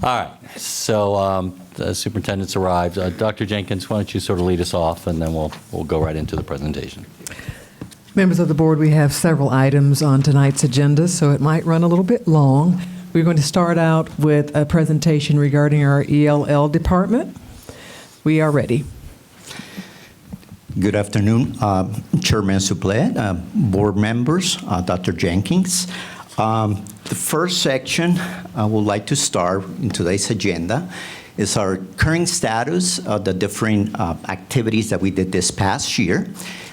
All right, so the superintendent's arrived. Dr. Jenkins, why don't you sort of lead us off, and then we'll go right into the presentation. Members of the board, we have several items on tonight's agenda, so it might run a little bit long. We're going to start out with a presentation regarding our ELL department. We are ready. Good afternoon, Chairman Suplet, board members, Dr. Jenkins. The first section I would like to start in today's agenda is our current status of the different activities that we did this past year,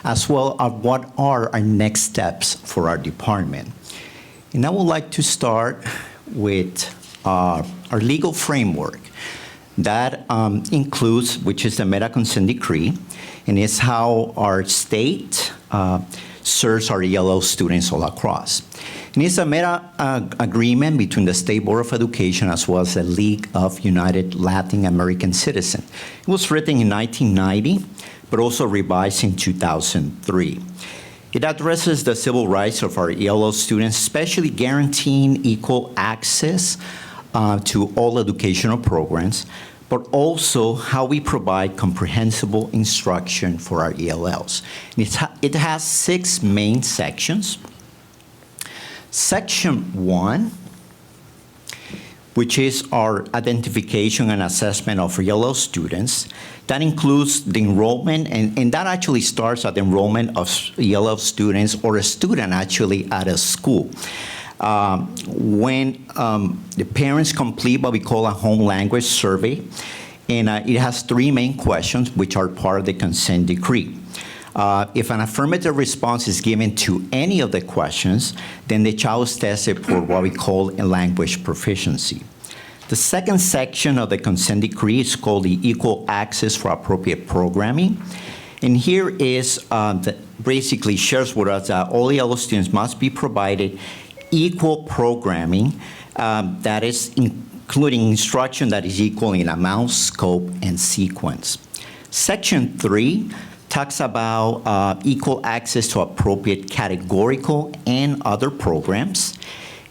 as well as what are our next steps for our department. And I would like to start with our legal framework. That includes, which is the meta consent decree, and it's how our state serves our ELL students all across. And it's a meta agreement between the State Board of Education as well as the League of United Latin American Citizens. It was written in 1990, but also revised in 2003. It addresses the civil rights of our ELL students, especially guaranteeing equal access to all educational programs, but also how we provide comprehensible instruction for our ELLs. It has 6 main sections. Section 1, which is our identification and assessment of ELL students, that includes the enrollment, and that actually starts at the enrollment of ELL students or a student actually at a school. When the parents complete what we call a home language survey, and it has 3 main questions which are part of the consent decree. If an affirmative response is given to any of the questions, then the child is tested for what we call a language proficiency. The second section of the consent decree is called the Equal Access for Appropriate Programming. And here is basically shares with us that all ELL students must be provided equal programming that is including instruction that is equal in amount, scope, and sequence. Section 3 talks about equal access to appropriate categorical and other programs.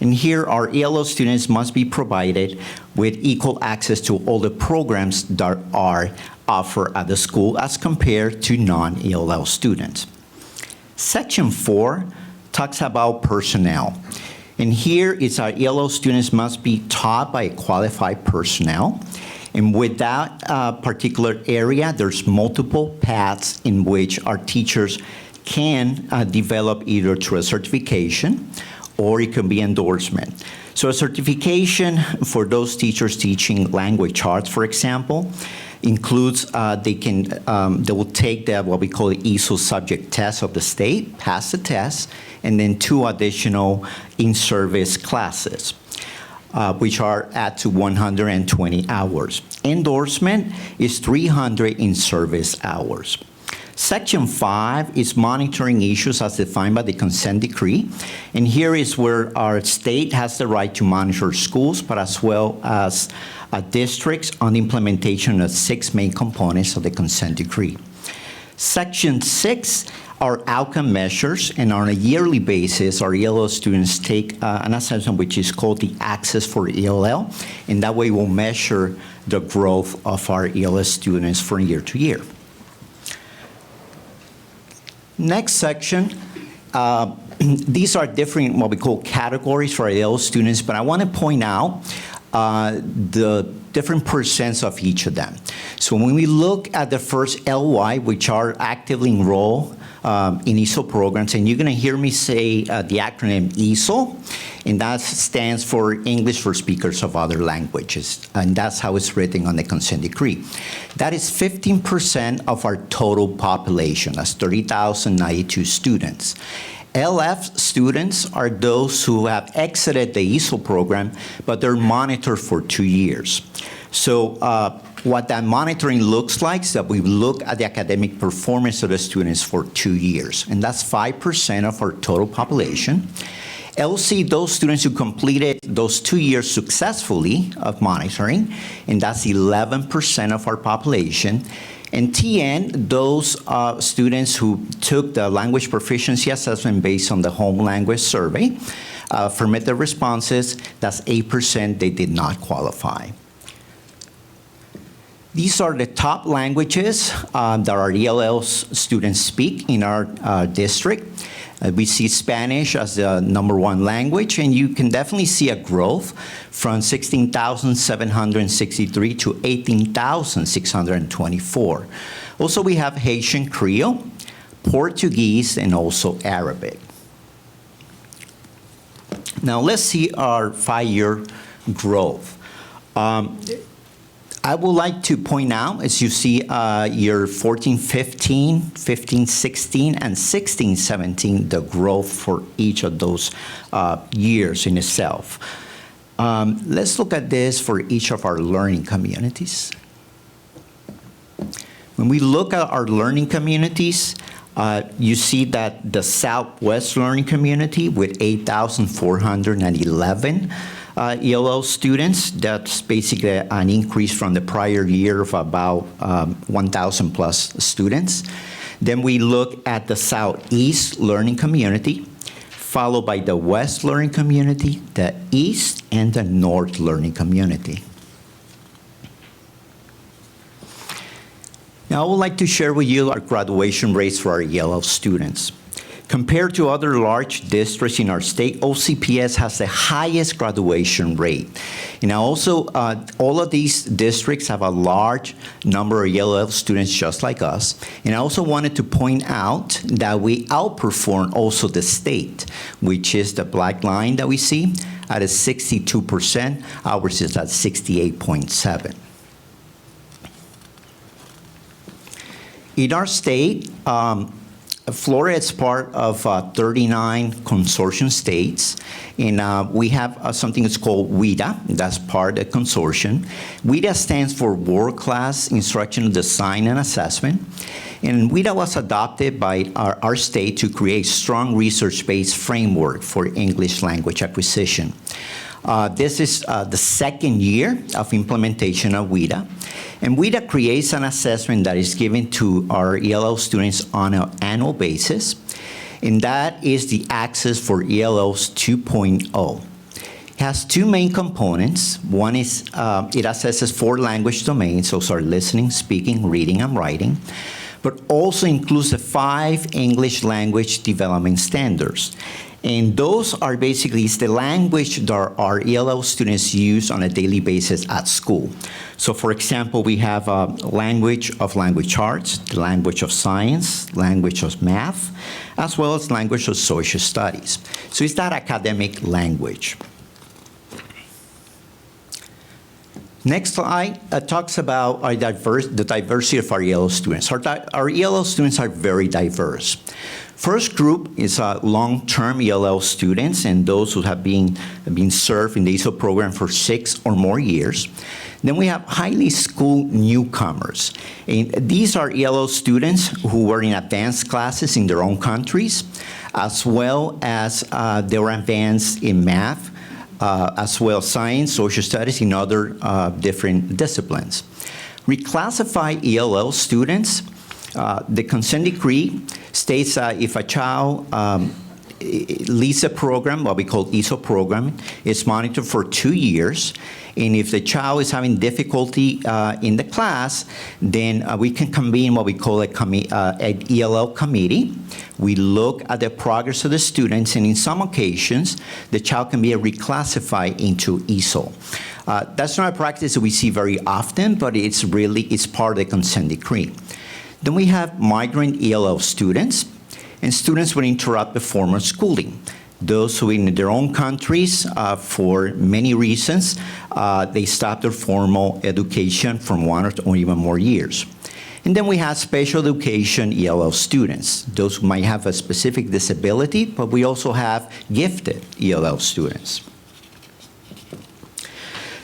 And here our ELL students must be provided with equal access to all the programs that are offered at the school as compared to non-ELL students. Section 4 talks about personnel. And here it's our ELL students must be taught by qualified personnel. And with that particular area, there's multiple paths in which our teachers can develop either through a certification or it can be endorsement. So a certification for those teachers teaching language arts, for example, includes they will take what we call the ESOL subject test of the state, pass the test, and then 2 additional in-service classes. Which are at to 120 hours. Endorsement is 300 in-service hours. Section 5 is monitoring issues as defined by the consent decree. And here is where our state has the right to monitor schools, but as well as districts on the implementation of 6 main components of the consent decree. Section 6 are outcome measures, and on a yearly basis, our ELL students take an assessment which is called the Access for ELL, and that way we'll measure the growth of our ELL students from year to year. Next section, these are different what we call categories for our ELL students, but I want to point out the different percents of each of them. So when we look at the first LY, which are actively enrolled in ESOL programs, and you're going to hear me say the acronym ESOL, and that stands for English for Speakers of Other Languages, and that's how it's written on the consent decree. That is 15% of our total population. That's 30,092 students. LF students are those who have exited the ESOL program, but they're monitored for 2 years. So what that monitoring looks like is that we look at the academic performance of the students for 2 years, and that's 5% of our total population. LC, those students who completed those 2 years successfully of monitoring, and that's 11% of our population. And TN, those students who took the language proficiency assessment based on the home language survey, affirmative responses, that's 8%, they did not qualify. These are the top languages that our ELL students speak in our district. We see Spanish as the #1 language, and you can definitely see a growth from 16,763 to 18,624. Also, we have Haitian Creole, Portuguese, and also Arabic. Now, let's see our 5-year growth. I would like to point out, as you see, year 14-15, 15-16, and 16-17, the growth for each of those years in itself. Let's look at this for each of our learning communities. When we look at our learning communities, you see that the Southwest learning community with 8,411 ELL students, that's basically an increase from the prior year of about 1,000 plus students. Then we look at the Southeast learning community, followed by the West learning community, the East, and the North learning community. Now, I would like to share with you our graduation rates for our ELL students. Compared to other large districts in our state, OCPS has the highest graduation rate. And also, all of these districts have a large number of ELL students just like us. And I also wanted to point out that we outperform also the state, which is the black line that we see at a 62%. Ours is at 68.7%. In our state, Florida is part of 39 consortium states, and we have something that's called WIDA, that's part of the consortium. WIDA stands for World Class Instructional Design and Assessment, and WIDA was adopted by our state to create strong research-based framework for English language acquisition. This is the second year of implementation of WIDA. And WIDA creates an assessment that is given to our ELL students on an annual basis, and that is the Access for ELLs 2.0. It has two main components. One is it assesses 4 language domains, those are listening, speaking, reading, and writing, but also includes the 5 English language development standards. And those are basically the language that our ELL students use on a daily basis at school. So for example, we have language of language arts, the language of science, language of math, as well as language of social studies. So it's that academic language. Next slide talks about the diversity of our ELL students. Our ELL students are very diverse. First group is long-term ELL students and those who have been served in the ESOL program for 6 or more years. Then we have highly schooled newcomers. And these are ELL students who were in advanced classes in their own countries, as well as they were advanced in math, as well as science, social studies, and other different disciplines. Reclassified ELL students, the consent decree states that if a child leads a program, what we call ESOL program, it's monitored for 2 years. And if the child is having difficulty in the class, then we can convene what we call an ELL committee. We look at the progress of the students, and in some occasions, the child can be reclassified into ESOL. That's not a practice that we see very often, but it's part of the consent decree. Then we have migrant ELL students and students with interrupted formal schooling. Those who in their own countries, for many reasons, they stop their formal education from 1 or even more years. And then we have special education ELL students, those who might have a specific disability, but we also have gifted ELL students.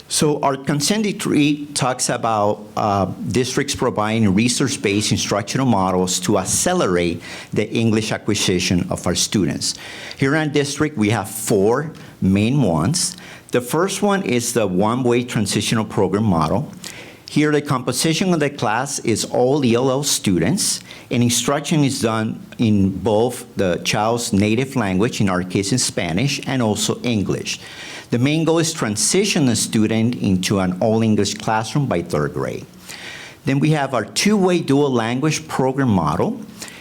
So our consent decree talks about districts providing research-based instructional models to accelerate the English acquisition of our students. Here in our district, we have 4 main ones. The first one is the one-way transitional program model. Here, the composition of the class is all ELL students, and instruction is done in both the child's native language, in our case in Spanish, and also English. The main goal is transition the student into an all-English classroom by 3rd grade. Then we have our two-way dual language program model.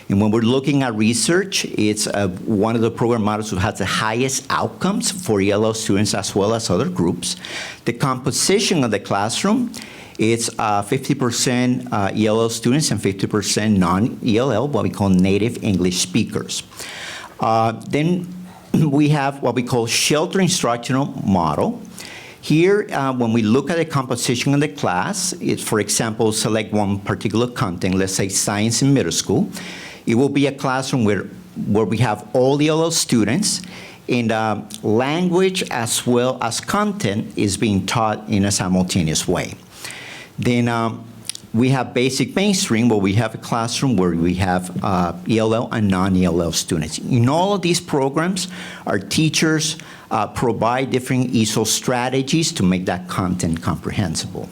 And when we're looking at research, it's one of the program models who has the highest outcomes for ELL students as well as other groups. The composition of the classroom, it's 50% ELL students and 50% non-ELL, what we call native English speakers. Then we have what we call shelter instructional model. Here, when we look at the composition of the class, it's, for example, select one particular content, let's say science in middle school. It will be a classroom where we have all ELL students, and language as well as content is being taught in a simultaneous way. Then we have basic mainstream, where we have a classroom where we have ELL and non-ELL students. In all of these programs, our teachers provide different ESOL strategies to make that content comprehensible.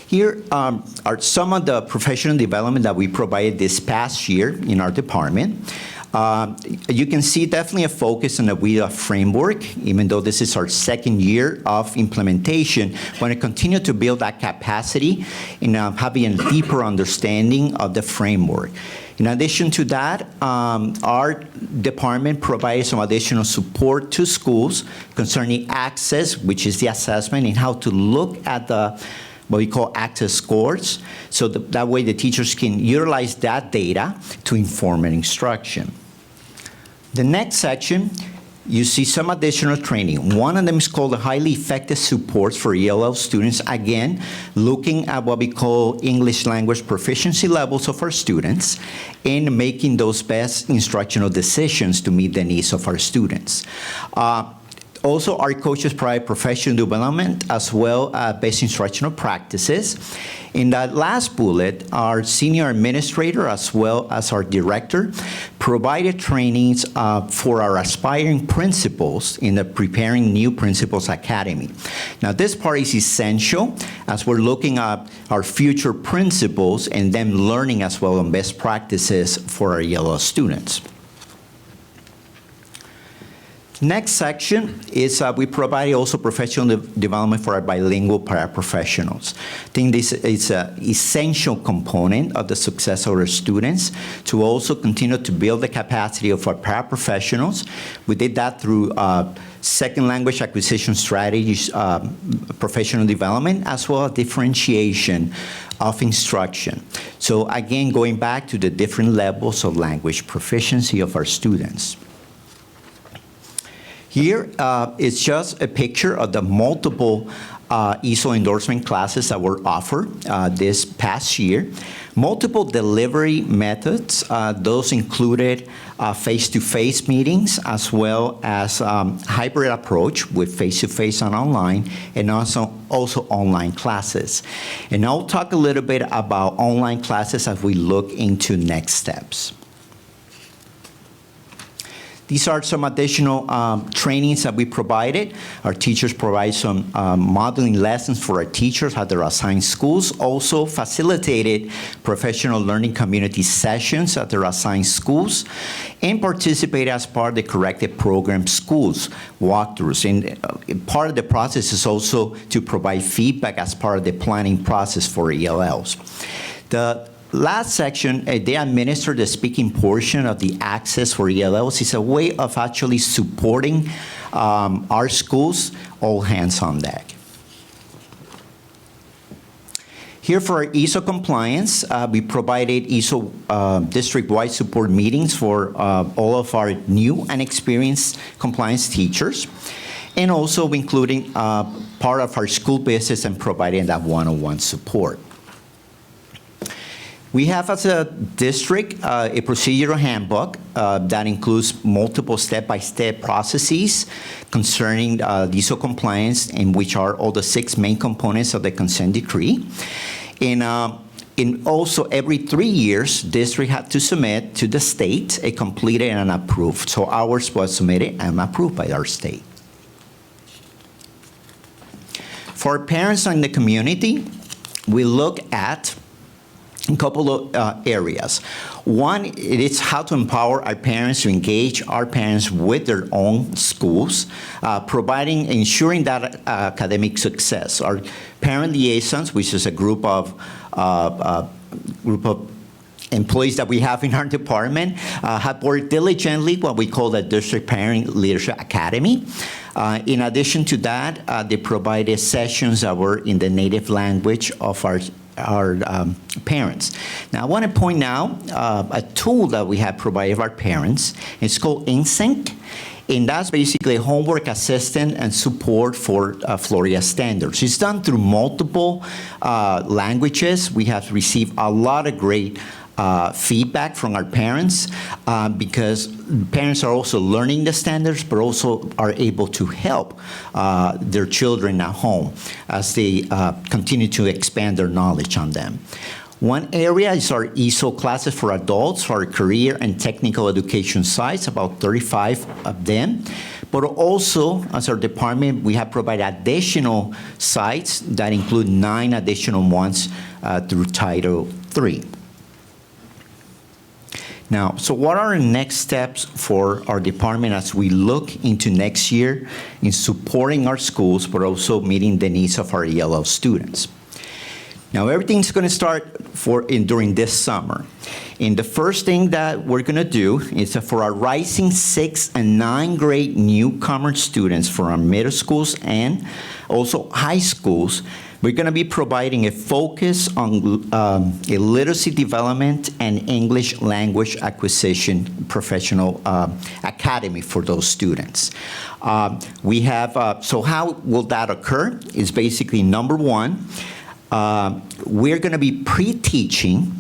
Here are some of the professional development that we provided this past year in our department. You can see definitely a focus on the WIDA framework, even though this is our second year of implementation. We want to continue to build that capacity and having a deeper understanding of the framework. In addition to that, our department provides some additional support to schools concerning access, which is the assessment, and how to look at the what we call access scores, so that way the teachers can utilize that data to inform an instruction. The next section, you see some additional training. One of them is called the highly effective supports for ELL students, again, looking at what we call English language proficiency levels of our students and making those best instructional decisions to meet the needs of our students. Also, our coaches provide professional development as well as best instructional practices. In that last bullet, our senior administrator as well as our director provided trainings for our aspiring principals in the Preparing New Principals Academy. Now, this part is essential as we're looking at our future principals and them learning as well on best practices for our ELL students. Next section is we provide also professional development for our bilingual paraprofessionals. I think this is an essential component of the success of our students to also continue to build the capacity of our paraprofessionals. We did that through second language acquisition strategies, professional development, as well as differentiation of instruction. So again, going back to the different levels of language proficiency of our students. Here is just a picture of the multiple ESOL endorsement classes that were offered this past year. Multiple delivery methods, those included face-to-face meetings as well as hybrid approach with face-to-face and online, and also online classes. And I'll talk a little bit about online classes as we look into next steps. These are some additional trainings that we provided. Our teachers provide some modeling lessons for our teachers at their assigned schools. Also facilitated professional learning community sessions at their assigned schools, and participated as part of the corrected program schools walkthroughs. And part of the process is also to provide feedback as part of the planning process for ELLs. The last section, they administer the speaking portion of the access for ELLs. It's a way of actually supporting our schools, all hands on deck. Here for our ESOL compliance, we provided ESOL district-wide support meetings for all of our new and experienced compliance teachers, and also including part of our school business and providing that one-on-one support. We have as a district a procedural handbook that includes multiple step-by-step processes concerning ESOL compliance, in which are all the 6 main components of the consent decree. And also every 3 years, district had to submit to the state a completed and approved. So ours was submitted and approved by our state. For parents in the community, we look at a couple of areas. One, it is how to empower our parents to engage our parents with their own schools, ensuring that academic success. Our parent liaisons, which is a group of employees that we have in our department, have worked diligently what we call the District Parent Leadership Academy. In addition to that, they provided sessions that were in the native language of our parents. Now, I want to point out a tool that we have provided our parents. It's called InSync, and that's basically homework assistance and support for Florida standards. It's done through multiple languages. We have received a lot of great feedback from our parents because parents are also learning the standards, but also are able to help their children at home as they continue to expand their knowledge on them. One area is our ESOL classes for adults, our career and technical education sites, about 35 of them. But also, as our department, we have provided additional sites that include 9 additional ones through Title III. Now, so what are the next steps for our department as we look into next year in supporting our schools, but also meeting the needs of our ELL students? Now, everything's going to start during this summer. And the first thing that we're going to do is for our rising 6th and 9th grade newcomer students for our middle schools and also high schools, we're going to be providing a focus on a literacy development and English language acquisition professional academy for those students. We have, so how will that occur? Is basically number one, we're going to be pre-teaching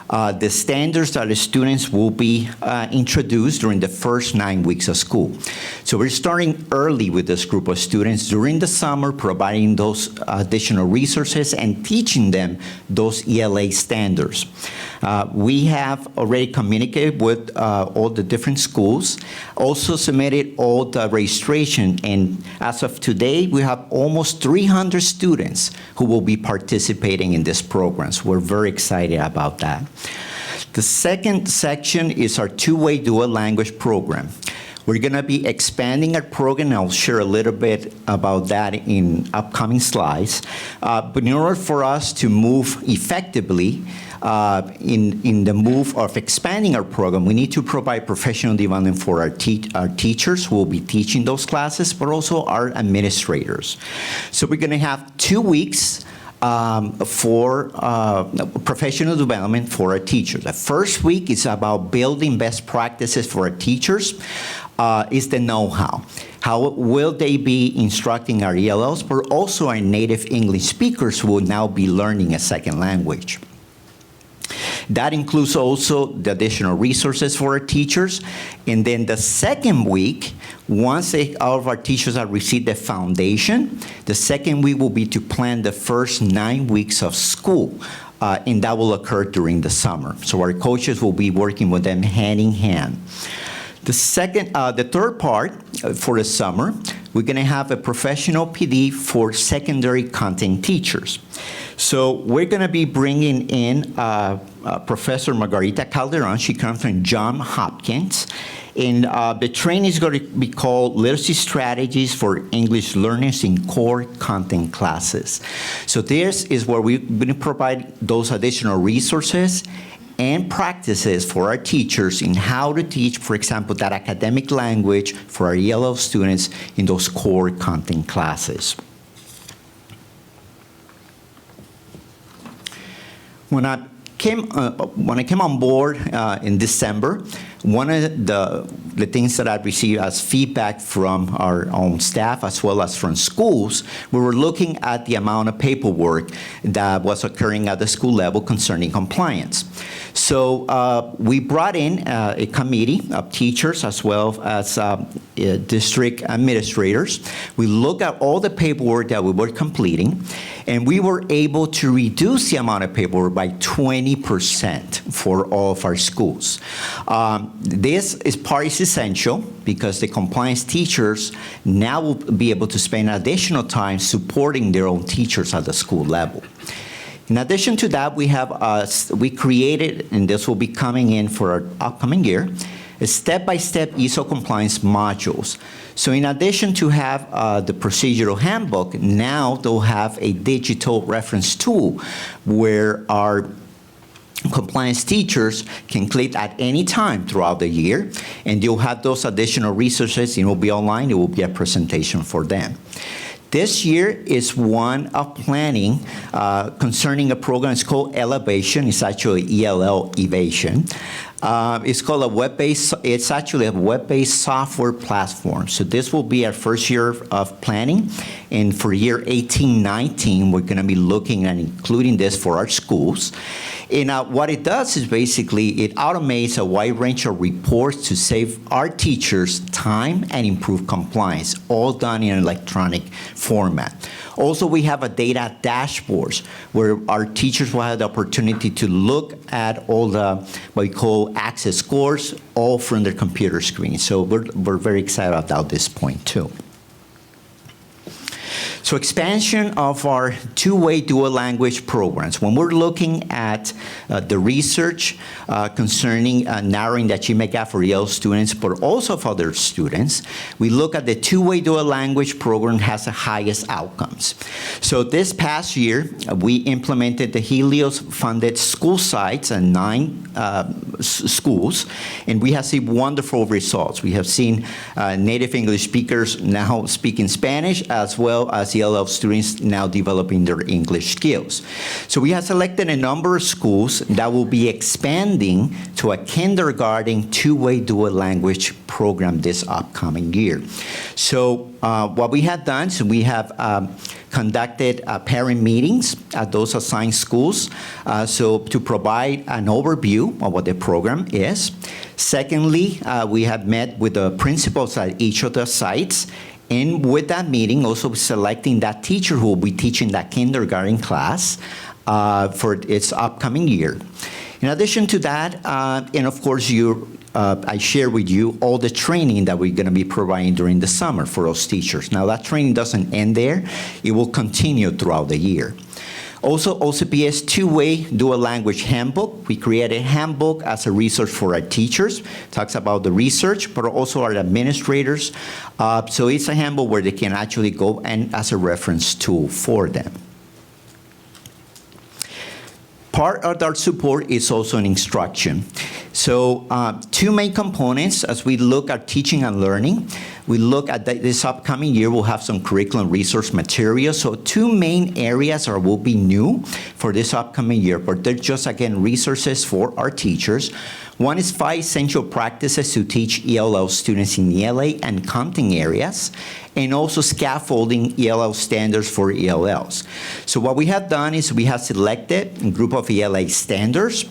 the standards that the students will be introduced during the first 9 weeks of school. So we're starting early with this group of students during the summer, providing those additional resources and teaching them those ELA standards. We have already communicated with all the different schools, also submitted all the registration, and as of today, we have almost 300 students who will be participating in this program. So we're very excited about that. The second section is our two-way dual language program. We're going to be expanding our program, and I'll share a little bit about that in upcoming slides. But in order for us to move effectively in the move of expanding our program, we need to provide professional development for our teachers who will be teaching those classes, but also our administrators. So we're going to have 2 weeks for professional development for our teachers. The first week is about building best practices for our teachers. Is the know-how. How will they be instructing our ELLs, but also our native English speakers who will now be learning a second language. That includes also the additional resources for our teachers. And then the second week, once all of our teachers have received the foundation, the second week will be to plan the first 9 weeks of school. And that will occur during the summer. So our coaches will be working with them hand in hand. The third part for the summer, we're going to have a professional PD for secondary content teachers. So we're going to be bringing in Professor Margarita Calderon. She comes from Johns Hopkins. And the training is going to be called Literacy Strategies for English Learners in Core Content Classes. So this is where we're going to provide those additional resources and practices for our teachers in how to teach, for example, that academic language for our ELL students in those core content classes. When I came on board in December, one of the things that I've received as feedback from our own staff as well as from schools, we were looking at the amount of paperwork that was occurring at the school level concerning compliance. So we brought in a committee of teachers as well as district administrators. We looked at all the paperwork that we were completing, and we were able to reduce the amount of paperwork by 20% for all of our schools. This part is essential because the compliance teachers now will be able to spend additional time supporting their own teachers at the school level. In addition to that, we created, and this will be coming in for our upcoming year, a step-by-step ISO compliance modules. So in addition to have the procedural handbook, now they'll have a digital reference tool where our compliance teachers can click at any time throughout the year, and you'll have those additional resources. It will be online. It will be a presentation for them. This year is one of planning concerning a program. It's called Elevation. It's actually ELL Evasion. It's called a web-based. It's actually a web-based software platform. So this will be our first year of planning, and for year 18-19, we're going to be looking at including this for our schools. And what it does is basically it automates a wide range of reports to save our teachers time and improve compliance, all done in an electronic format. Also, we have a data dashboards where our teachers will have the opportunity to look at all the what we call access scores, all from their computer screen. So we're very excited about this point too. So expansion of our two-way dual language programs. When we're looking at the research concerning narrowing the achievement gap for EL students, but also for other students, we look at the two-way dual language program has the highest outcomes. So this past year, we implemented the Helios-funded school sites in 9 schools, and we have seen wonderful results. We have seen native English speakers now speaking Spanish, as well as ELL students now developing their English skills. So we have selected a number of schools that will be expanding to a kindergarten two-way dual language program this upcoming year. So what we have done is we have conducted parent meetings at those assigned schools so to provide an overview of what the program is. Secondly, we have met with the principals at each of the sites, and with that meeting, also selecting that teacher who will be teaching that kindergarten class for its upcoming year. In addition to that, and of course, I share with you all the training that we're going to be providing during the summer for those teachers. Now, that training doesn't end there. It will continue throughout the year. Also, OCPS two-way dual language handbook. We created a handbook as a resource for our teachers. Talks about the research, but also our administrators. So it's a handbook where they can actually go and as a reference tool for them. Part of our support is also an instruction. So 2 main components as we look at teaching and learning. We look at this upcoming year, we'll have some curriculum resource materials. So 2 main areas will be new for this upcoming year, but they're just, again, resources for our teachers. One is 5 essential practices to teach ELL students in ELA and content areas, and also scaffolding ELL standards for ELLs. So what we have done is we have selected a group of ELA standards.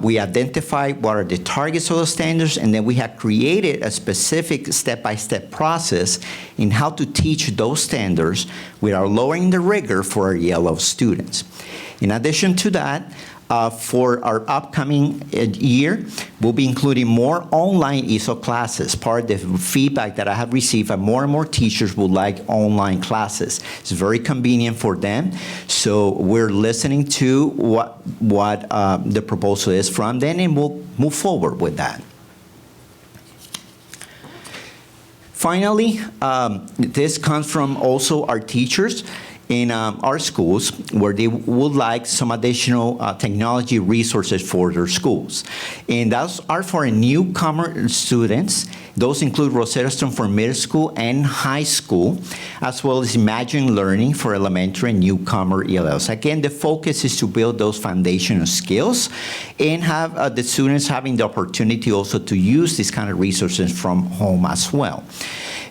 We identified what are the targets of those standards, and then we have created a specific step-by-step process in how to teach those standards without lowering the rigor for our ELL students. In addition to that, for our upcoming year, we'll be including more online ESO classes. Part of the feedback that I have received, that more and more teachers would like online classes. It's very convenient for them. So we're listening to what the proposal is from them, and we'll move forward with that. Finally, this comes from also our teachers in our schools, where they would like some additional technology resources for their schools. And those are for newcomer students. Those include Rosetta Stone for middle school and high school, as well as Imagine Learning for elementary and newcomer ELLs. Again, the focus is to build those foundational skills and have the students having the opportunity also to use these kind of resources from home as well.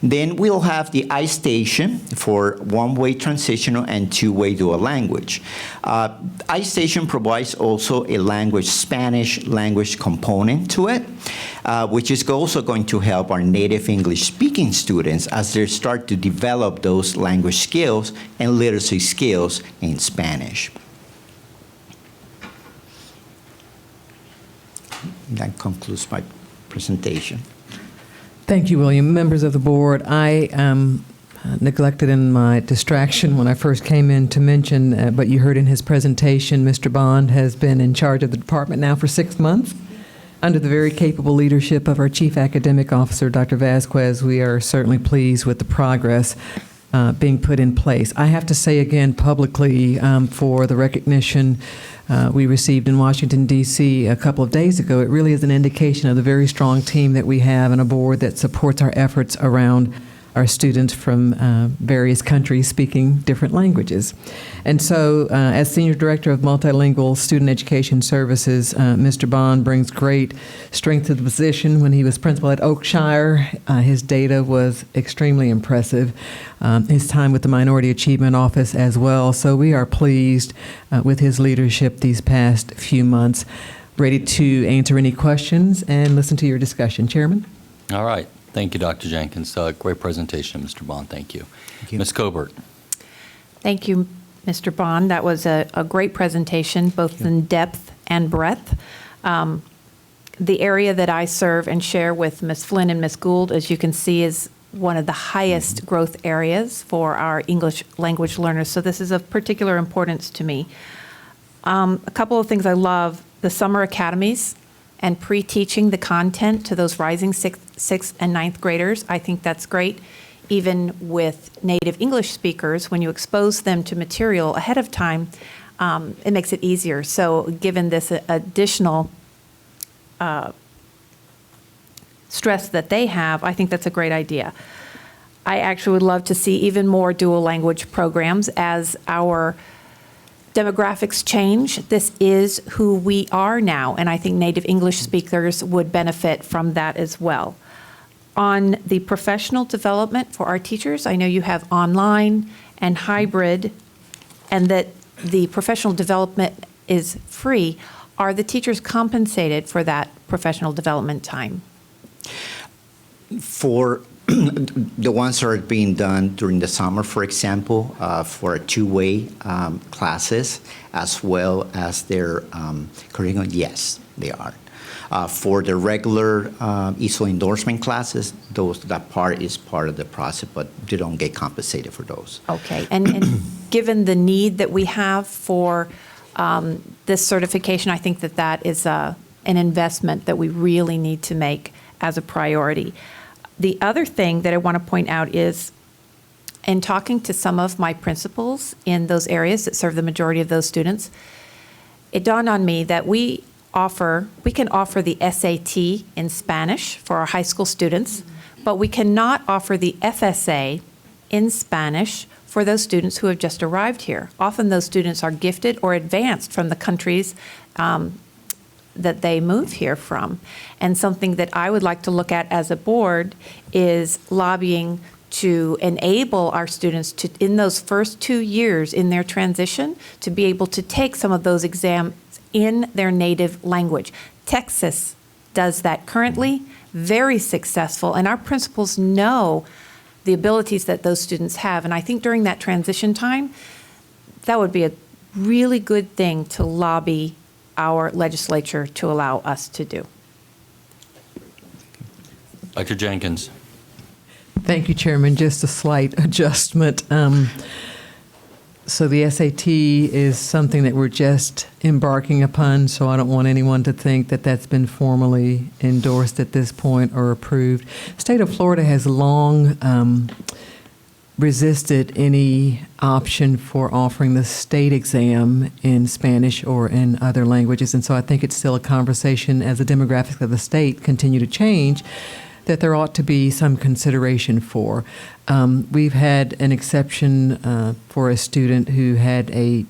Then we'll have the iStation for one-way transitional and two-way dual language. iStation provides also a Spanish language component to it, which is also going to help our native English-speaking students as they start to develop those language skills and literacy skills in Spanish. That concludes my presentation. Thank you, William. Members of the board, I neglected in my distraction when I first came in to mention, but you heard in his presentation, Mr. Bond has been in charge of the department now for 6 months. Under the very capable leadership of our Chief Academic Officer, Dr. Vasquez, we are certainly pleased with the progress being put in place. I have to say again publicly for the recognition we received in Washington, D.C. a couple of days ago, it really is an indication of the very strong team that we have and a board that supports our efforts around our students from various countries speaking different languages. And so, as Senior Director of Multilingual Student Education Services, Mr. Bond brings great strength to the position. When he was principal at Oakshire, his data was extremely impressive. His time with the Minority Achievement Office as well. So we are pleased with his leadership these past few months. Ready to answer any questions and listen to your discussion. Chairman? All right. Thank you, Dr. Jenkins. Great presentation, Mr. Bond. Thank you. you. Ms. Cobert. Thank you, Mr. Bond. That was a great presentation, both in depth and breadth. The area that I serve and share with Ms. Flynn and Ms. Gould, as you can see, is one of the highest growth areas for our English language learners. So this is of particular importance to me. A couple of things I love, the summer academies and pre-teaching the content to those rising sixth and ninth graders. I think that's great. Even with native English speakers, when you expose them to material ahead of time, it makes it easier. So given this additional stress that they have, I think that's a great idea. I actually would love to see even more dual language programs as our demographics change. This is who we are now, and I think native English speakers would benefit from that as well. On the professional development for our teachers, I know you have online and hybrid, and that the professional development is free. Are the teachers compensated for that professional development time? For the ones that are being done during the summer, for example, for two-way classes, as well as their curriculum, yes, they are. For the regular ESOL endorsement classes, that part is part of the process, but they don't get compensated for those. Okay, and given the need that we have for this certification, I think that is an investment that we really need to make as a priority. The other thing that I want to point out is, in talking to some of my principals in those areas that serve the majority of those students, it dawned on me that we can offer the SAT in Spanish for our high school students, but we cannot offer the FSA in Spanish for those students who have just arrived here. Often those students are gifted or advanced from the countries that they move here from. And something that I would like to look at as a board is lobbying to enable our students to, in those first 2 years in their transition, to be able to take some of those exams in their native language. Texas does that currently, very successful, and our principals know the abilities that those students have. And I think during that transition time, that would be a really good thing to lobby our legislature to allow us to do. Dr. Jenkins. Thank you, Chairman. Just a slight adjustment. So the SAT is something that we're just embarking upon, so I don't want anyone to think that that's been formally endorsed at this point or approved. State of Florida has long resisted any option for offering the state exam in Spanish or in other languages, and so I think it's still a conversation as the demographics of the state continue to change that there ought to be some consideration for. We've had an exception for a student who had a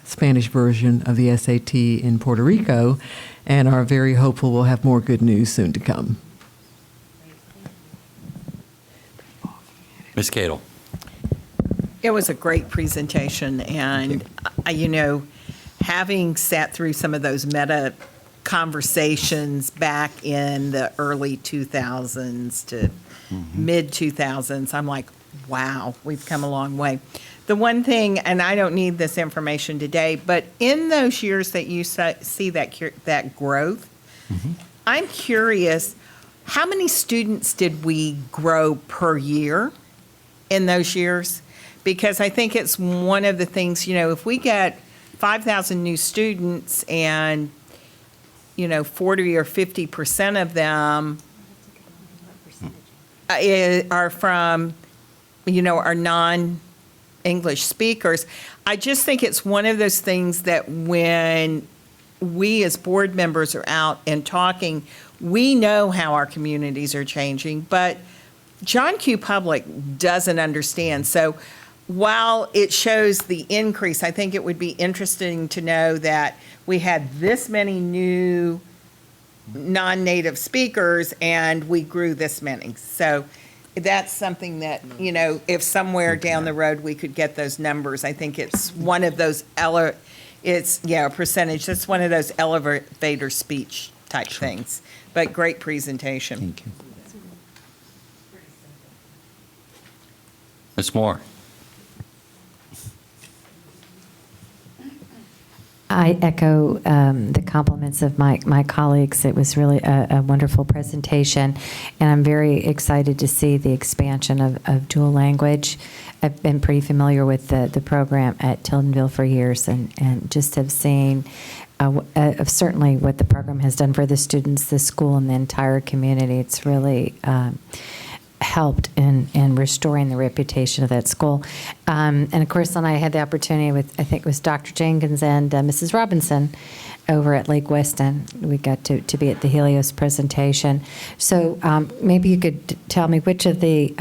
Spanish version of the SAT in Puerto Rico, and are very hopeful we'll have more good news soon to come. Ms. Cadle. It was a great presentation, and having sat through some of those meta conversations back in the early 2000s to mid 2000s, I'm like, wow, we've come a long way. The one thing, and I don't need this information today, but in those years that you see that growth, I'm curious, how many students did we grow per year? in those years, because I think it's one of the things, if we get 5,000 new students and, 40 or 50% of them are from, are non-English speakers. I just think it's one of those things that when we as board members are out and talking, we know how our communities are changing, but John Q. Public doesn't understand. So while it shows the increase, I think it would be interesting to know that we had this many new non-native speakers and we grew this many. So that's something that, if somewhere down the road we could get those numbers, I think it's one of those, a percentage. That's one of those elevator speech type things. But great presentation. Thank you. Ms. Moore? I echo the compliments of my colleagues. It was really a wonderful presentation, and I'm very excited to see the expansion of dual language. I've been pretty familiar with the program at Tildenville for years, and just have seen certainly what the program has done for the students, the school, and the entire community. It's really helped in restoring the reputation of that school. And of course, then I had the opportunity with, I think it was Dr. Jenkins and Mrs. Robinson over at Lake Weston. We got to be at the Helios presentation. So maybe you could tell me which of the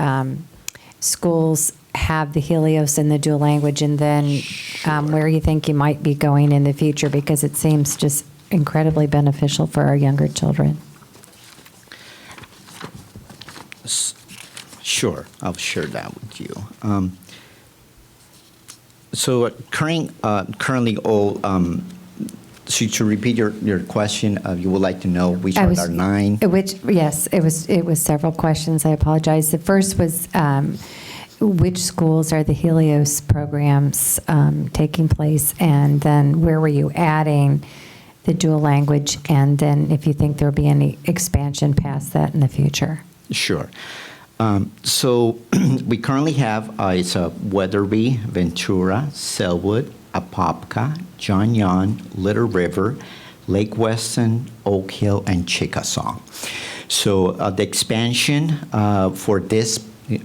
schools have the Helios and the dual language, and then where you think you might be going in the future, because it seems just incredibly beneficial for our younger children. Sure, I'll share that with you. So currently all, so to repeat your question, you would like to know which are our 9? Yes, it was several questions. I apologize. The first was which schools are the Helios programs taking place, and then where were you adding the dual language, and then if you think there'll be any expansion past that in the future. Sure. So we currently have, it's Weatherby, Ventura, Selwood, Apopka, John Young, Little River, Lake Weston, Oak Hill, and Chickasaw. So the expansion for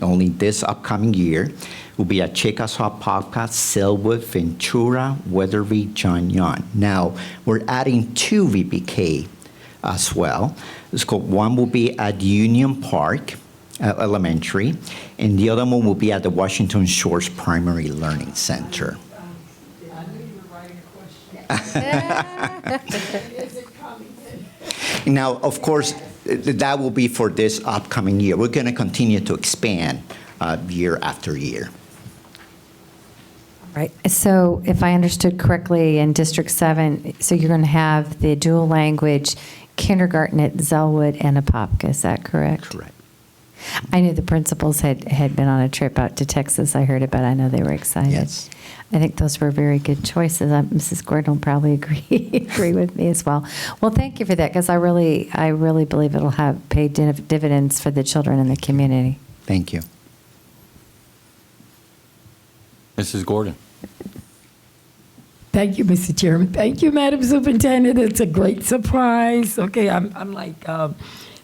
only this upcoming year will be at Chickasaw, Apopka, Selwood, Ventura, Weatherby, John Young. Now, we're adding 2 VPK as well. One will be at Union Park Elementary, and the other one will be at the Washington Shores Primary Learning Center. Now, of course, that will be for this upcoming year. We're going to continue to expand year after year. Right. So if I understood correctly, in District 7, so you're going to have the dual language kindergarten at Zellwood and Apopka, is that correct? Correct. I knew the principals had been on a trip out to Texas. I heard about it. I know they were excited. Yes. I think those were very good choices. Mrs. Gordon will probably agree with me as well. Well, thank you for that, because I really believe it'll have paid dividends for the children in the community. Thank you. Mrs. Gordon. Thank you, Mr. Chairman. Thank you, Madam Superintendent. It's a great surprise. Okay, I'm like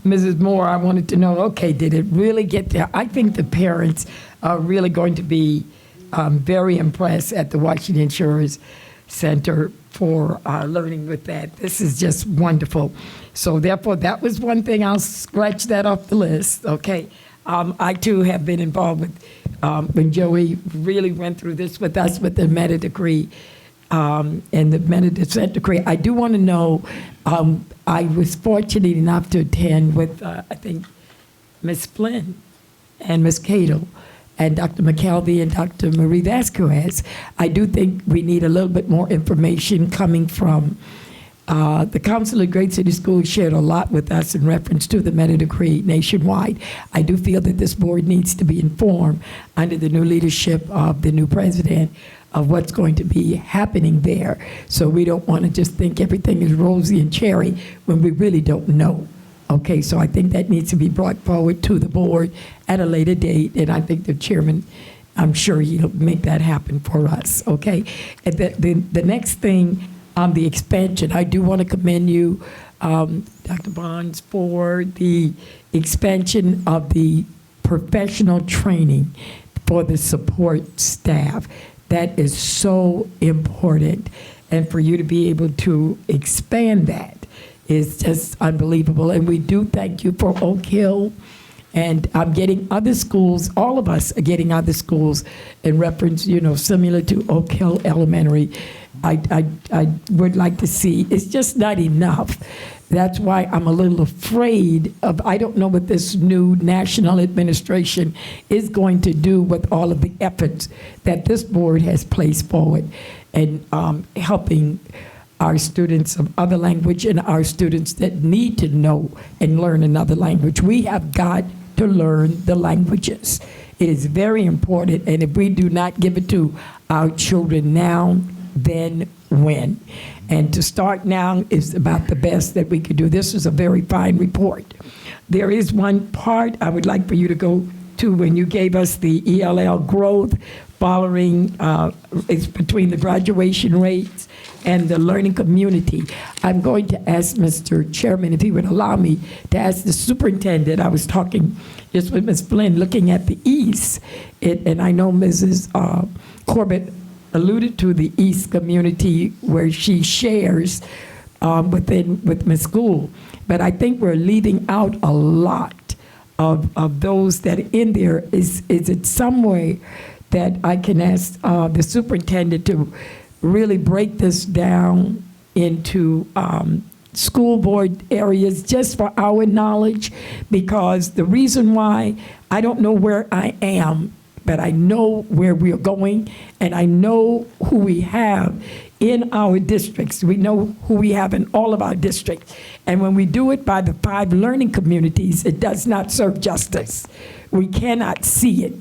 Mrs. Moore. I wanted to know, okay, did it really get there? I think the parents are really going to be very impressed at the Washington Shores Center for learning with that. This is just wonderful. So therefore, that was one thing. I'll scratch that off the list, okay? I, too, have been involved with when Joey really went through this with us with the meta degree and the meta descent degree. I do want to know, I was fortunate enough to attend with, I think, Ms. Flynn and Ms. Cato and Dr. McKelvey and Dr. Marie Vasquez. I do think we need a little bit more information coming from the Council of Great City Schools shared a lot with us in reference to the meta degree nationwide. I do feel that this board needs to be informed under the new leadership of the new president of what's going to be happening there. So we don't want to just think everything is rosy and cherry when we really don't know Okay, so I think that needs to be brought forward to the board at a later date, and I think the chairman, I'm sure he'll make that happen for us, okay? And the next thing on the expansion, I do want to commend you, Dr. Bonds, for the expansion of the professional training for the support staff. That is so important, and for you to be able to expand that is just unbelievable. And we do thank you for Oak Hill, and I'm getting other schools, all of us are getting other schools in reference, similar to Oak Hill Elementary. I would like to see, it's just not enough. That's why I'm a little afraid of, I don't know what this new national administration is going to do with all of the efforts that this board has placed forward and helping our students of other language and our students that need to know and learn another language. We have got to learn the languages. It is very important, and if we do not give it to our children now, then when? And to start now is about the best that we could do. This is a very fine report. There is one part I would like for you to go to when you gave us the ELL growth following, it's between the graduation rates and the learning community. I'm going to ask Mr. Chairman if he would allow me to ask the superintendent. I was talking just with Ms. Flynn looking at the East, and I know Mrs. Corbett alluded to the East community where she shares with Ms. Gould, but I think we're leaving out a lot of those that are in there. Is it some way that I can ask the superintendent to really break this down into school board areas just for our knowledge? Because the reason why, I don't know where I am, but I know where we are going, and I know who we have in our districts. We know who we have in all of our districts. And when we do it by the 5 learning communities, it does not serve justice. We cannot see it,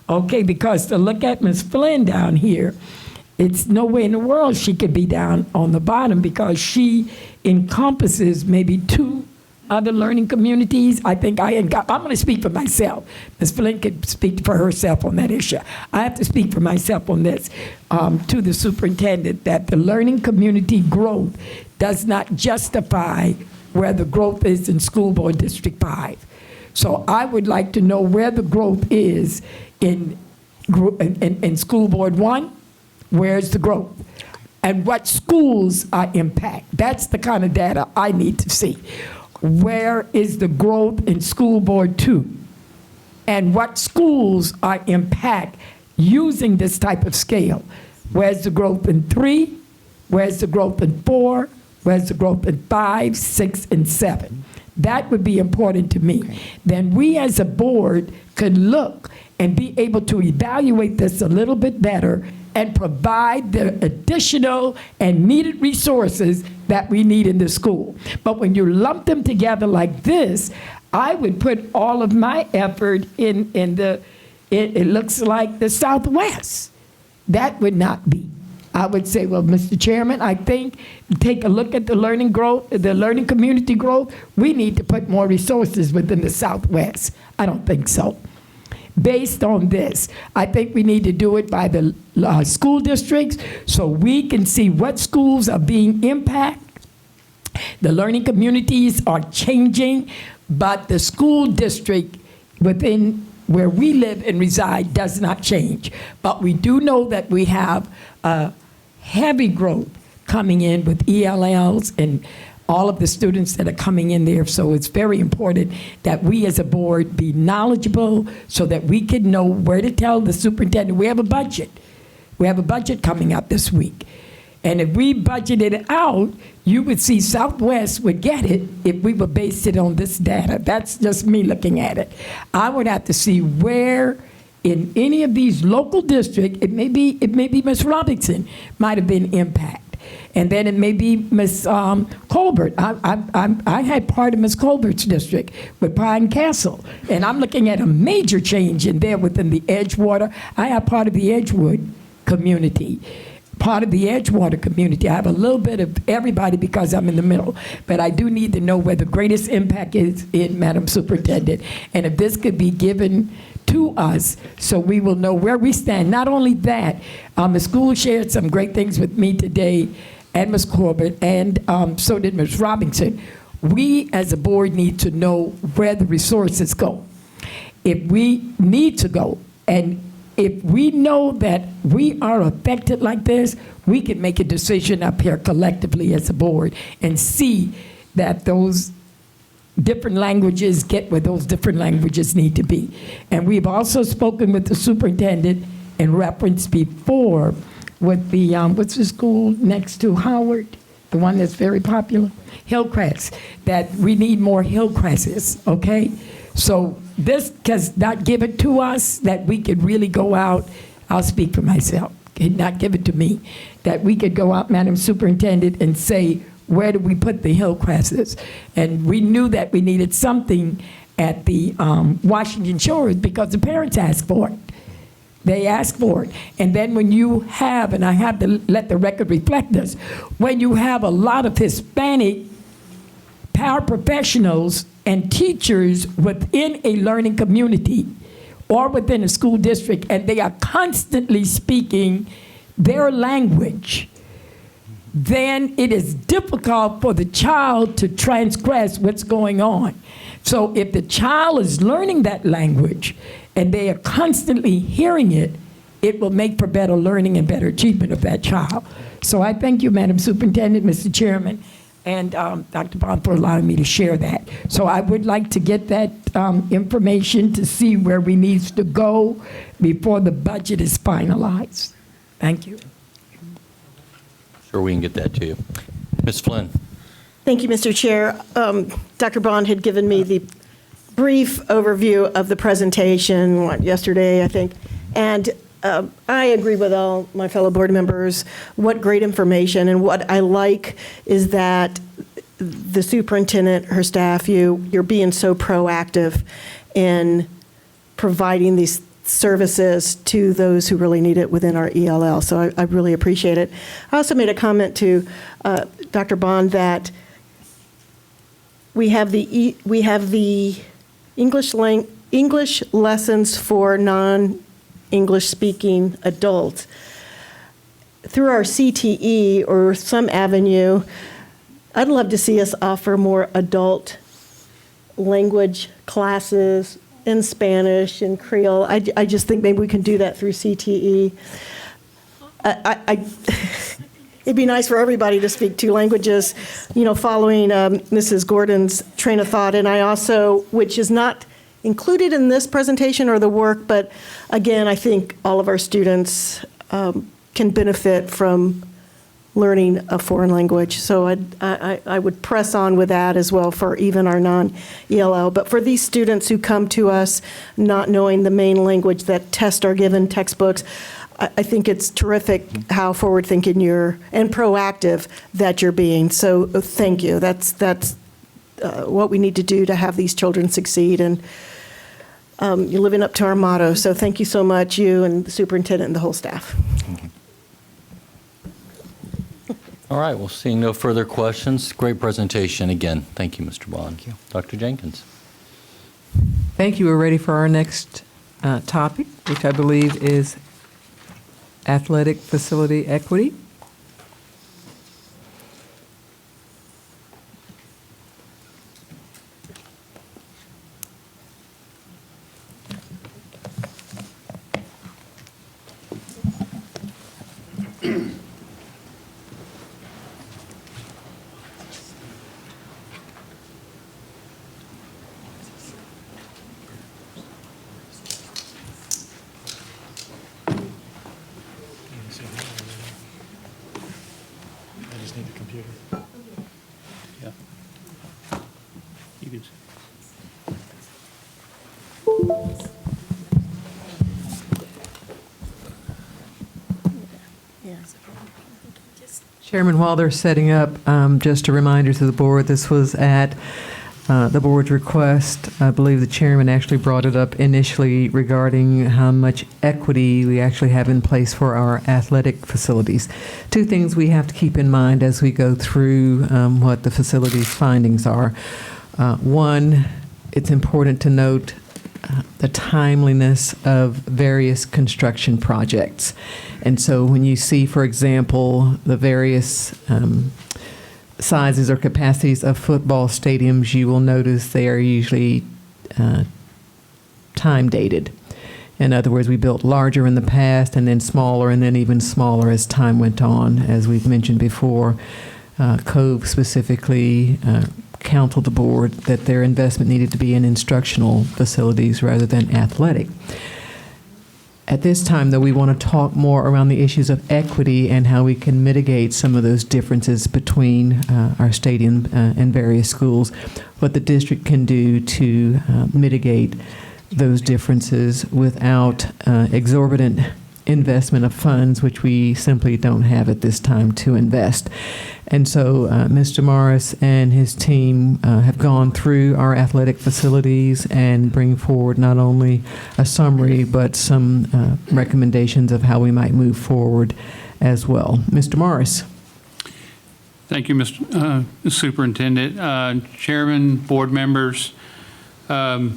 okay? Because to look at Ms. Flynn down here, it's no way in the world she could be down on the bottom because she encompasses maybe 2 other learning communities. I think I'm going to speak for myself. Ms. Flynn could speak for herself on that issue. I have to speak for myself on this to the superintendent, that the learning community growth does not justify where the growth is in School Board District 5. So I would like to know where the growth is in School Board 1. Where's the growth? And what schools are impacted? That's the kind of data I need to see. Where is the growth in School Board 2? And what schools are impacted using this type of scale? Where's the growth in 3? Where's the growth in 4? Where's the growth in 5, 6, and 7? That would be important to me. Okay. Then we as a board could look and be able to evaluate this a little bit better and provide the additional and needed resources that we need in the school. But when you lump them together like this, I would put all of my effort in it looks like the Southwest. That would not be. I would say, well, Mr. Chairman, I think take a look at the learning growth, the learning community growth. We need to put more resources within the Southwest. I don't think so. Based on this, I think we need to do it by the school districts so we can see what schools are being impacted. The learning communities are changing, but the school district within where we live and reside does not change. But we do know that we have a heavy growth coming in with ELLs and all of the students that are coming in there. So it's very important that we as a board be knowledgeable so that we can know where to tell the superintendent. We have a budget. We have a budget coming up this week. And if we budgeted it out, you would see Southwest would get it if we were based it on this data. That's just me looking at it. I would have to see where in any of these local districts, it may be Ms. Robinson might have been impacted. And then it may be Ms. Colbert. I had part of Ms. Colbert's district with Pine Castle, and I'm looking at a major change in there within the Edgewater. I have part of the Edgewood community. part of the Edgewater community. I have a little bit of everybody because I'm in the middle, but I do need to know where the greatest impact is in, Madam Superintendent. And if this could be given to us so we will know where we stand. Not only that, the school shared some great things with me today, and Ms. Corbett, and so did Ms. Robinson. We as a board need to know where the resources go. If we need to go, and if we know that we are affected like this, we can make a decision up here collectively as a board and see that those different languages get where those different languages need to be. And we've also spoken with the superintendent in reference before with the, what's the school next to Howard? The one that's very popular? Hillcrest, that we need more Hillcrests, okay? So this does not give it to us, that we could really go out, I'll speak for myself, not give it to me, that we could go out, Madam Superintendent, and say, where do we put the Hillcrests? And we knew that we needed something at the Washington Shores because the parents asked for it. They asked for it. And then when you have, and I have to let the record reflect this, when you have a lot of Hispanic paraprofessionals and teachers within a learning community or within a school district, and they are constantly speaking their language, then it is difficult for the child to transgress what's going on. So if the child is learning that language and they are constantly hearing it, it will make for better learning and better achievement of that child. So I thank you, Madam Superintendent, Mr. Chairman, and Dr. Bond for allowing me to share that. So I would like to get that information to see where we need to go before the budget is finalized. Thank you. Sure, we can get that to you. Ms. Flynn. Thank you, Mr. Chair. Dr. Bond had given me the brief overview of the presentation yesterday, I think, and I agree with all my fellow board members. What great information, and what I like is that the superintendent, her staff, you're being so proactive in providing these services to those who really need it within our ELL. So I really appreciate it. I also made a comment to Dr. Bond that we have the English lessons for non-English speaking adults. Through our CTE or some avenue, I'd love to see us offer more adult language classes in Spanish and Creole. I just think maybe we can do that through CTE. It'd be nice for everybody to speak two languages, following Mrs. Gordon's train of thought. And I also, which is not included in this presentation or the work, but again, I think all of our students can benefit from learning a foreign language. So I would press on with that as well for even our non-ELL. But for these students who come to us not knowing the main language that tests are given, textbooks, I think it's terrific how forward-thinking and proactive that you're being. So thank you. That's what we need to do to have these children succeed. And you're living up to our motto. So thank you so much, you and the superintendent and the whole staff. All right, well, seeing no further questions, great presentation again. Thank you, Mr. Bond. Thank you. Dr. Jenkins. Thank you. We're ready for our next topic, which I believe is athletic facility equity. Chairman, while they're setting up, just a reminder to the board, this was at the board's request. I believe the chairman actually brought it up initially regarding how much equity we actually have in place for our athletic facilities. Two things we have to keep in mind as we go through what the facilities findings are. One, it's important to note the timeliness of various construction projects. And so when you see, for example, the various sizes or capacities of football stadiums, you will notice they are usually time dated. In other words, we built larger in the past and then smaller and then even smaller as time went on. As we've mentioned before, Cove specifically counseled the board that their investment needed to be in instructional facilities rather than athletic. At this time, though, we want to talk more around the issues of equity and how we can mitigate some of those differences between our stadium and various schools, what the district can do to mitigate those differences without exorbitant investment of funds, which we simply don't have at this time to invest. And so Mr. Morris and his team have gone through our athletic facilities and bring forward not only a summary, but some recommendations of how we might move forward as well. Mr. Morris. Thank you, Mr. Superintendent. Chairman, board members, as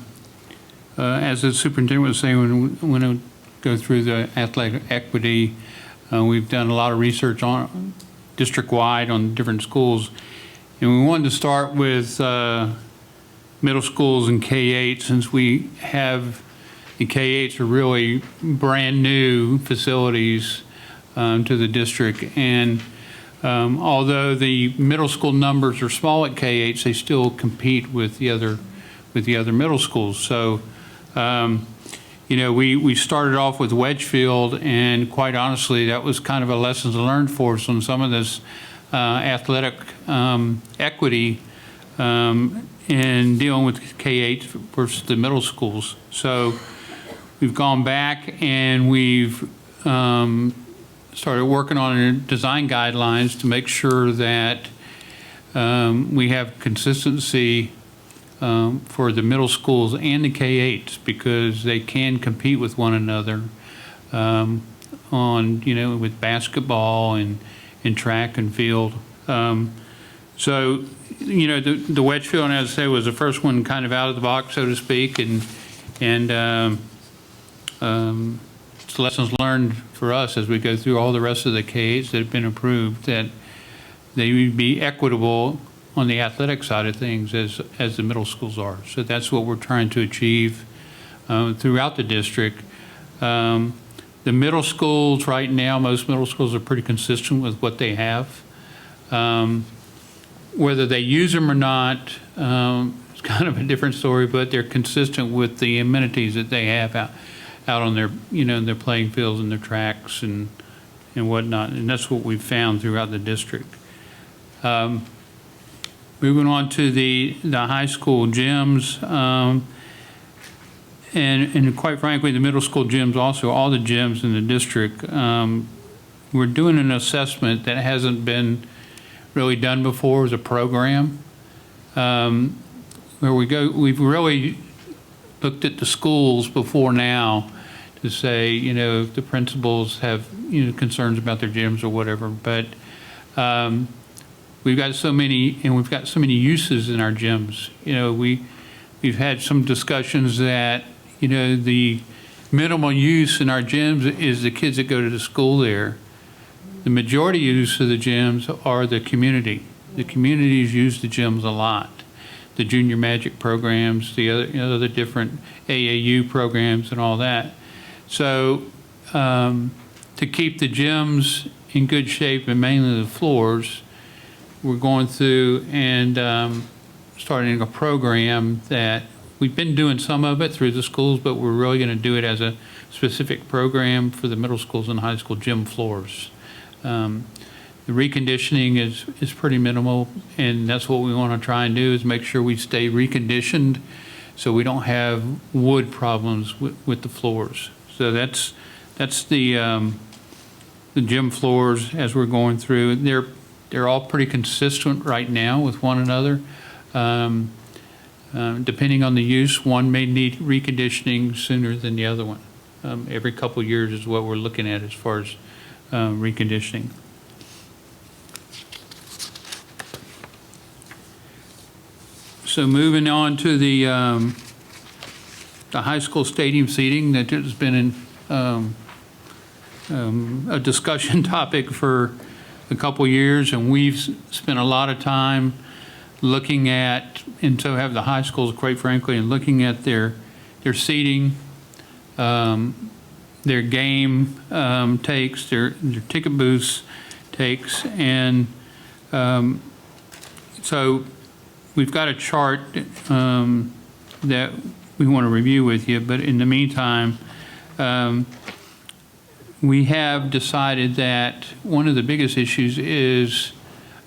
the superintendent was saying, when I go through the athletic equity, we've done a lot of research on district-wide on different schools. And we wanted to start with middle schools and K-8, since we have, the K-8s are really brand new facilities to the district. And although the middle school numbers are small at K-8s, they still compete with the other middle schools. So, you know, we started off with Wedgefield, and quite honestly, that was kind of a lessons learned for us on some of this athletic equity in dealing with K-8 versus the middle schools. So we've gone back and we've started working on design guidelines to make sure that we have consistency for the middle schools and the K-8s, because they can compete with one another on, you know, with basketball and track and field. So, you know, the Wedgefield, as I say, was the first one kind of out of the box, so to speak, and it's lessons learned for us as we go through all the rest of the K-8s that have been approved, that they would be equitable on the athletic side of things as the middle schools are. So that's what we're trying to achieve throughout the district. The middle schools right now, most middle schools are pretty consistent with what they have. Whether they use them or not, it's kind of a different story, but they're consistent with the amenities that they have out on their, you know, their playing fields and their tracks and whatnot. And that's what we've found throughout the district. Moving on to the high school gyms, and quite frankly, the middle school gyms also, all the gyms in the district, we're doing an assessment that hasn't been really done before as a program, where we've really looked at the schools before now to say, you know, if the principals have, you know, concerns about their gyms or whatever, but we've got so many, and we've got so many uses in our gyms. You know, we've had some discussions that, you know, the minimal use in our gyms is the kids that go to the school there. The majority use of the gyms are the community. The communities use the gyms a lot. The junior magic programs, the other, you know, the different AAU programs and all that. So to keep the gyms in good shape, and mainly the floors, we're going through and starting a program that we've been doing some of it through the schools, but we're really going to do it as a specific program for the middle schools and high school gym floors. The reconditioning is pretty minimal, and that's what we want to try and do, is make sure we stay reconditioned so we don't have wood problems with the floors. So that's the gym floors as we're going through. They're all pretty consistent right now with one another. Depending on the use, one may need reconditioning sooner than the other one. Every couple of years is what we're looking at as far as reconditioning. So moving on to the high school stadium seating, that has been a discussion topic for a couple of years, and we've spent a lot of time looking at, and so have the high schools, quite frankly, and looking at their seating, their game takes, their ticket booths takes, and so we've got a chart that we want to review with you, but in the meantime, we have decided that one of the biggest issues is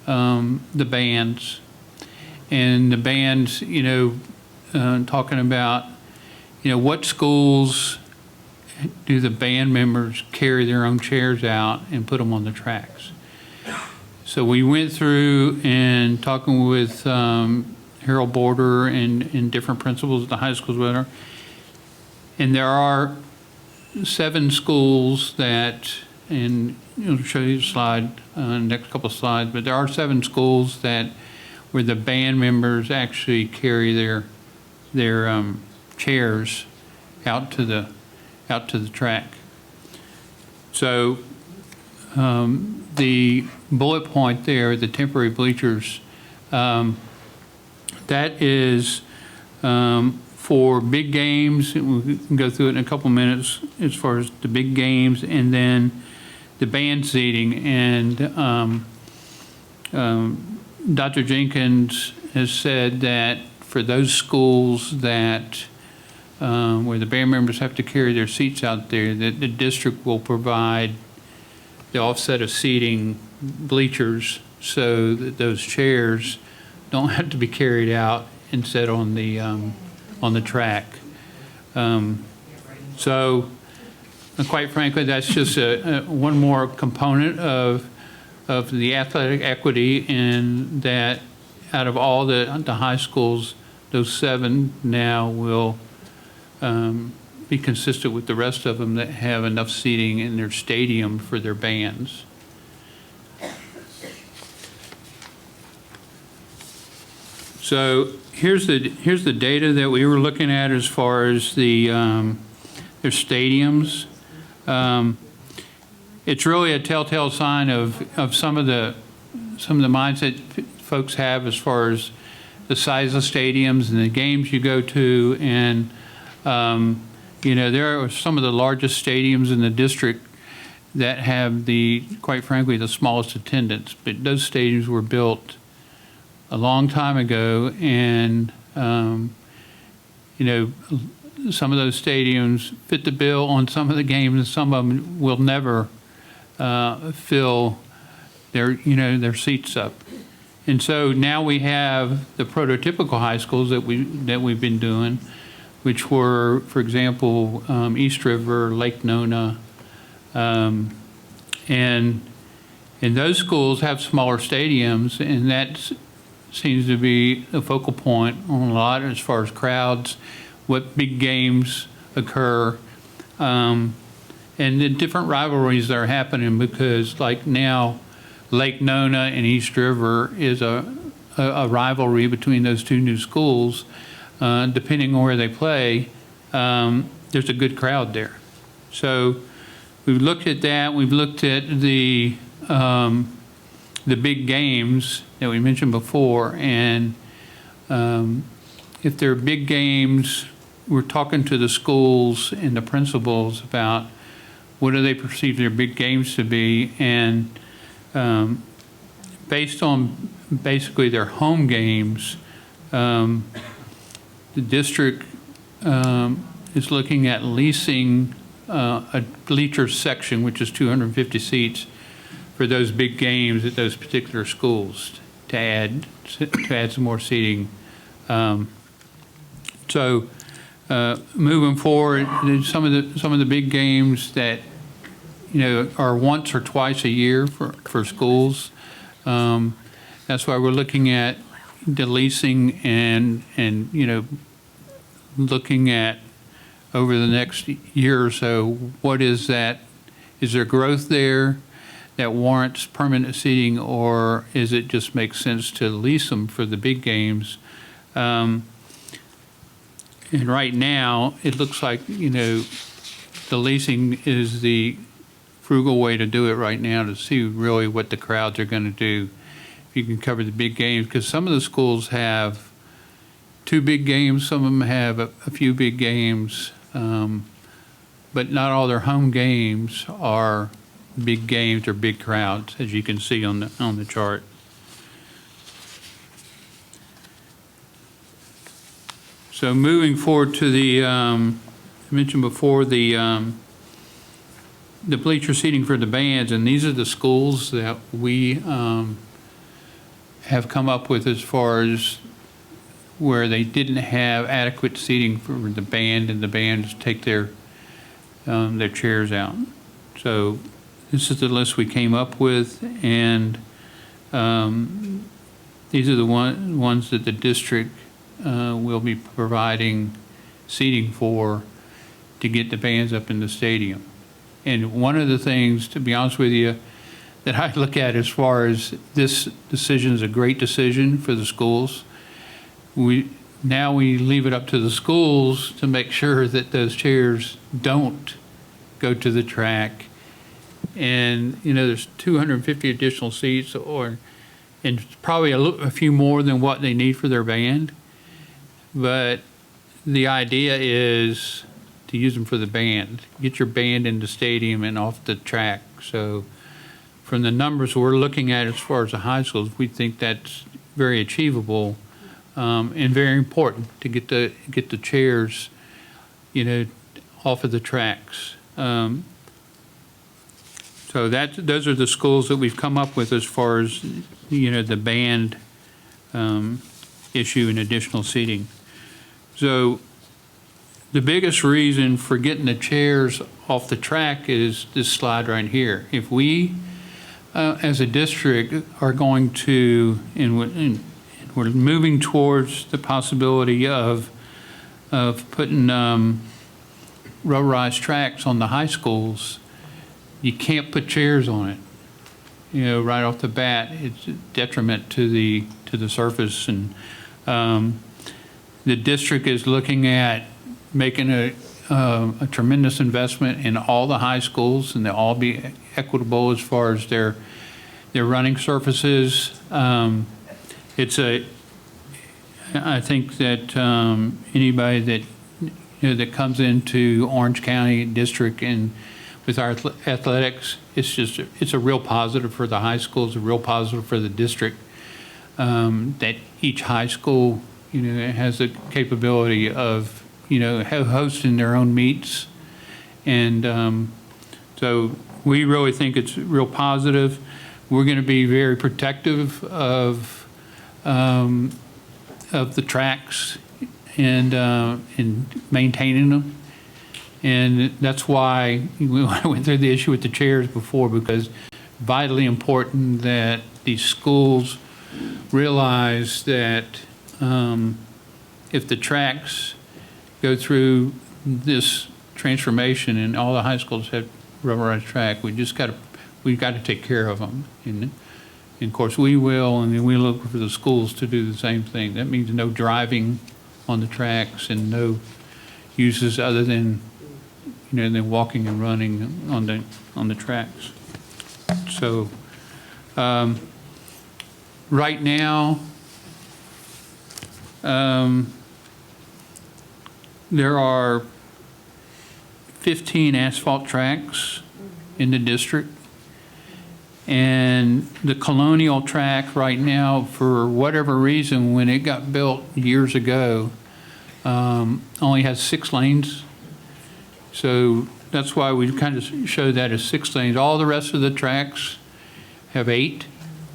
the bands. And the bands, talking about, what schools do the band members carry their own chairs out and put them on the tracks? So we went through and talking with Harold Border and different principals at the high schools, whatever, and there are 7 schools that, and I'll show you the slide, next couple of slides, but there are 7 schools that where the band members actually carry their chairs out to the track. So the bullet point there, the temporary bleachers, that is for big games. We can go through it in a couple minutes as far as the big games, and then the band seating. And Dr. Jenkins has said that for those schools that where the band members have to carry their seats out there, that the district will provide the offset of seating bleachers so that those chairs don't have to be carried out and set on the track. So quite frankly, that's just one more component of the athletic equity, and that out of all the high schools, those 7 now will be consistent with the rest of them that have enough seating in their stadium for their bands. So here's the data that we were looking at as far as their stadiums. It's really a telltale sign of some of the mindset folks have as far as the size of stadiums and the games you go to, and there are some of the largest stadiums in the district that have quite frankly, the smallest attendance. But those stadiums were built a long time ago, and some of those stadiums fit the bill on some of the games, and some of them will never fill their seats up. And so now we have the prototypical high schools that we've been doing, which were, for example, East River, Lake Nona, and those schools have smaller stadiums, and that seems to be a focal point on a lot as far as crowds, what big games occur, and the different rivalries that are happening, because like now, Lake Nona and East River is a rivalry between those 2 new schools. Depending on where they play, there's a good crowd there. So we've looked at that. We've looked at the big games that we mentioned before, and if they're big games, we're talking to the schools and the principals about what do they perceive their big games to be, and based on basically their home games, the district is looking at leasing a bleacher section, which is 250 seats, for those big games at those particular schools to add some more seating. So moving forward, some of the big games that are once or twice a year for schools. That's why we're looking at the leasing and, you know, looking at over the next year or so, what is that? Is there growth there that warrants permanent seating, or is it just makes sense to lease them for the big games? And right now, it looks like, you know, the leasing is the frugal way to do it right now to see really what the crowds are going to do. If you can cover the big games, because some of the schools have 2 big games, some of them have a few big games, but not all their home games are big games or big crowds, as you can see on the chart. So moving forward to the, I mentioned before the bleacher seating for the bands, and these are the schools that we have come up with as far as where they didn't have adequate seating for the band, and the bands take their chairs out. So this is the list we came up with, and these are the ones that the district will be providing seating for to get the bands up in the stadium. And one of the things, to be honest with you, that I look at as far as this decision is a great decision for the schools. Now we leave it up to the schools to make sure that those chairs don't go to the track. And, you know, there's 250 additional seats, and probably a few more than what they need for their band. But the idea is to use them for the band. Get your band in the stadium and off the track. So from the numbers we're looking at as far as the high schools, we think that's very achievable and very important to get the chairs, you know, off of the tracks. So those are the schools that we've come up with as far as, you know, the band issue and additional seating. So the biggest reason for getting the chairs off the track is this slide right here. If we, as a district, are going to, and we're moving towards the possibility of putting rubberized tracks on the high schools, you can't put chairs on it. You know, right off the bat, it's a detriment to the surface, and the district is looking at making a tremendous investment in all the high schools, and they'll all be equitable as far as their running surfaces. I think that anybody that, you know, that comes into Orange County District and with our athletics, it's a real positive for the high schools, a real positive for the district, that each high school, you know, has the capability of, you know, hosting their own meets. And so we really think it's real positive. We're going to be very protective of the tracks and maintaining them. And that's why we went through the issue with the chairs before, because vitally important that these schools realize that if the tracks go through this transformation and all the high schools have rubberized track, we've got to take care of them. And of course we will, and then we look for the schools to do the same thing. That means no driving on the tracks and no uses other than, you know, than walking and running on the tracks. So right now, there are 15 asphalt tracks in the district, and the Colonial track right now, for whatever reason, when it got built years ago, only has 6 lanes. So that's why we kind of show that as 6 lanes. All the rest of the tracks have 8,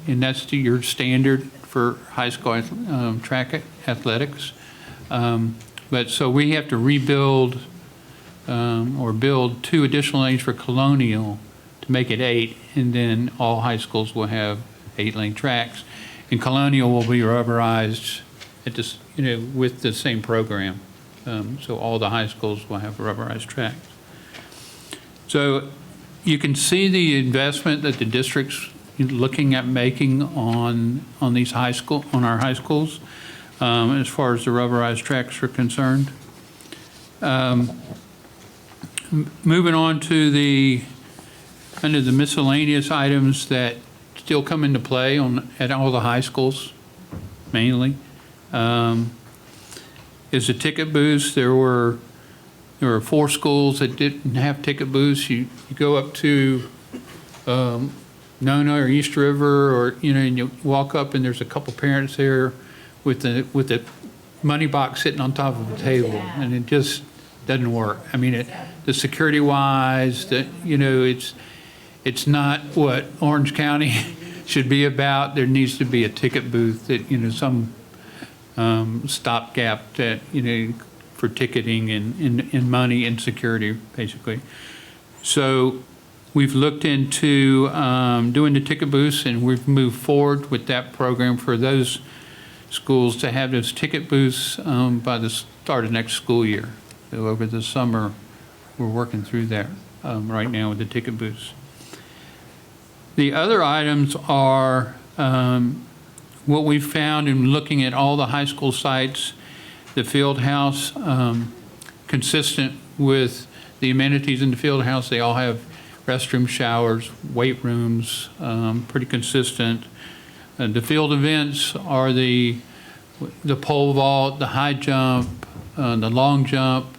and that's your standard for high school track athletics. But so we have to rebuild or build 2 additional lanes for Colonial to make it 8, and then all high schools will have 8-lane tracks. And Colonial will be rubberized at this, with the same program. So all the high schools will have rubberized tracks. So you can see the investment that the district's looking at making on these on our high schools, as far as the rubberized tracks are concerned. Moving on to the kind of the miscellaneous items that still come into play at all the high schools, mainly, is the ticket booths. There were 4 schools that didn't have ticket booths. You go up to Nona or East River, or and you walk up and there's a couple parents there with the money box sitting on top of a table, and it just doesn't work. I mean, the security wise, it's not what Orange County should be about. There needs to be a ticket booth that some stopgap that for ticketing and money and security, basically. So we've looked into doing the ticket booths, and we've moved forward with that program for those schools to have those ticket booths by the start of next school year. So over the summer, we're working through that right now with the ticket booths. The other items are what we found in looking at all the high school sites, the field house, consistent with the amenities in the field house. They all have restroom, showers, weight rooms, pretty consistent. The field events are the pole vault, the high jump, the long jump.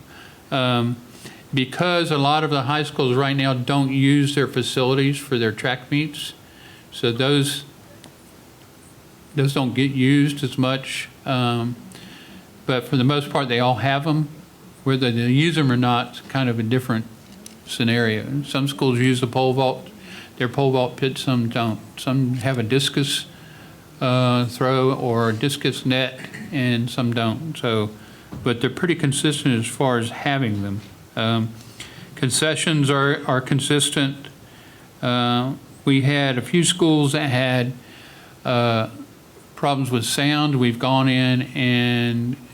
Because a lot of the high schools right now don't use their facilities for their track meets, so those don't get used as much. But for the most part, they all have them. Whether they use them or not, it's kind of a different scenario. Some schools use the pole vault, their pole vault pit, some don't. Some have a discus throw or a discus net, and some don't. So, but they're pretty consistent as far as having them. Concessions are consistent. We had a few schools that had problems with sound. We've gone in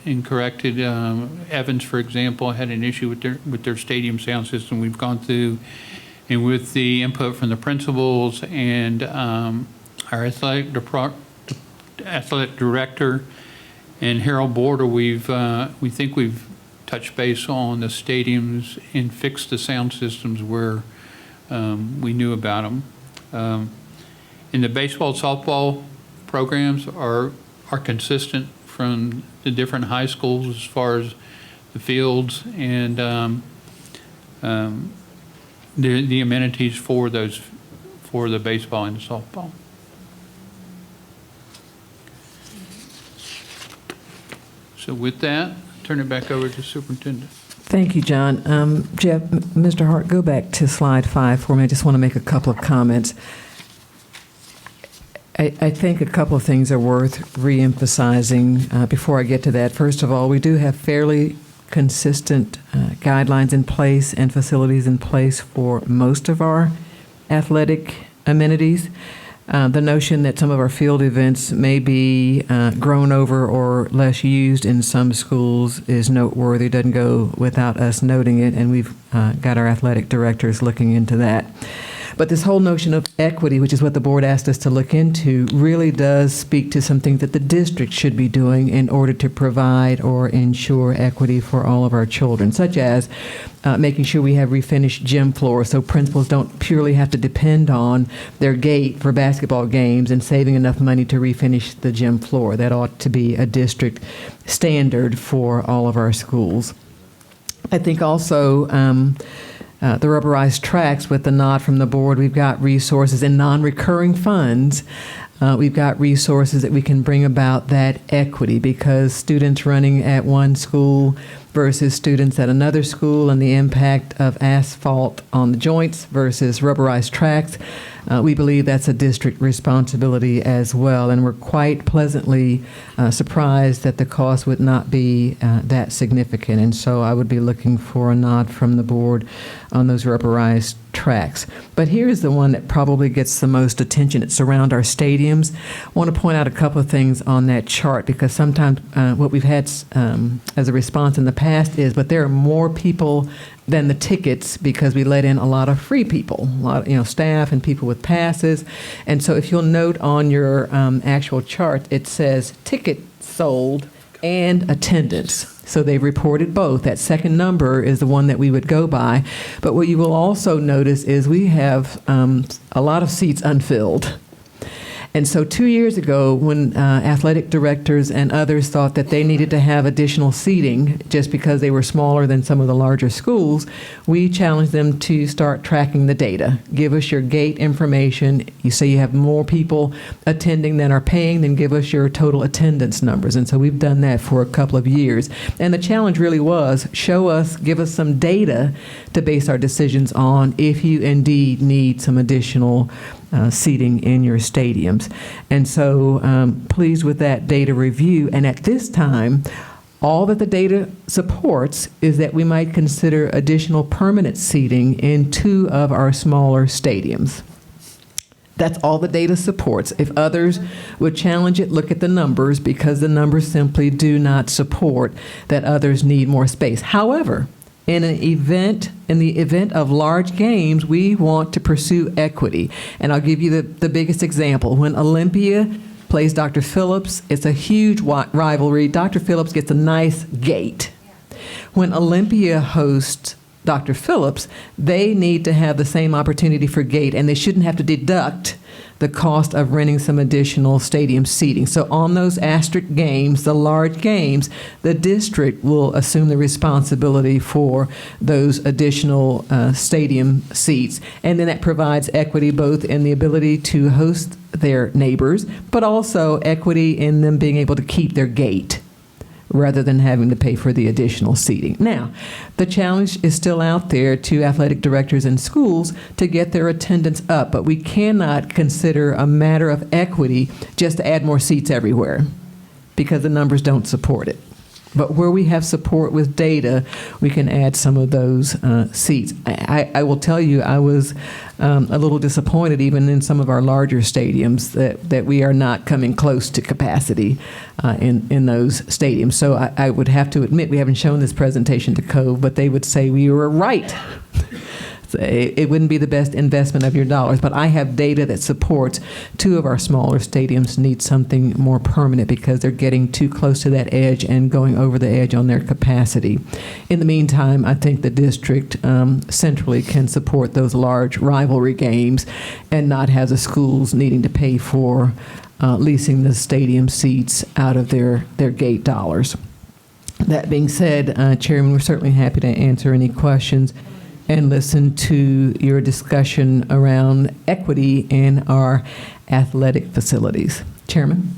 and corrected. Evans, for example, had an issue with their stadium sound system. We've gone through, and with the input from the principals and our athletic director and Harold Border, we think we've touched base on the stadiums and fixed the sound systems where we knew about them. And the baseball, softball programs are consistent from the different high schools as far as the fields and the amenities for the baseball and the softball. So with that, turn it back over to Superintendent. Thank you, John. Jeff, Mr. Hart, go back to slide 5 for me. I just want to make a couple of comments. I think a couple of things are worth reemphasizing before I get to that. First of all, we do have fairly consistent guidelines in place and facilities in place for most of our athletic amenities. The notion that some of our field events may be grown over or less used in some schools is noteworthy. It doesn't go without us noting it, and we've got our athletic directors looking into that. But this whole notion of equity, which is what the board asked us to look into, really does speak to something that the district should be doing in order to provide or ensure equity for all of our children, such as making sure we have refinished gym floors so principals don't purely have to depend on their gate for basketball games and saving enough money to refinish the gym floor. That ought to be a district standard for all of our schools. I think also the rubberized tracks, with the nod from the board, we've got resources in non-recurring funds. We've got resources that we can bring about that equity, because students running at one school versus students at another school and the impact of asphalt on the joints versus rubberized tracks, we believe that's a district responsibility as well. And we're quite pleasantly surprised that the cost would not be that significant. And so I would be looking for a nod from the board on those rubberized tracks. But here's the one that probably gets the most attention. It's around our stadiums. I want to point out a couple of things on that chart because sometimes what we've had as a response in the past is, but there are more people than the tickets because we let in a lot of free people, a lot of, staff and people with passes. And so if you'll note on your actual chart, it says ticket sold and attendance. So they've reported both. That second number is the one that we would go by. But what you will also notice is we have a lot of seats unfilled. And so 2 years ago, when athletic directors and others thought that they needed to have additional seating just because they were smaller than some of the larger schools, we challenged them to start tracking the data. Give us your gate information. You say you have more people attending than are paying, then give us your total attendance numbers. And so we've done that for a couple of years. And the challenge really was give us some data to base our decisions on if you indeed need some additional seating in your stadiums. And so pleased with that data review. And at this time, all that the data supports is that we might consider additional permanent seating in 2 of our smaller stadiums. That's all the data supports. If others would challenge it, look at the numbers, because the numbers simply do not support that others need more space. However, in the event of large games, we want to pursue equity. And I'll give you the biggest example. When Olympia plays Dr. Phillips, it's a huge rivalry. Dr. Phillips gets a nice gate. When Olympia hosts Dr. Phillips, they need to have the same opportunity for gate, and they shouldn't have to deduct the cost of renting some additional stadium seating. So on those asterisk games, the large games, the district will assume the responsibility for those additional stadium seats. And then that provides equity both in the ability to host their neighbors, but also equity in them being able to keep their gate rather than having to pay for the additional seating. Now, the challenge is still out there to athletic directors and schools to get their attendance up, but we cannot consider a matter of equity just to add more seats everywhere because the numbers don't support it. But where we have support with data, we can add some of those seats. I will tell you, I was a little disappointed even in some of our larger stadiums that we are not coming close to capacity in those stadiums. So I would have to admit, we haven't shown this presentation to Cove, but they would say we were right. It wouldn't be the best investment of your dollars, but I have data that supports 2 of our smaller stadiums need something more permanent because they're getting too close to that edge and going over the edge on their capacity. In the meantime, I think the district centrally can support those large rivalry games and not have the schools needing to pay for leasing the stadium seats out of their gate dollars. That being said, Chairman, we're certainly happy to answer any questions and listen to your discussion around equity in our athletic facilities. Chairman?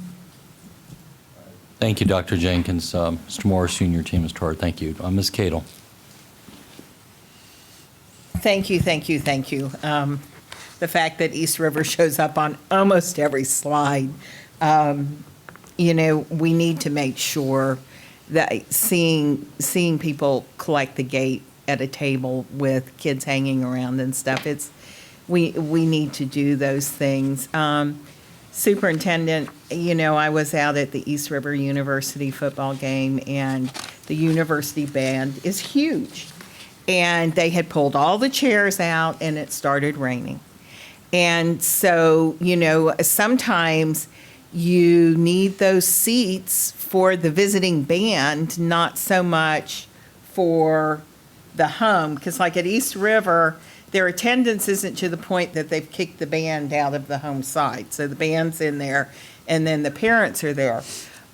Thank you, Dr. Jenkins. Mr. Moore, Senior Team, Mr. Hart, thank you. Ms. Cadle. Thank you. The fact that East River shows up on almost every slide, we need to make sure that seeing people collect the gate at a table with kids hanging around and stuff, we need to do those things. Superintendent, I was out at the East River University football game, and the university band is huge. And they had pulled all the chairs out, and it started raining. And so, sometimes you need those seats for the visiting band, not so much for the home, because like at East River, their attendance isn't to the point that they've kicked the band out of the home side. So the band's in there, and then the parents are there.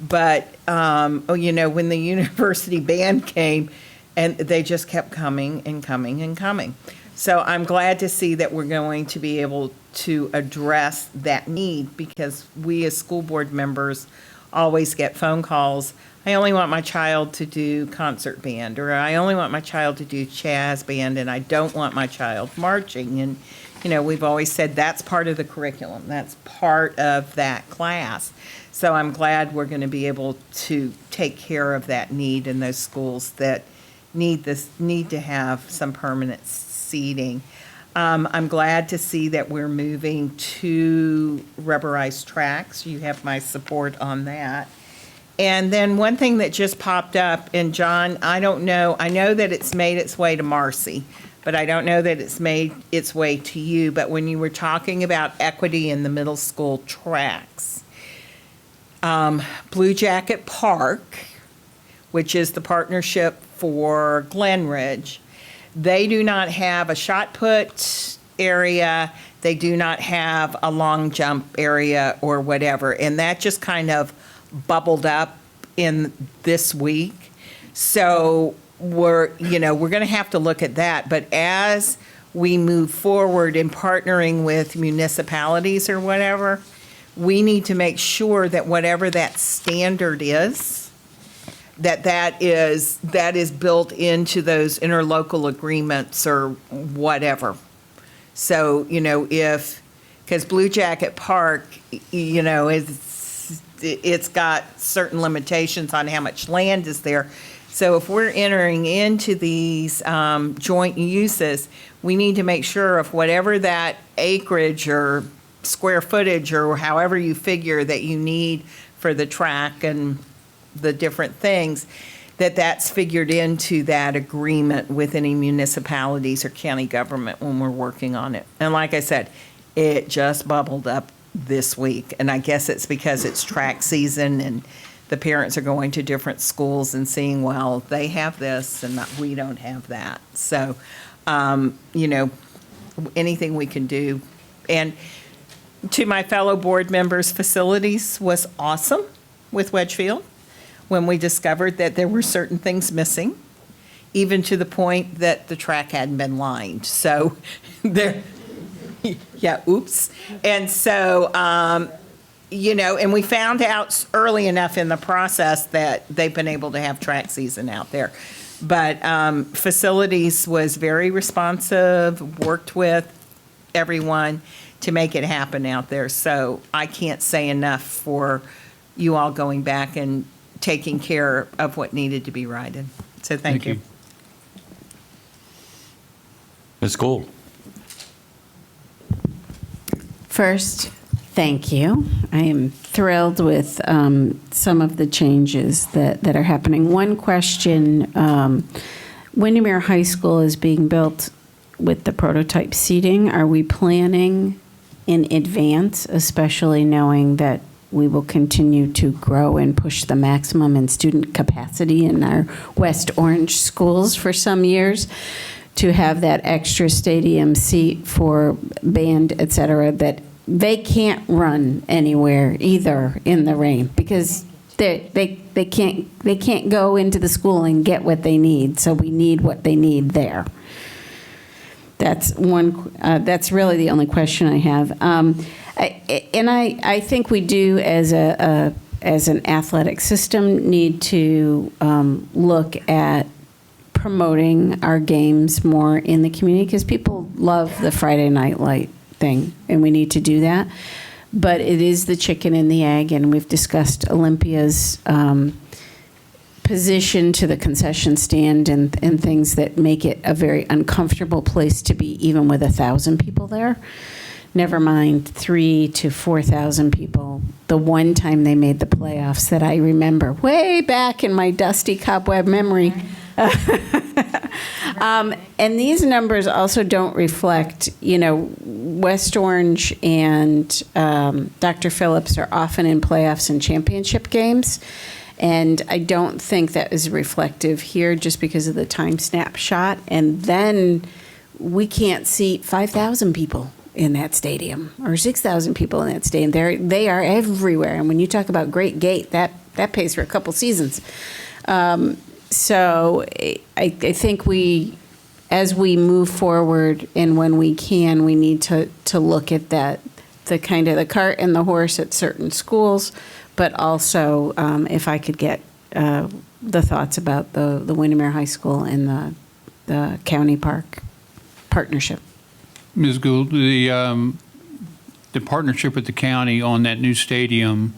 But, when the university band came, and they just kept coming and coming and coming. So I'm glad to see that we're going to be able to address that need, because we as school board members always get phone calls. I only want my child to do concert band, or I only want my child to do jazz band, and I don't want my child marching. And, we've always said that's part of the curriculum. That's part of that class. So I'm glad we're going to be able to take care of that need in those schools that need to have some permanent seating. I'm glad to see that we're moving to rubberized tracks. You have my support on that. And then one thing that just popped up, and John, I don't know, I know that it's made its way to Marcy, but I don't know that it's made its way to you. But when you were talking about equity in the middle school tracks, Blue Jacket Park, which is the partnership for Glen Ridge, they do not have a shot put area. They do not have a long jump area or whatever. And that just kind of bubbled up in this week. So we're going to have to look at that. But as we move forward in partnering with municipalities or whatever, we need to make sure that whatever that standard is, that is built into those interlocal agreements or whatever. So, because Blue Jacket Park, it's got certain limitations on how much land is there. So if we're entering into these joint uses, we need to make sure of whatever that acreage or square footage or however you figure that you need for the track and the different things, that's figured into that agreement with any municipalities or county government when we're working on it. And like I said, it just bubbled up this week. And I guess it's because it's track season and the parents are going to different schools and seeing, well, they have this and we don't have that. So, anything we can do. And to my fellow board members, facilities was awesome with Wedgefield when we discovered that there were certain things missing, even to the point that the track hadn't been lined. So oops. And so, and we found out early enough in the process that they've been able to have track season out there. But facilities was very responsive, worked with everyone to make it happen out there. So I can't say enough for you all going back and taking care of what needed to be righted. So thank you. Ms. Gould. First, thank you. I am thrilled with some of the changes that are happening. One question, Windermere High School is being built with the prototype seating. Are we planning in advance, especially knowing that we will continue to grow and push the maximum in student capacity in our West Orange schools for some years, to have that extra stadium seat for band, et cetera, that they can't run anywhere either in the rain because they can't go into the school and get what they need. So we need what they need there. That's one. That's really the only question I have. I think we do as an athletic system need to look at promoting our games more in the community because people love the Friday Night Light thing, and we need to do that. But it is the chicken and the egg, and we've discussed Olympia's position to the concession stand and things that make it a very uncomfortable place to be, even with 1,000 people there. Never mind 3,000 to 4,000 people. The one time they made the playoffs that I remember, way back in my dusty cobweb memory. And these numbers also don't reflect, West Orange and Dr. Phillips are often in playoffs and championship games. And I don't think that is reflective here just because of the time snapshot. And then we can't seat 5,000 people in that stadium or 6,000 people in that stadium. They are everywhere. And when you talk about Great Gate, that pays for a couple seasons. So I think as we move forward and when we can, we need to look at that, the kind of the cart and the horse at certain schools, but also if I could get the thoughts about the Windermere High School and the county park partnership. Ms. Gould, the partnership with the county on that new stadium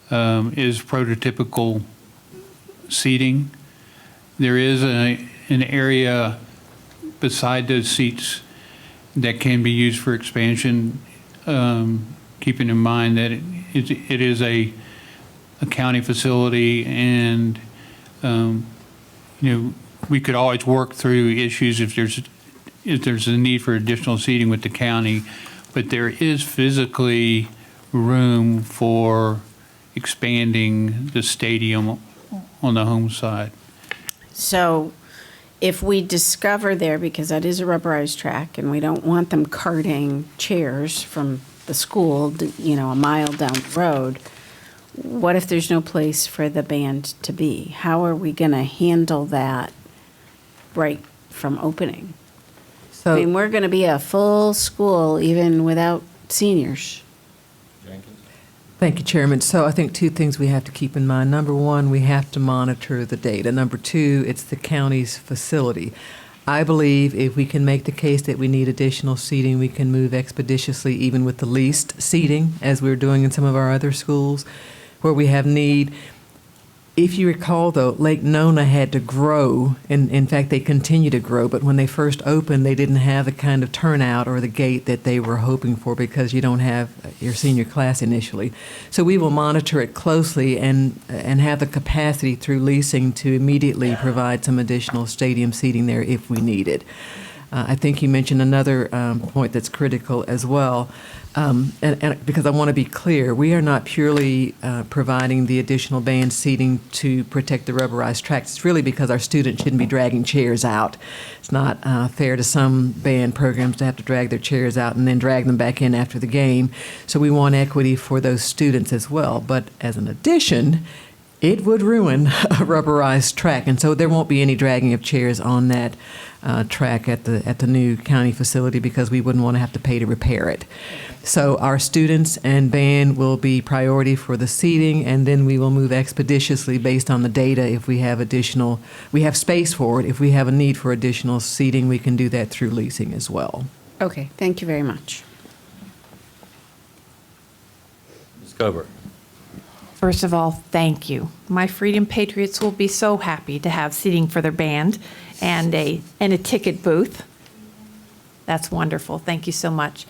is prototypical seating. There is an area beside those seats that can be used for expansion, keeping in mind that it is a county facility, and we could always work through issues if there's a need for additional seating with the county, but there is physically room for expanding the stadium on the home side. So if we discover there, because that is a rubberized track, and we don't want them carting chairs from the school, a mile down the road, what if there's no place for the band to be? How are we going to handle that right from opening? So, I mean, we're going to be a full school even without seniors. thank you, Chairman. So I think two things we have to keep in mind. Number one, we have to monitor the data. Number two, it's the county's facility. I believe if we can make the case that we need additional seating, we can move expeditiously even with the least seating, as we're doing in some of our other schools where we have need. If you recall, though, Lake Nona had to grow, and in fact, they continue to grow, but when they first opened, they didn't have the kind of turnout or the gate that they were hoping for because you don't have your senior class initially. So we will monitor it closely and have the capacity through leasing to immediately provide some additional stadium seating there if we need it. I think you mentioned another point that's critical as well. And because I want to be clear, we are not purely providing the additional band seating to protect the rubberized tracks. It's really because our students shouldn't be dragging chairs out. It's not fair to some band programs to have to drag their chairs out and then drag them back in after the game. So we want equity for those students as well. But as an addition, it would ruin a rubberized track, and so there won't be any dragging of chairs on that track at the new county facility because we wouldn't want to have to pay to repair it. So our students and band will be priority for the seating, and then we will move expeditiously based on the data. If we have space for it. If we have a need for additional seating, we can do that through leasing as well. Okay, thank you very much. Ms. Coburn. First of all, thank you. My Freedom Patriots will be so happy to have seating for their band and a ticket booth. That's wonderful. Thank you so much.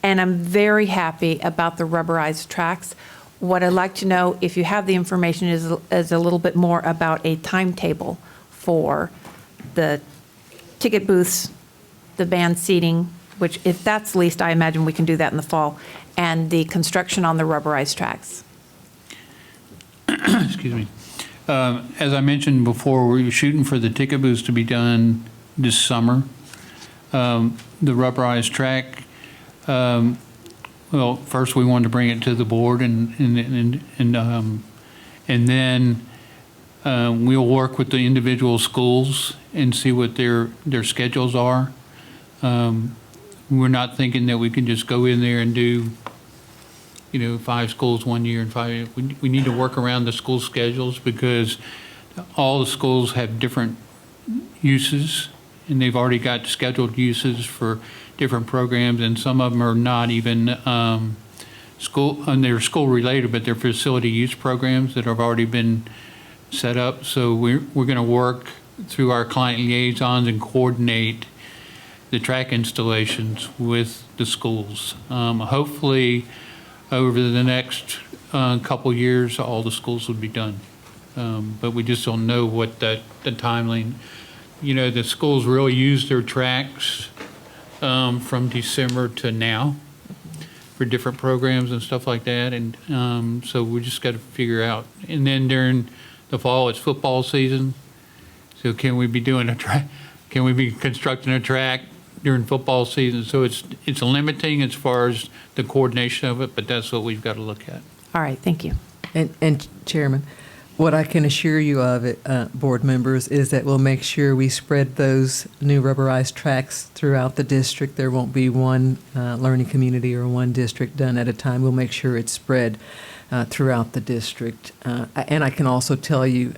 And I'm very happy about the rubberized tracks. What I'd like to know, if you have the information, is a little bit more about a timetable for the ticket booths, the band seating, which if that's leased, I imagine we can do that in the fall, and the construction on the rubberized tracks. Excuse me. As I mentioned before, we're shooting for the ticket booths to be done this summer. The rubberized track, well, first we wanted to bring it to the board, and then we'll work with the individual schools and see what their schedules are. We're not thinking that we can just go in there and do 5 schools 1 year and 5. We need to work around the school schedules because all the schools have different uses, and they've already got scheduled uses for different programs, and some of them are not even school, and they're school related, but they're facility use programs that have already been set up. So we're going to work through our client liaisons and coordinate the track installations with the schools. Hopefully, over the next couple years, all the schools will be done. But we just don't know what the timeline. The schools really use their tracks from December to now for different programs and stuff like that. And so we just got to figure out. And then during the fall, it's football season. So can we be doing a track? Can we be constructing a track during football season? So it's limiting as far as the coordination of it, but that's what we've got to look at. All right, thank you. And Chairman, what I can assure you of, board members, is that we'll make sure we spread those new rubberized tracks throughout the district. There won't be one learning community or one district done at a time. We'll make sure it's spread throughout the district. And I can also tell you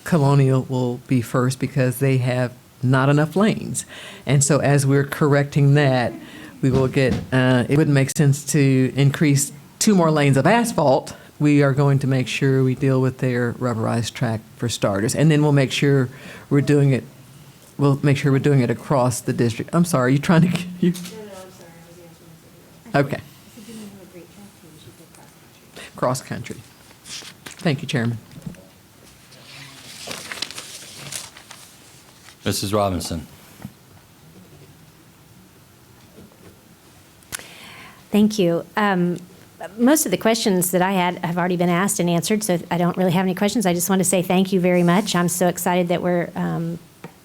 Colonial will be first because they have not enough lanes. And so as we're correcting that, we will get, it wouldn't make sense to increase 2 more lanes of asphalt. We are going to make sure we deal with their rubberized track for starters. And then we'll make sure we're doing it we'll make sure we're doing it across the district. I'm sorry, you trying to, you? No, I'm sorry, I was answering. Okay, I said, didn't do a great job, so we should go cross-country. cross-country. Thank you, Chairman. Mrs. Robinson. Thank you. Most of the questions that I had have already been asked and answered, so I don't really have any questions. I just want to say thank you very much. I'm so excited that we're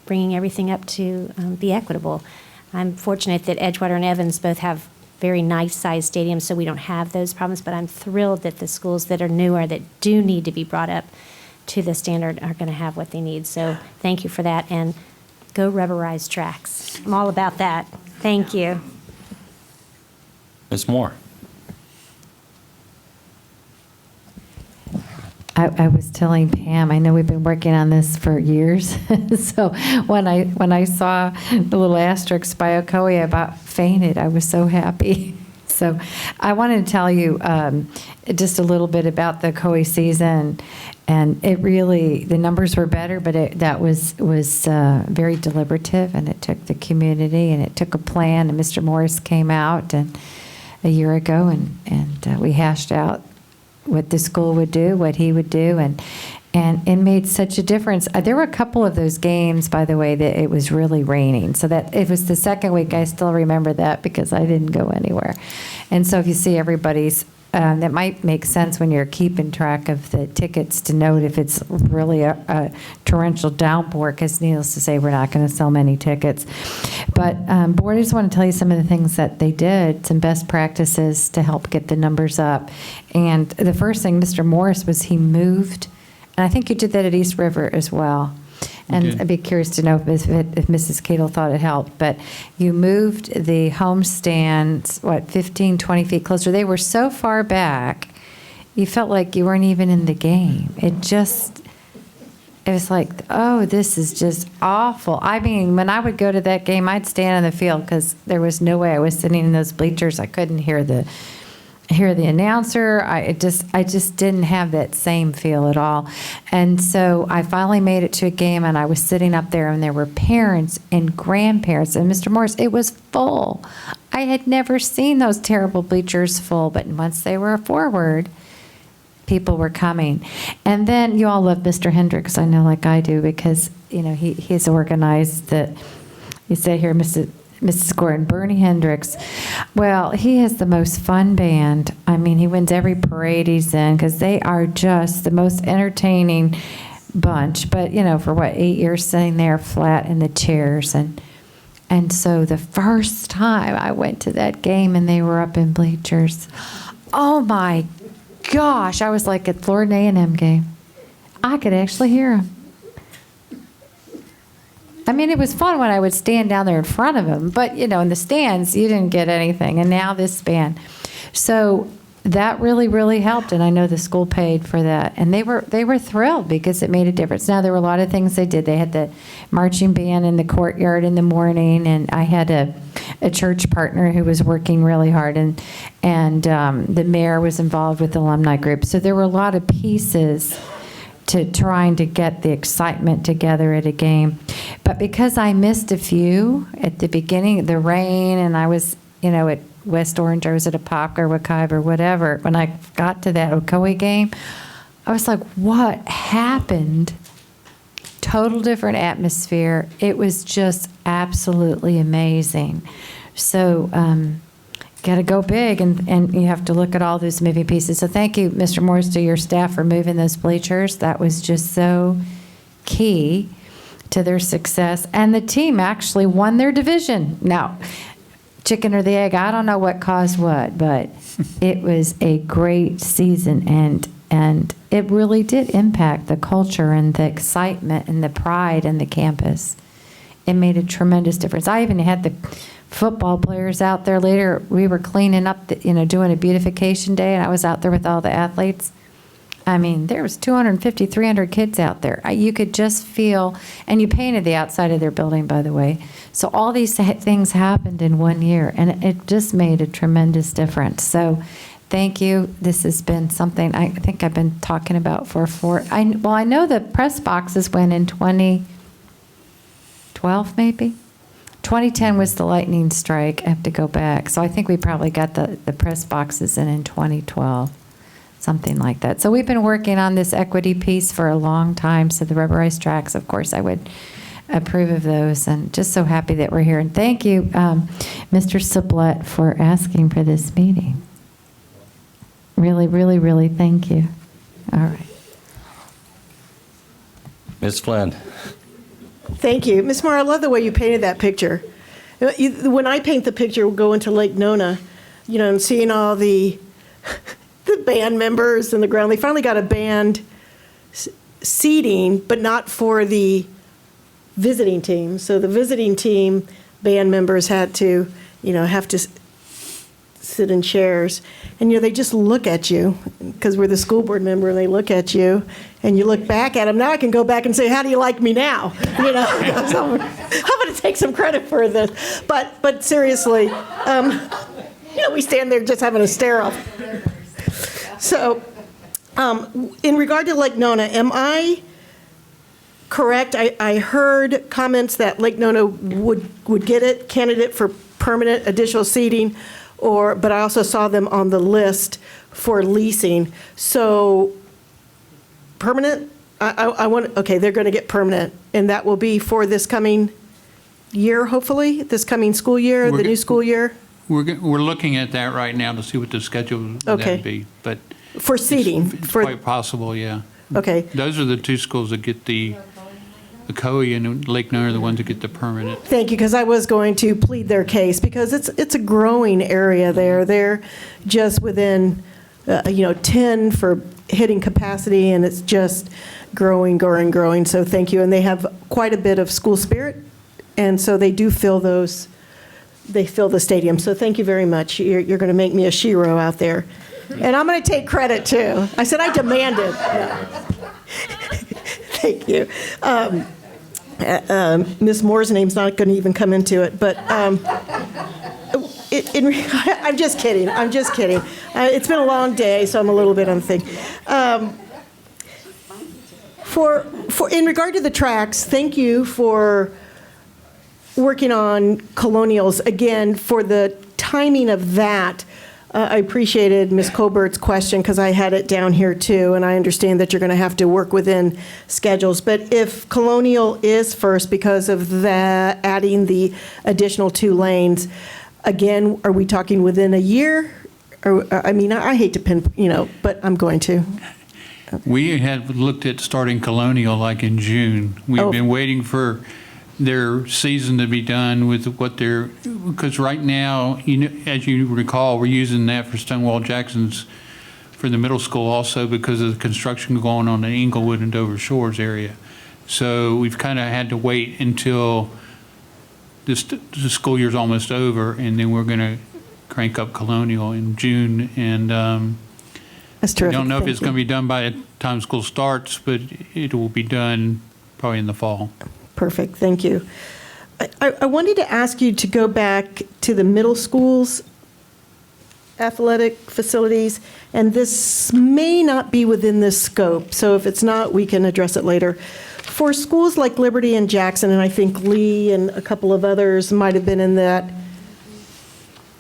bringing everything up to be equitable. I'm fortunate that Edgewater and Evans both have very nice-sized stadiums, so we don't have those problems, but I'm thrilled that the schools that are newer, that do need to be brought up to the standard, are going to have what they need. So thank you for that, and go rubberized tracks. I'm all about that. Thank you. Ms. Moore. I was telling Pam, I know we've been working on this for years. So when I saw the little asterisks by Ocoee, I about fainted. I was so happy. So I wanted to tell you just a little bit about the Ocoee season. And it really, the numbers were better, but that was very deliberative, and it took the community, and it took a plan. And Mr. Morris came out a year ago, and we hashed out what the school would do, what he would do, and it made such a difference. There were a couple of those games, by the way, that it was really raining. So that it was the second week. I still remember that because I didn't go anywhere. And so if you see everybody's, that might make sense when you're keeping track of the tickets to note if it's really a torrential downpour, because needless to say, we're not going to sell many tickets. But board, I just want to tell you some of the things that they did, some best practices to help get the numbers up. And the first thing, Mr. Morris, was he moved, and I think you did that at East River as well. And I'd be curious to know if Mrs. Cadle thought it helped. But you moved the home stands, 15, 20 feet closer. They were so far back, you felt like you weren't even in the game. It was like, oh, this is just awful. I mean, when I would go to that game, I'd stand on the field because there was no way I was sitting in those bleachers. I couldn't hear the announcer. I just didn't have that same feel at all. And so I finally made it to a game, and I was sitting up there, and there were parents and grandparents. And Mr. Morris, it was full. I had never seen those terrible bleachers full, but once they were forward, people were coming. And then you all love Mr. Hendricks, I know, like I do, because he's organized that. You say here, Mrs. Gordon, Bernie Hendricks. Well, he has the most fun band. I mean, he wins every parade he's in because they are just the most entertaining bunch. But, for 8 years sitting there flat in the chairs. And so the first time I went to that game and they were up in bleachers, oh my gosh, I was like at Florida A&M game. I could actually hear them. I mean, it was fun when I would stand down there in front of them, but, in the stands, you didn't get anything. And now this band. So that really, really helped, and I know the school paid for that. And they were thrilled because it made a difference. Now, there were a lot of things they did. They had the marching band in the courtyard in the morning, and I had a church partner who was working really hard, and the mayor was involved with the alumni group. So there were a lot of pieces to trying to get the excitement together at a game. But because I missed a few at the beginning, the rain, and I was, at West Orange, I was at Apopka or Wekiva or whatever, when I got to that Ocoee game, I was like, what happened? Total different atmosphere. It was just absolutely amazing. So, got to go big, and you have to look at all those moving pieces. So thank you, Mr. Morris, to your staff for moving those bleachers. That was just so key to their success. And the team actually won their division. Now, chicken or the egg, I don't know what caused what, but it was a great season, and it really did impact the culture and the excitement and the pride in the campus. It made a tremendous difference. I even had the football players out there later. We were cleaning up, doing a beautification day, and I was out there with all the athletes. I mean, there was 250, 300 kids out there. You could just feel, and you painted the outside of their building, by the way. So all these things happened in 1 year, and it just made a tremendous difference. So thank you. This has been something I think I've been talking about I know the press boxes went in 2012, 12 maybe? 2010 was the lightning strike. I have to go back. So I think we probably got the press boxes in 2012, something like that. So we've been working on this equity piece for a long time. So the rubberized tracks, of course, I would approve of those, and just so happy that we're here. And thank you, Mr. Sublette, for asking for this meeting. Really, really, really thank you. All right. Ms. Flynn. Thank you. Ms. Moore, I love the way you painted that picture. When I paint the picture, we'll go into Lake Nona, and seeing all the band members in the ground. They finally got a band seating, but not for the visiting team. So the visiting team band members had to, have to sit in chairs. And, they just look at you because we're the school board member, and they look at you and you look back at them. Now I can go back and say, how do you like me now? So I'm going to take some credit for this. But seriously, we stand there just having a stare off. So in regard to Lake Nona, am I correct? I heard comments that Lake Nona would get it, candidate for permanent additional seating, but I also saw them on the list for leasing. So permanent, they're going to get permanent, and that will be for this coming year, hopefully, this coming school year, the new school year? We're looking at that right now to see what the schedule would Okay. that be. But For seating? it's quite possible, yeah. Okay. Those are the two schools that get the COE, and Lake Nona are the ones that get the permanent. Thank you, because I was going to plead their case, because it's a growing area there. They're just within, 10 for hitting capacity, and it's just growing. So thank you. And they have quite a bit of school spirit, and so they do fill those. They fill the stadium. So thank you very much. You're going to make me a shero out there. And I'm going to take credit, too. I said I demanded. Thank you. Ms. Moore's name's not going to even come into it. But I'm just kidding. It's been a long day, so I'm a little bit on the thing. In regard to the tracks, thank you for working on colonials. Again, for the timing of that, I appreciated Ms. Colbert's question, because I had it down here too, and I understand that you're going to have to work within schedules. But if colonial is first because of that, adding the additional 2 lanes, again, are we talking within a year? Or, I hate to pin, but I'm going to. We had looked at starting Colonial like in June. We've been waiting for their season to be done with because right now, as you recall, we're using that for Stonewall Jackson's for the middle school also because of the construction going on in Inglewood and Dover Shores area. So we've kind of had to wait until the school year's almost over, and then we're going to crank up Colonial in June. And That's terrific. I don't know if Thank it's going to be done by the time school starts, but it will be done probably in the fall. Perfect, thank you. I wanted to ask you to go back to the middle school's athletic facilities, and this may not be within this scope, so if it's not, we can address it later. For schools like Liberty and Jackson, and I think Lee and a couple of others might have been in that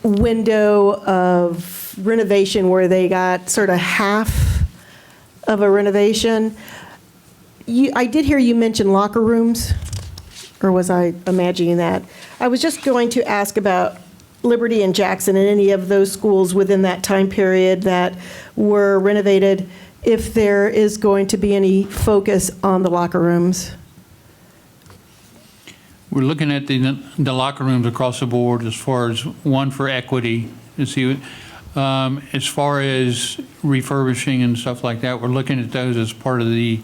window of renovation where they got sort of half of a renovation. I did hear you mention locker rooms, or was I imagining that? I was just going to ask about Liberty and Jackson and any of those schools within that time period that were renovated, if there is going to be any focus on the locker rooms. We're looking at the locker rooms across the board as far as one for equity to see. As far as refurbishing and stuff like that, we're looking at those as part of the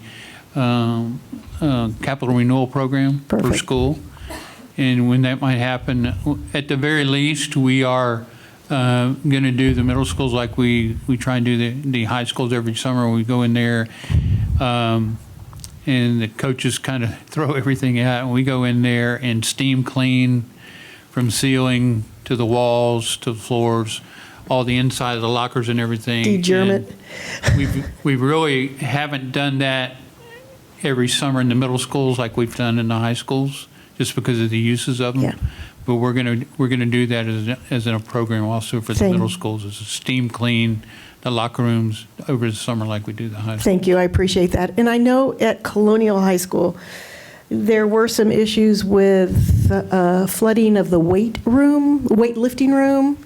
capital renewal program for school. And when that might happen, at the very least, we are going to do the middle schools like we try and do the high schools every summer. We go in there and the coaches kind of throw everything out, and we go in there and steam clean from ceiling to the walls to the floors, all the inside of the lockers and everything. De-germ it. We really haven't done that every summer in the middle schools like we've done in the high schools, just because of the uses of them. Yeah. But we're gonna do that as in a program also for the Same. middle schools, as a steam clean, the locker rooms over the summer like we do the high school. Thank you, I appreciate that. And I know at Colonial High School, there were some issues with flooding of the weightlifting room.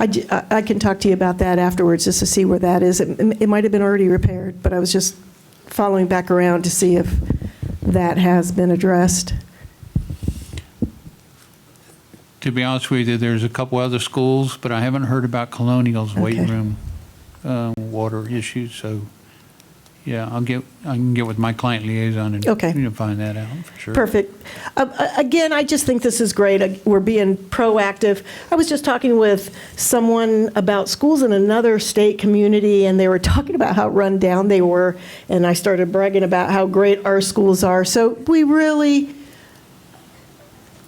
I can talk to you about that afterwards, just to see where that is. It might have been already repaired, but I was just following back around to see if that has been addressed. To be honest with you, there's a couple other schools, but I haven't heard about Colonial's weight Okay. room water issues. So, yeah, I can get with my client liaison and Okay. find that out for sure. Perfect. Again, I just think this is great. We're being proactive. I was just talking with someone about schools in another state community, and they were talking about how run down they were, and I started bragging about how great our schools are. So we really,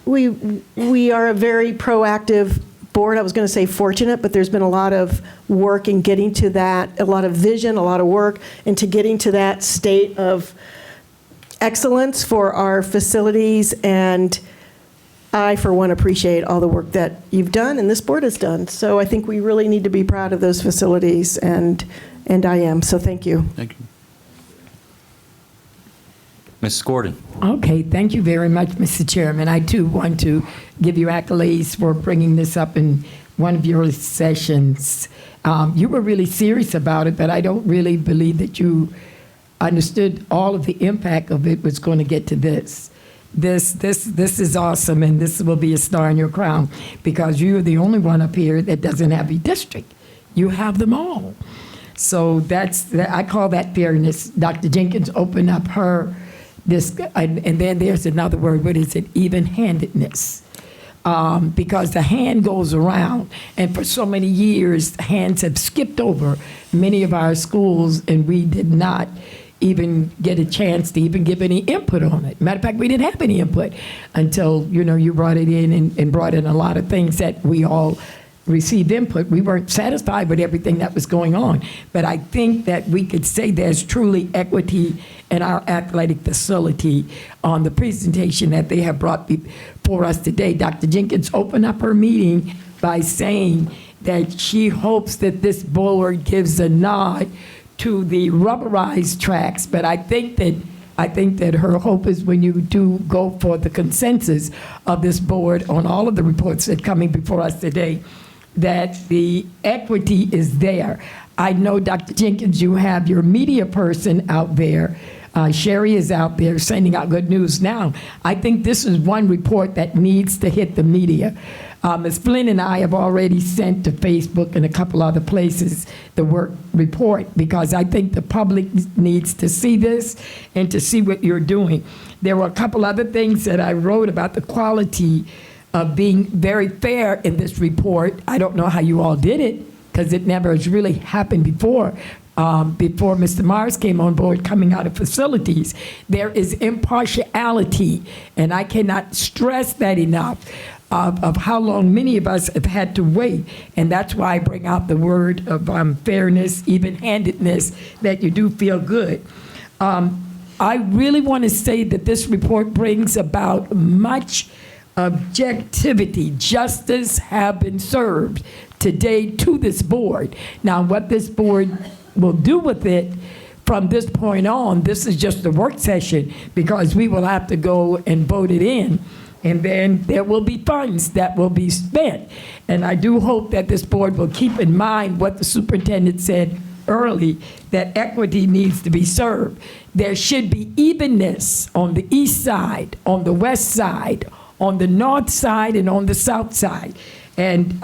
we are a very proactive board. I was going to say fortunate, but there's been a lot of work in getting to that, a lot of vision, a lot of work into getting to that state of excellence for our facilities. And I, for one, appreciate all the work that you've done and this board has done. So I think we really need to be proud of those facilities, and I am. So thank you. Thank you. Mrs. Gordon? Okay, thank you very much, Mr. Chairman. I too want to give you accolades for bringing this up in one of your sessions. You were really serious about it, but I don't really believe that you understood all of the impact of it was going to get to this. This is awesome, and this will be a star in your crown, because you're the only one up here that doesn't have a district. You have them all. So I call that fairness. Dr. Jenkins opened up and then there's another word, what is it? Even-handedness. Because the hand goes around, and for so many years, hands have skipped over many of our schools, and we did not even get a chance to even give any input on it. Matter of fact, we didn't have any input until, you brought it in and brought in a lot of things that we all received input. We weren't satisfied with everything that was going on, but I think that we could say there's truly equity in our athletic facility on the presentation that they have brought before us today. Dr. Jenkins opened up her meeting by saying that she hopes that this board gives a nod to the rubberized tracks, but I think that her hope is when you do go for the consensus of this board on all of the reports that are coming before us today, that the equity is there. I know, Dr. Jenkins, you have your media person out there. Sherry is out there sending out good news now. I think this is one report that needs to hit the media. Ms. Flynn and I have already sent to Facebook and a couple other places the work report, because I think the public needs to see this and to see what you're doing. There were a couple other things that I wrote about the quality of being very fair in this report. I don't know how you all did it, because it never has really happened before. Before Mr. Mars came on board, coming out of facilities, there is impartiality, and I cannot stress that enough, of how long many of us have had to wait. And that's why I bring out the word of fairness, even-handedness, that you do feel good. I really want to say that this report brings about much objectivity. Justice have been served today to this board. Now, what this board will do with it from this point on, this is just a work session, because we will have to go and vote it in, and then there will be funds that will be spent. And I do hope that this board will keep in mind what the superintendent said early, that equity needs to be served. There should be evenness on the east side, on the west side, on the north side, and on the south side. And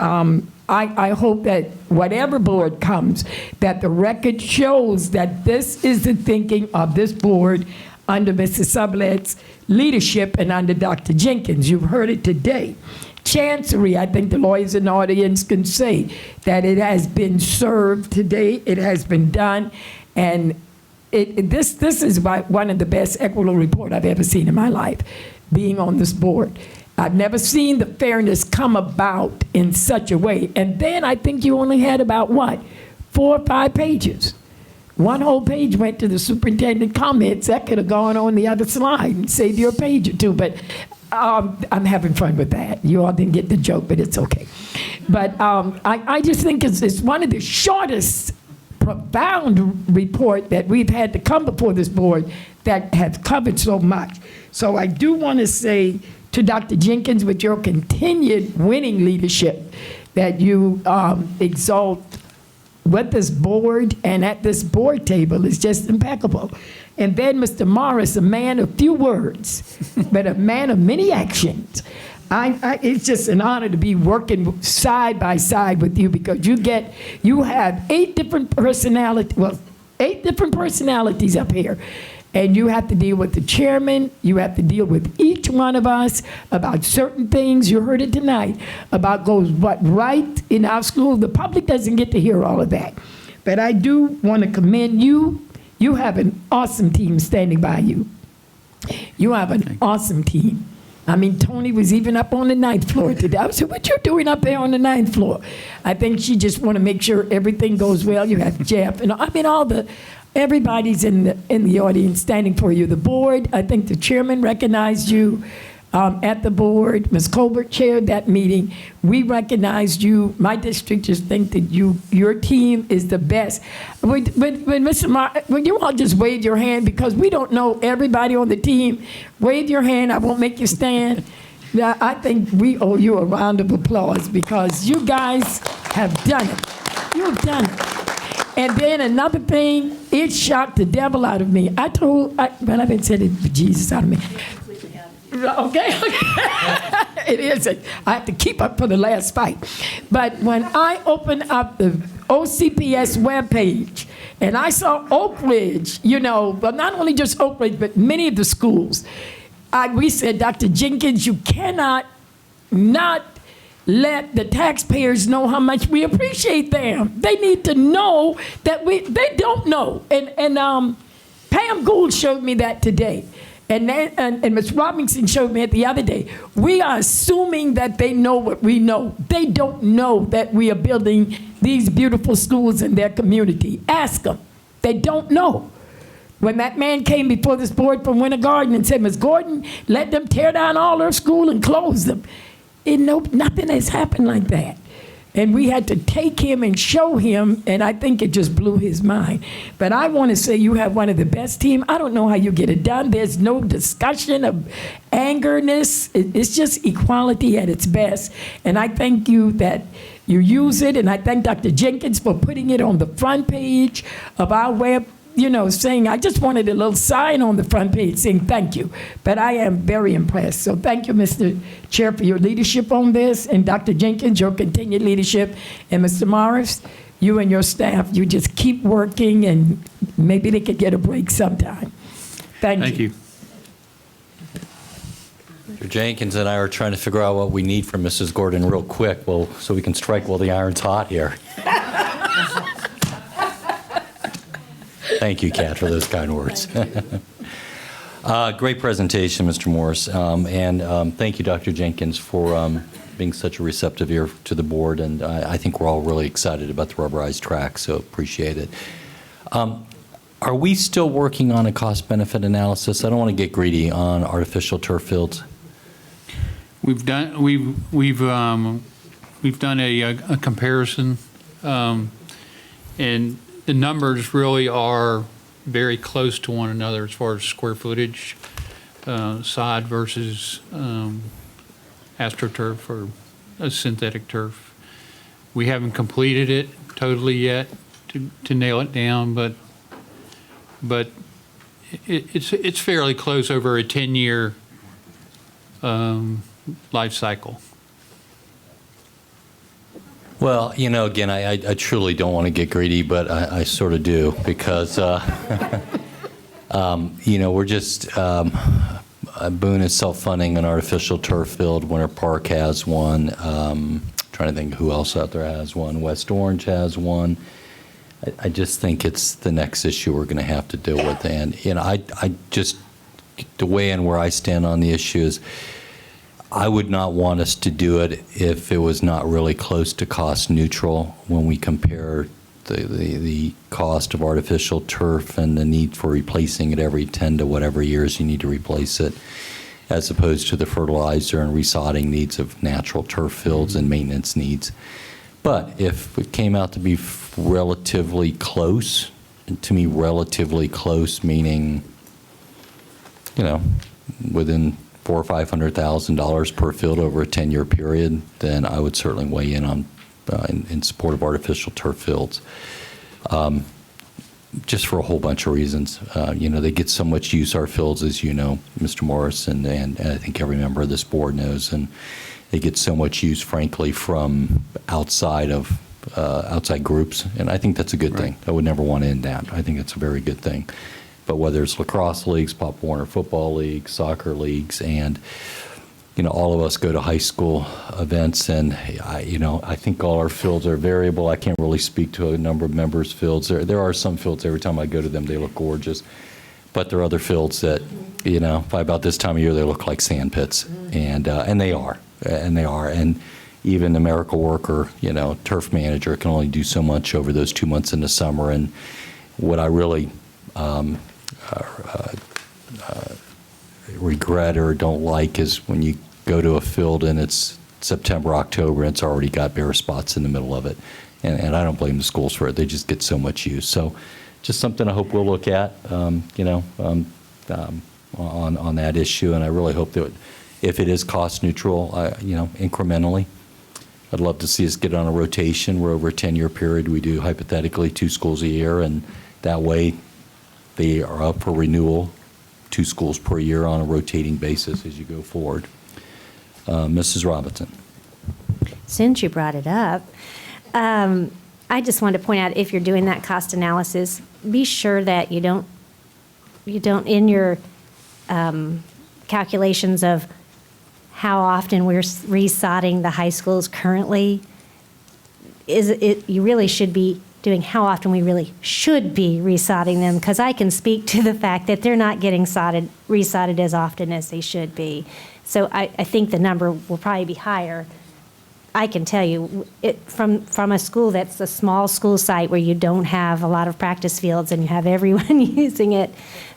I hope that whatever board comes, that the record shows that this is the thinking of this board under Mr. Sublet's leadership and under Dr. Jenkins. You've heard it today. Chancery, I think the lawyers in the audience can say that it has been served today, it has been done, and this is one of the best equitable reports I've ever seen in my life, being on this board. I've never seen the fairness come about in such a way. And then I think you only had about, 4 or 5 pages. One whole page went to the superintendent comments. That could have gone on the other slide and saved you a page or two. But I'm having fun with that. You all didn't get the joke, but it's okay. But I just think it's one of the shortest, profound report that we've had to come before this board that has covered so much. So I do want to say to Dr. Jenkins, with your continued winning leadership, that you exalt with this board and at this board table is just impeccable. And then Mr. Morris, a man of few words, but a man of many actions. It's just an honor to be working side by side with you, because you have 8 different personalities up here. And you have to deal with the chairman, you have to deal with each one of us about certain things. You heard it tonight about what right in our school. The public doesn't get to hear all of that. But I do want to commend you. You have an awesome team standing by you. You have an awesome team. I mean, Tony was even up on the 9th floor today. I said, what you doing up there on the 9th floor? I think she just want to make sure everything goes well. You have Jeff, and I mean, everybody's in the audience standing for you. The board, I think the chairman recognized you at the board. Ms. Colbert chaired that meeting. We recognized you. My district just think that your team is the best. When Mr. Will you all just wave your hand, because we don't know everybody on the team. Wave your hand. I won't make you stand. Now, I think we owe you a round of applause, because you guys have done it. You've done it. And then another thing, it shocked the devil out of me. I've been saying it for Jesus out of me. Okay? It is. I have to keep up for the last fight. But when I opened up the OCPS webpage and I saw Oak Ridge, but not only just Oak Ridge, but many of the schools, we said, Dr. Jenkins, you cannot not let the taxpayers know how much we appreciate them. They need to know that they don't know. And Pam Gould showed me that today. And Ms. Robinson showed me it the other day. We are assuming that they know what we know. They don't know that we are building these beautiful schools in their community. Ask them. They don't know. When that man came before this board from Winter Garden and said, Ms. Gordon, let them tear down all their school and close them. Nothing has happened like that. And we had to take him and show him, and I think it just blew his mind. But I want to say you have one of the best teams. I don't know how you get it done. There's no discussion of angerness. It's just equality at its best. And I thank you that you use it, and I thank Dr. Jenkins for putting it on the front page of our web, saying, I just wanted a little sign on the front page saying thank you. But I am very impressed. So thank you, Mr. Chair, for your leadership on this, and Dr. Jenkins, your continued leadership, and Mr. Morris, you and your staff, you just keep working, and maybe they could get a break sometime. Thank you. Mr. Jenkins and I are trying to figure out what we need from Mrs. Gordon real quick, so we can strike while the iron's hot here. Thank you, Kat, for those kind words. Great presentation, Mr. Morris. And thank you, Dr. Jenkins, for being such a receptive ear to the board. And I think we're all really excited about the rubberized track, so appreciate it. Are we still working on a cost-benefit analysis? I don't want to get greedy on artificial turf fields. We've done a comparison, and the numbers really are very close to one another as far as square footage, sod versus AstroTurf or a synthetic turf. We haven't completed it totally yet to nail it down, but it's fairly close over a 10-year life cycle. Well, again, I truly don't want to get greedy, but I sort of do, because, we're just, Boone is self-funding an artificial turf field. Winter Park has one. Trying to think who else out there has one. West Orange has one. I just think it's the next issue we're going to have to deal with. And, I just, to weigh in where I stand on the issue is, I would not want us to do it if it was not really close to cost neutral when we compare the cost of artificial turf and the need for replacing it every 10 to whatever years you need to replace it. as opposed to the fertilizer and resodding needs of natural turf fields and maintenance needs. But if it came out to be relatively close, to me, relatively close, meaning, within $400,000 or $500,000 per field over a 10-year period, then I would certainly weigh in on in support of artificial turf fields. Just for a whole bunch of reasons. They get so much use, our fields, as you know, Mr. Morris, and I think every member of this board knows, and they get so much use, frankly, from outside groups, and I think that's a good thing. I would never want to end that. I think it's a very good thing. But whether it's lacrosse leagues, Pop Warner football leagues, soccer leagues, and all of us go to high school events, and I think all our fields are variable. I can't really speak to a number of members' fields. There are some fields, every time I go to them, they look gorgeous. But there are other fields that, by about this time of year, they look like sand pits, and they are. And even the miracle worker, turf manager can only do so much over those 2 months in the summer. And what I really regret or don't like is when you go to a field and it's September, October, and it's already got bare spots in the middle of it. And I don't blame the schools for it. They just get so much use. So just something I hope we'll look at, on that issue. And I really hope that if it is cost neutral, incrementally, I'd love to see us get on a rotation where over a 10-year period we do hypothetically 2 schools a year, and that way they are up for renewal 2 schools per year on a rotating basis as you go forward. Mrs. Robinson. Since you brought it up, I just wanted to point out, if you're doing that cost analysis, be sure that you don't in your calculations of how often we're resodding the high schools currently, you really should be doing how often we really should be resodding them, because I can speak to the fact that they're not getting resodded as often as they should be. So I think the number will probably be higher. I can tell you, from a school that's a small school site where you don't have a lot of practice fields and you have everyone using it,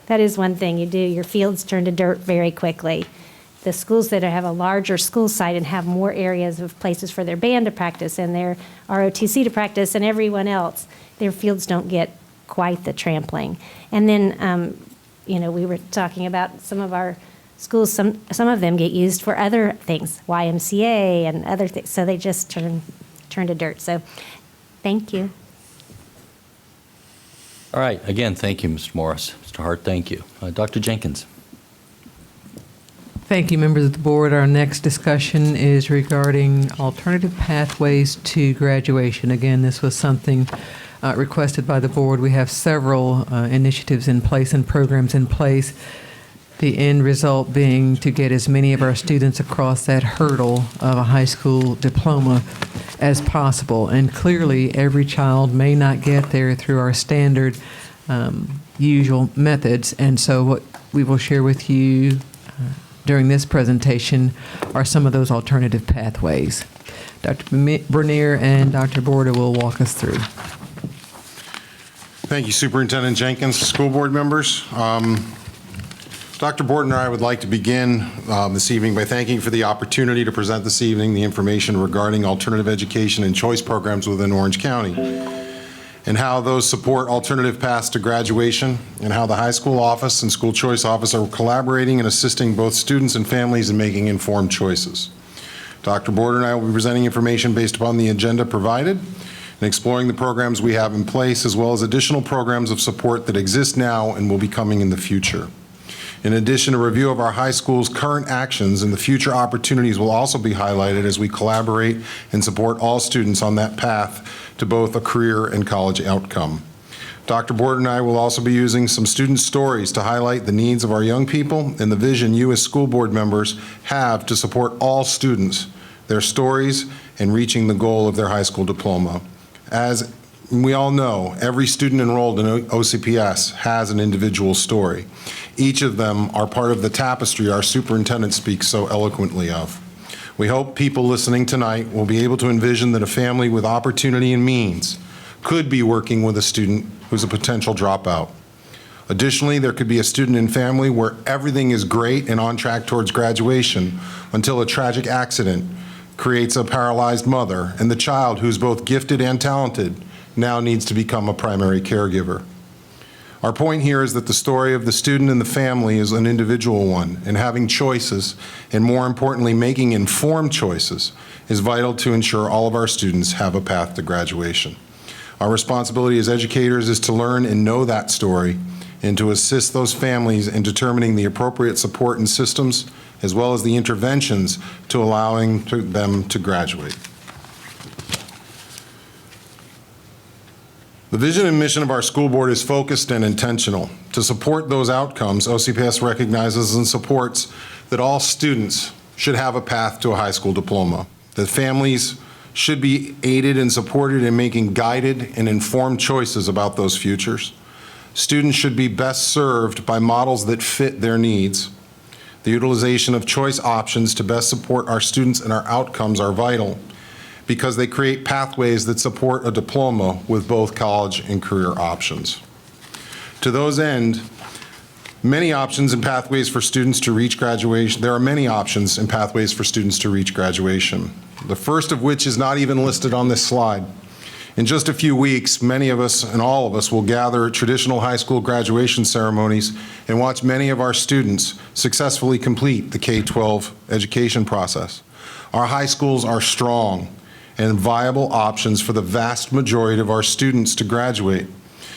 that is one thing you do. Your fields turn to dirt very quickly. The schools that have a larger school site and have more areas of places for their band to practice and their ROTC to practice and everyone else, their fields don't get quite the trampling. And then, we were talking about some of our schools, some of them get used for other things, YMCA and other things, so they just turn to dirt. So thank you. All right. Again, thank you, Mr. Morris. Mr. Hart, thank you. Dr. Jenkins. Thank you, members of the board. Our next discussion is regarding alternative pathways to graduation. Again, this was something requested by the board. We have several initiatives in place and programs in place. The end result being to get as many of our students across that hurdle of a high school diploma as possible. And clearly, every child may not get there through our standard usual methods. And so what we will share with you during this presentation are some of those alternative pathways. Dr. Bernier and Dr. Borda will walk us through. Thank you, Superintendent Jenkins, school board members. Dr. Borden and I would like to begin this evening by thanking you for the opportunity to present this evening the information regarding alternative education and choice programs within Orange County, and how those support alternative paths to graduation, and how the high school office and school choice office are collaborating and assisting both students and families in making informed choices. Dr. Border and I will be presenting information based upon the agenda provided and exploring the programs we have in place, as well as additional programs of support that exist now and will be coming in the future. In addition, a review of our high school's current actions and the future opportunities will also be highlighted as we collaborate and support all students on that path to both a career and college outcome. Dr. Border and I will also be using some student stories to highlight the needs of our young people and the vision you as school board members have to support all students, their stories, and reaching the goal of their high school diploma. As we all know, every student enrolled in OCPS has an individual story. Each of them are part of the tapestry our superintendent speaks so eloquently of. We hope people listening tonight will be able to envision that a family with opportunity and means could be working with a student who's a potential dropout. Additionally, there could be a student and family where everything is great and on track towards graduation until a tragic accident creates a paralyzed mother, and the child, who's both gifted and talented, now needs to become a primary caregiver. Our point here is that the story of the student and the family is an individual one, and having choices, and more importantly, making informed choices, is vital to ensure all of our students have a path to graduation. Our responsibility as educators is to learn and know that story, and to assist those families in determining the appropriate support and systems, as well as the interventions to allowing them to graduate. The vision and mission of our school board is focused and intentional. To support those outcomes, OCPS recognizes and supports that all students should have a path to a high school diploma, that families should be aided and supported in making guided and informed choices about those futures. Students should be best served by models that fit their needs. The utilization of choice options to best support our students and our outcomes are vital because they create pathways that support a diploma with both college and career options. To those end, many options and pathways for students to reach graduation. There are many options and pathways for students to reach graduation. The first of which is not even listed on this slide. In just a few weeks, many of us and all of us will gather at traditional high school graduation ceremonies and watch many of our students successfully complete the K-12 education process. Our high schools are strong and viable options for the vast majority of our students to graduate.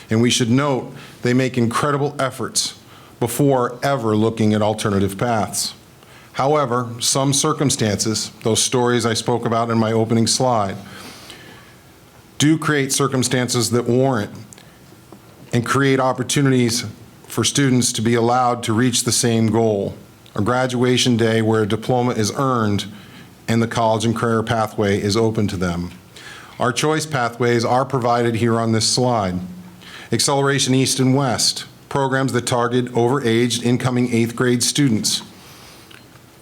And we should note they make incredible efforts before ever looking at alternative paths. However, some circumstances, those stories I spoke about in my opening slide, do create circumstances that warrant and create opportunities for students to be allowed to reach the same goal, a graduation day where a diploma is earned and the college and career pathway is open to them. Our choice pathways are provided here on this slide. Acceleration East and West, programs that target overaged incoming 8th grade students,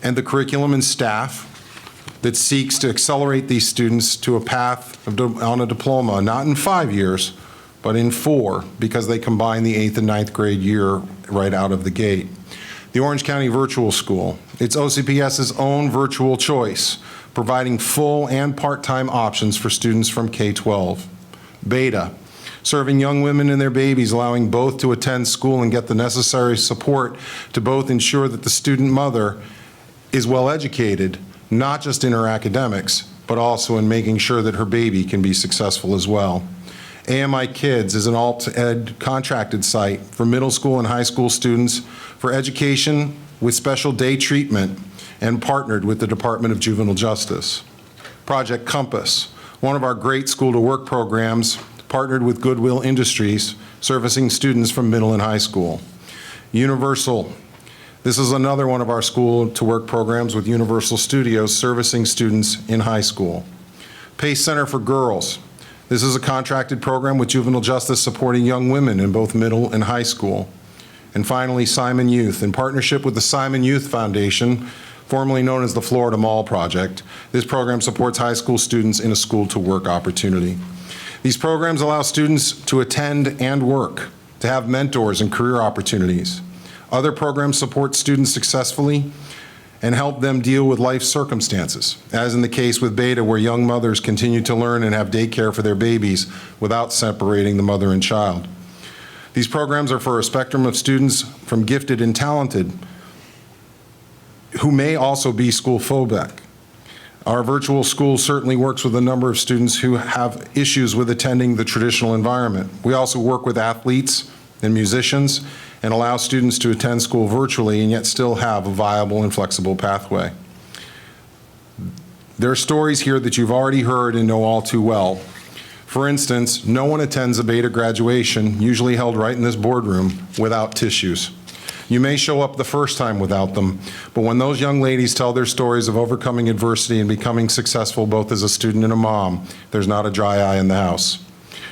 and the curriculum and staff that seeks to accelerate these students to a path on a diploma, not in 5 years, but in 4, because they combine the 8th and 9th grade year right out of the gate. The Orange County Virtual School, it's OCPS's own virtual choice, providing full and part-time options for students from K-12. Beta, serving young women and their babies, allowing both to attend school and get the necessary support to both ensure that the student mother is well educated, not just in her academics, but also in making sure that her baby can be successful as well. AMI Kids is an alt-ed contracted site for middle school and high school students for education with special day treatment and partnered with the Department of Juvenile Justice. Project Compass, one of our great school-to-work programs, partnered with Goodwill Industries, servicing students from middle and high school. Universal, this is another one of our school-to-work programs with Universal Studios servicing students in high school. Pace Center for Girls. This is a contracted program with Juvenile Justice supporting young women in both middle and high school. And finally, Simon Youth. In partnership with the Simon Youth Foundation, formerly known as the Florida Mall Project, this program supports high school students in a school-to-work opportunity. These programs allow students to attend and work, to have mentors and career opportunities. Other programs support students successfully and help them deal with life circumstances, as in the case with Beta, where young mothers continue to learn and have daycare for their babies without separating the mother and child. These programs are for a spectrum of students from gifted and talented who may also be school phobic. Our virtual school certainly works with a number of students who have issues with attending the traditional environment. We also work with athletes and musicians and allow students to attend school virtually and yet still have a viable and flexible pathway. There are stories here that you've already heard and know all too well. For instance, no one attends a Beta graduation, usually held right in this boardroom, without tissues. You may show up the first time without them, but when those young ladies tell their stories of overcoming adversity and becoming successful both as a student and a mom, there's not a dry eye in the house.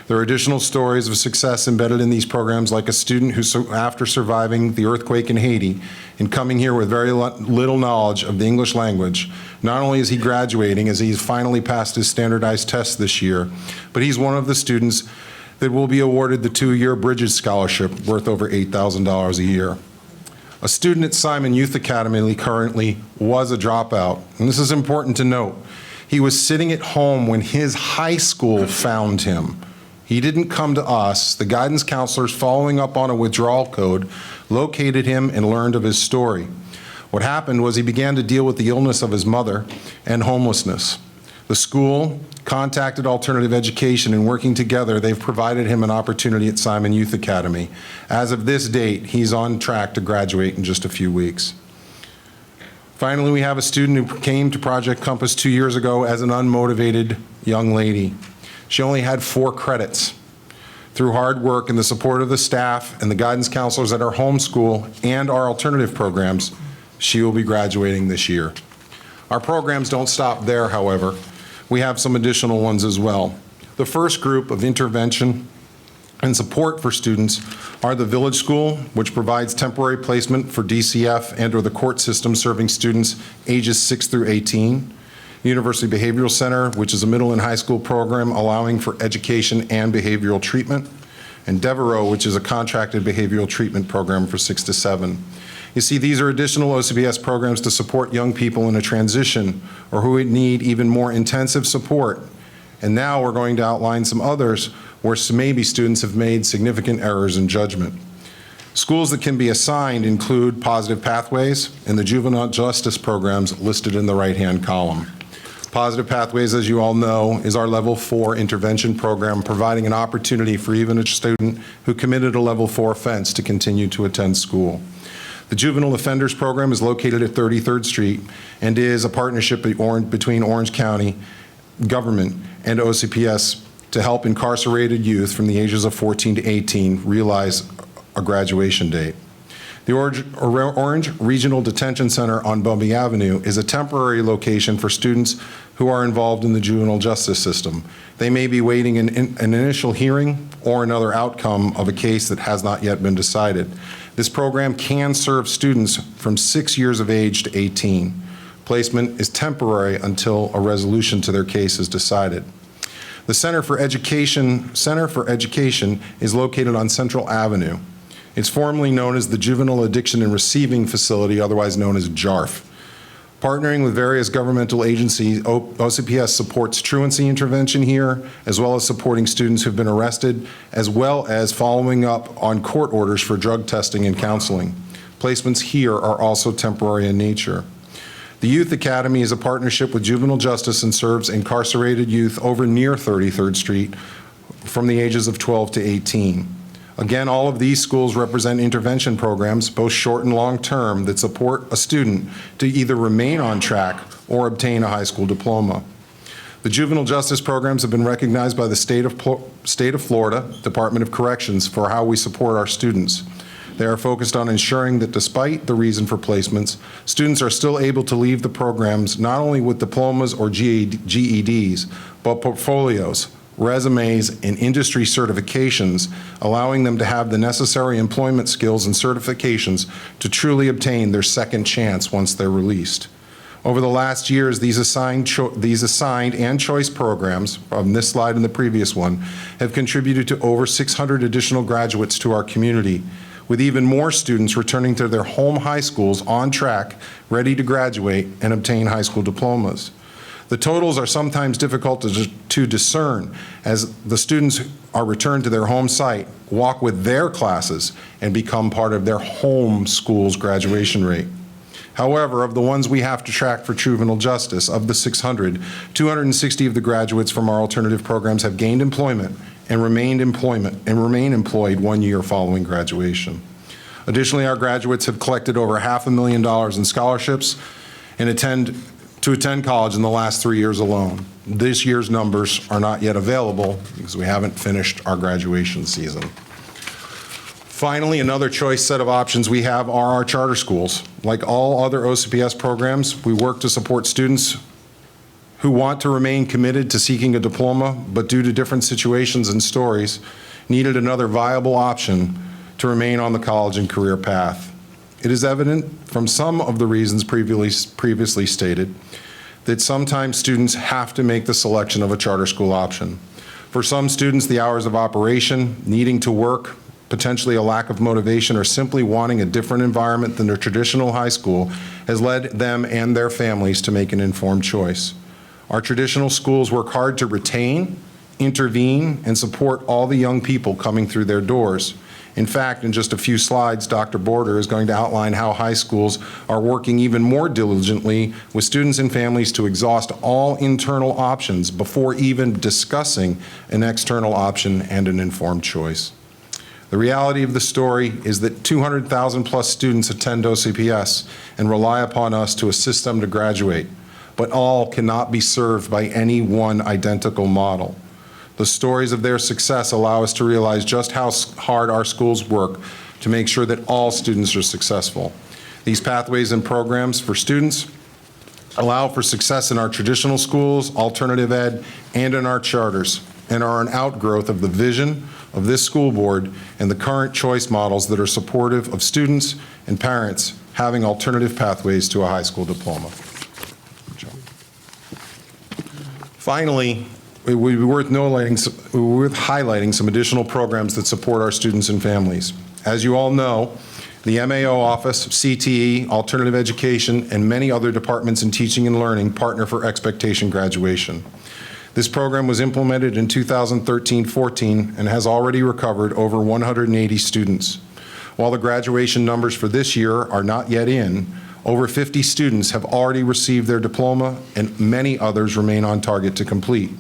There are additional stories of success embedded in these programs, like a student who, after surviving the earthquake in Haiti and coming here with very little knowledge of the English language, not only is he graduating as he's finally passed his standardized test this year, but he's one of the students that will be awarded the 2-year Bridges Scholarship worth over $8,000 a year. A student at Simon Youth Academy currently was a dropout, and this is important to note. He was sitting at home when his high school found him. He didn't come to us. The guidance counselors, following up on a withdrawal code, located him and learned of his story. What happened was he began to deal with the illness of his mother and homelessness. The school contacted Alternative Education, and working together, they've provided him an opportunity at Simon Youth Academy. As of this date, he's on track to graduate in just a few weeks. Finally, we have a student who came to Project Compass 2 years ago as an unmotivated young lady. She only had 4 credits. Through hard work and the support of the staff and the guidance counselors at our home school and our alternative programs, she will be graduating this year. Our programs don't stop there, however. We have some additional ones as well. The first group of intervention and support for students are the Village School, which provides temporary placement for DCF and/or the court system serving students ages 6 through 18. University Behavioral Center, which is a middle and high school program allowing for education and behavioral treatment. And Devereaux, which is a contracted behavioral treatment program for 6 to 7. You see, these are additional OCPS programs to support young people in a transition or who need even more intensive support. And now we're going to outline some others where maybe students have made significant errors in judgment. Schools that can be assigned include Positive Pathways and the juvenile justice programs listed in the right-hand column. Positive Pathways, as you all know, is our Level 4 intervention program, providing an opportunity for even a student who committed a Level 4 offense to continue to attend school. The Juvenile Offenders Program is located at 33rd Street and is a partnership between Orange County government and OCPS to help incarcerated youth from the ages of 14 to 18 realize a graduation date. The Orange Regional Detention Center on Bumby Avenue is a temporary location for students who are involved in the juvenile justice system. They may be waiting an initial hearing or another outcome of a case that has not yet been decided. This program can serve students from 6 years of age to 18. Placement is temporary until a resolution to their case is decided. The Center for Education is located on Central Avenue. It's formerly known as the Juvenile Addiction and Receiving Facility, otherwise known as JARF. Partnering with various governmental agencies, OCPS supports truancy intervention here, as well as supporting students who've been arrested, as well as following up on court orders for drug testing and counseling. Placements here are also temporary in nature. The Youth Academy is a partnership with Juvenile Justice and serves incarcerated youth over near 33rd Street from the ages of 12 to 18. Again, all of these schools represent intervention programs, both short and long term, that support a student to either remain on track or obtain a high school diploma. The juvenile justice programs have been recognized by the state of Florida Department of Corrections for how we support our students. They are focused on ensuring that despite the reason for placements, students are still able to leave the programs not only with diplomas or GEDs, but portfolios, resumes, and industry certifications, allowing them to have the necessary employment skills and certifications to truly obtain their second chance once they're released. Over the last years, these assigned and choice programs, on this slide and the previous one, have contributed to over 600 additional graduates to our community, with even more students returning to their home high schools on track, ready to graduate and obtain high school diplomas. The totals are sometimes difficult to discern as the students are returned to their home site, walk with their classes, and become part of their home school's graduation rate. However, of the ones we have to track for juvenile justice, of the 600, 260 of the graduates from our alternative programs have gained employment and remain employed 1 year following graduation. Additionally, our graduates have collected over $500,000 in scholarships and to attend college in the last 3 years alone. This year's numbers are not yet available because we haven't finished our graduation season. Finally, another choice set of options we have are our charter schools. Like all other OCPS programs, we work to support students who want to remain committed to seeking a diploma, but due to different situations and stories, needed another viable option to remain on the college and career path. It is evident from some of the reasons previously stated that sometimes students have to make the selection of a charter school option. For some students, the hours of operation, needing to work, potentially a lack of motivation, or simply wanting a different environment than their traditional high school has led them and their families to make an informed choice. Our traditional schools work hard to retain, intervene, and support all the young people coming through their doors. In fact, in just a few slides, Dr. Border is going to outline how high schools are working even more diligently with students and families to exhaust all internal options before even discussing an external option and an informed choice. The reality of the story is that 200,000 plus students attend OCPS and rely upon us to assist them to graduate, but all cannot be served by any one identical model. The stories of their success allow us to realize just how hard our schools work to make sure that all students are successful. These pathways and programs for students allow for success in our traditional schools, alternative ed, and in our charters, and are an outgrowth of the vision of this school board and the current choice models that are supportive of students and parents having alternative pathways to a high school diploma. Finally, it would be worth highlighting some additional programs that support our students and families. As you all know, the MAO office, CTE, alternative education, and many other departments in teaching and learning partner for expectation graduation. This program was implemented in 2013-14 and has already recovered over 180 students. While the graduation numbers for this year are not yet in, over 50 students have already received their diploma and many others remain on target to complete.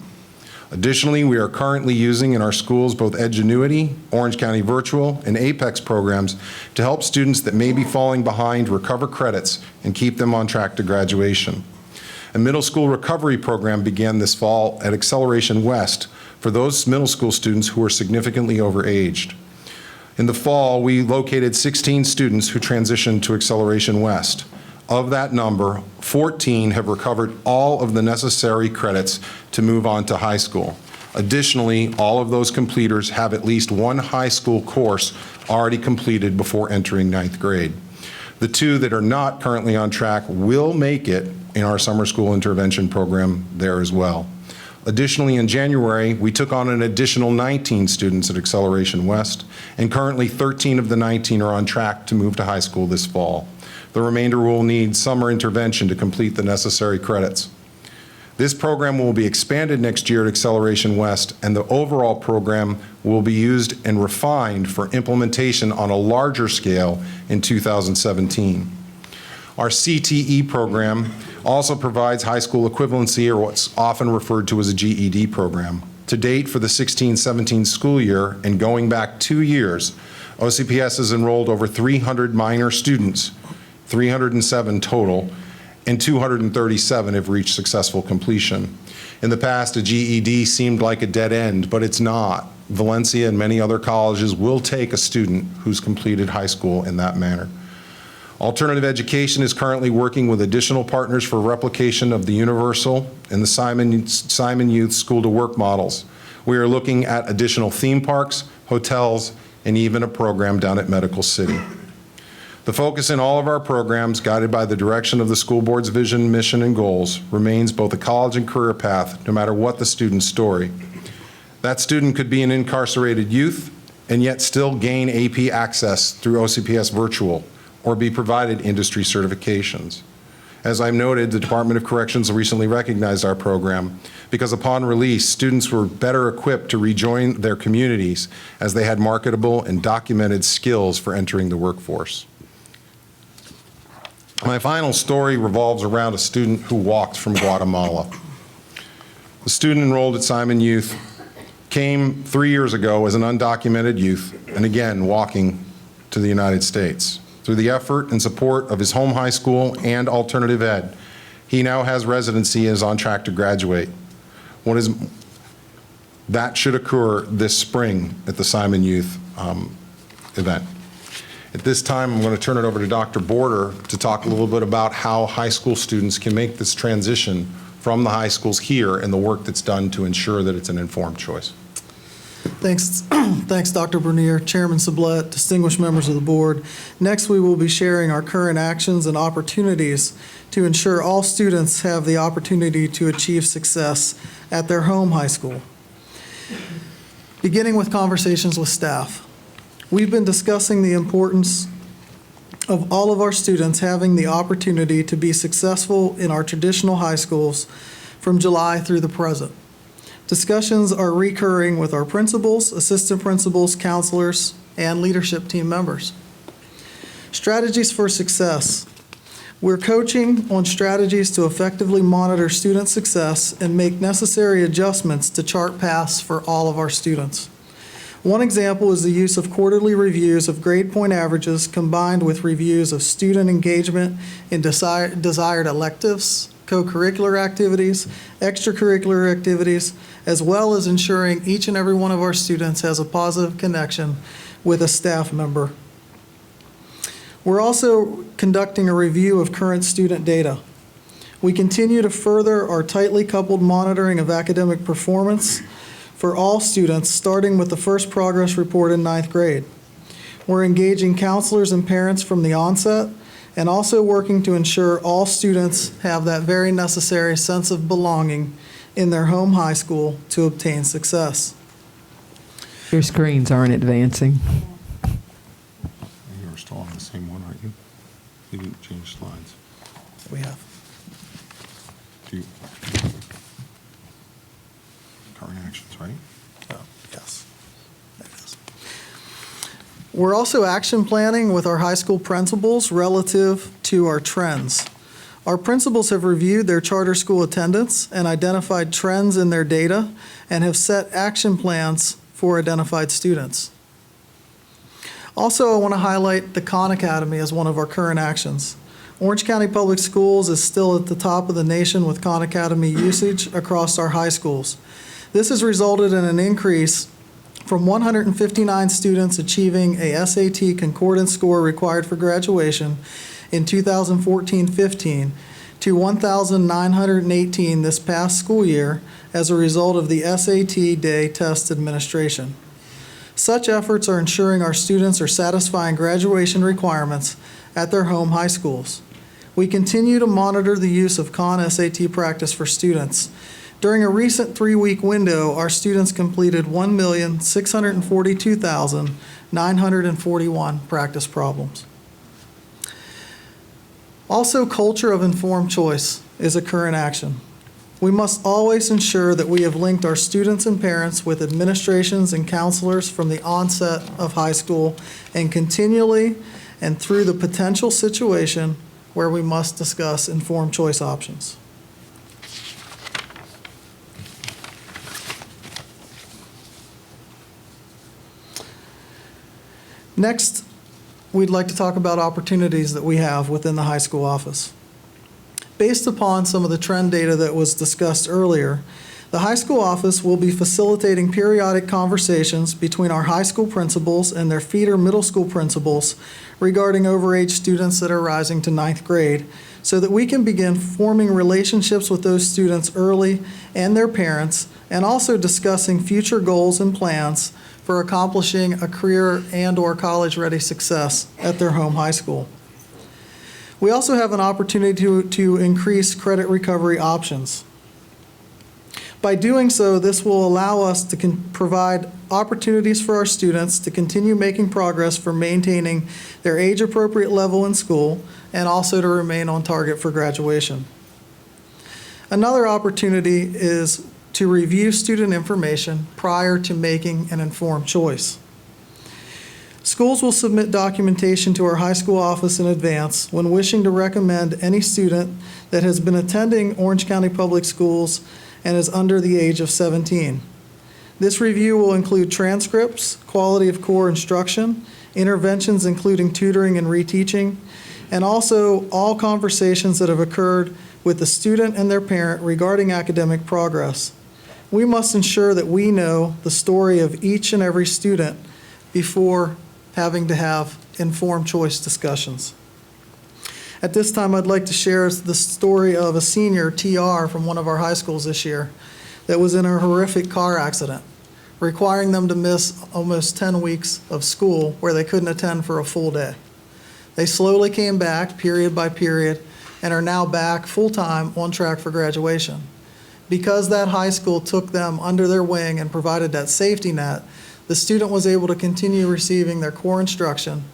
Additionally, we are currently using in our schools both Edgenuity, Orange County Virtual, and APEX programs to help students that may be falling behind recover credits and keep them on track to graduation. A middle school recovery program began this fall at Acceleration West for those middle school students who are significantly overaged. In the fall, we located 16 students who transitioned to Acceleration West. Of that number, 14 have recovered all of the necessary credits to move on to high school. Additionally, all of those completers have at least one high school course already completed before entering 9th grade. The two that are not currently on track will make it in our summer school intervention program there as well. Additionally, in January, we took on an additional 19 students at Acceleration West, and currently 13 of the 19 are on track to move to high school this fall. The remainder will need summer intervention to complete the necessary credits. This program will be expanded next year at Acceleration West, and the overall program will be used and refined for implementation on a larger scale in 2017. Our CTE program also provides high school equivalency, or what's often referred to as a GED program. To date, for the 16-17 school year and going back 2 years, OCPS has enrolled over 300 minor students, 307 total, and 237 have reached successful completion. In the past, a GED seemed like a dead end, but it's not. Valencia and many other colleges will take a student who's completed high school in that manner. Alternative Education is currently working with additional partners for replication of the Universal and the Simon Youth School to Work models. We are looking at additional theme parks, hotels, and even a program down at Medical City. The focus in all of our programs, guided by the direction of the school board's vision, mission, and goals, remains both a college and career path, no matter what the student's story. That student could be an incarcerated youth and yet still gain AP access through OCPS Virtual or be provided industry certifications. As I noted, the Department of Corrections recently recognized our program because upon release, students were better equipped to rejoin their communities as they had marketable and documented skills for entering the workforce. My final story revolves around a student who walked from Guatemala. The student enrolled at Simon Youth came 3 years ago as an undocumented youth and again walking to the United States. Through the effort and support of his home high school and alternative ed, he now has residency and is on track to graduate. That should occur this spring at the Simon Youth event. At this time, I'm going to turn it over to Dr. Border to talk a little bit about how high school students can make this transition from the high schools here and the work that's done to ensure that it's an informed choice. Thanks, Dr. Bernier, Chairman Sublette, distinguished members of the board. Next, we will be sharing our current actions and opportunities to ensure all students have the opportunity to achieve success at their home high school. Beginning with conversations with staff. We've been discussing the importance of all of our students having the opportunity to be successful in our traditional high schools from July through the present. Discussions are recurring with our principals, assistant principals, counselors, and leadership team members. Strategies for success. We're coaching on strategies to effectively monitor student success and make necessary adjustments to chart paths for all of our students. One example is the use of quarterly reviews of grade point averages combined with reviews of student engagement in desired electives, co-curricular activities, extracurricular activities, as well as ensuring each and every one of our students has a positive connection with a staff member. We're also conducting a review of current student data. We continue to further our tightly coupled monitoring of academic performance for all students, starting with the first progress report in 9th grade. We're engaging counselors and parents from the onset and also working to ensure all students have that very necessary sense of belonging in their home high school to obtain success. Your screens aren't advancing. You're still on the same one, aren't you? You didn't change slides. We have. Do you? Current actions, right? Oh, yes. We're also action planning with our high school principals relative to our trends. Our principals have reviewed their charter school attendance and identified trends in their data and have set action plans for identified students. Also, I want to highlight the Khan Academy as one of our current actions. Orange County Public Schools is still at the top of the nation with Khan Academy usage across our high schools. This has resulted in an increase from 159 students achieving a SAT concordance score required for graduation in 2014-15 to 1,918 this past school year as a result of the SAT Day Test Administration. Such efforts are ensuring our students are satisfying graduation requirements at their home high schools. We continue to monitor the use of Khan SAT practice for students. During a recent 3-week window, our students completed 1,642,941 practice problems. Also, culture of informed choice is a current action. We must always ensure that we have linked our students and parents with administrations and counselors from the onset of high school and continually and through the potential situation where we must discuss informed choice options. Next, we'd like to talk about opportunities that we have within the high school office. Based upon some of the trend data that was discussed earlier, the high school office will be facilitating periodic conversations between our high school principals and their feeder middle school principals regarding overage students that are rising to 9th grade so that we can begin forming relationships with those students early and their parents, and also discussing future goals and plans for accomplishing a career and/or college-ready success at their home high school. We also have an opportunity to increase credit recovery options. By doing so, this will allow us to provide opportunities for our students to continue making progress for maintaining their age-appropriate level in school and also to remain on target for graduation. Another opportunity is to review student information prior to making an informed choice. Schools will submit documentation to our high school office in advance when wishing to recommend any student that has been attending Orange County Public Schools and is under the age of 17. This review will include transcripts, quality of core instruction, interventions including tutoring and reteaching, and also all conversations that have occurred with the student and their parent regarding academic progress. We must ensure that we know the story of each and every student before having to have informed choice discussions. At this time, I'd like to share the story of a senior, TR, from one of our high schools this year that was in a horrific car accident, requiring them to miss almost 10 weeks of school where they couldn't attend for a full day. They slowly came back, period by period, and are now back full-time on track for graduation. Because that high school took them under their wing and provided that safety net, the student was able to continue receiving their core instruction.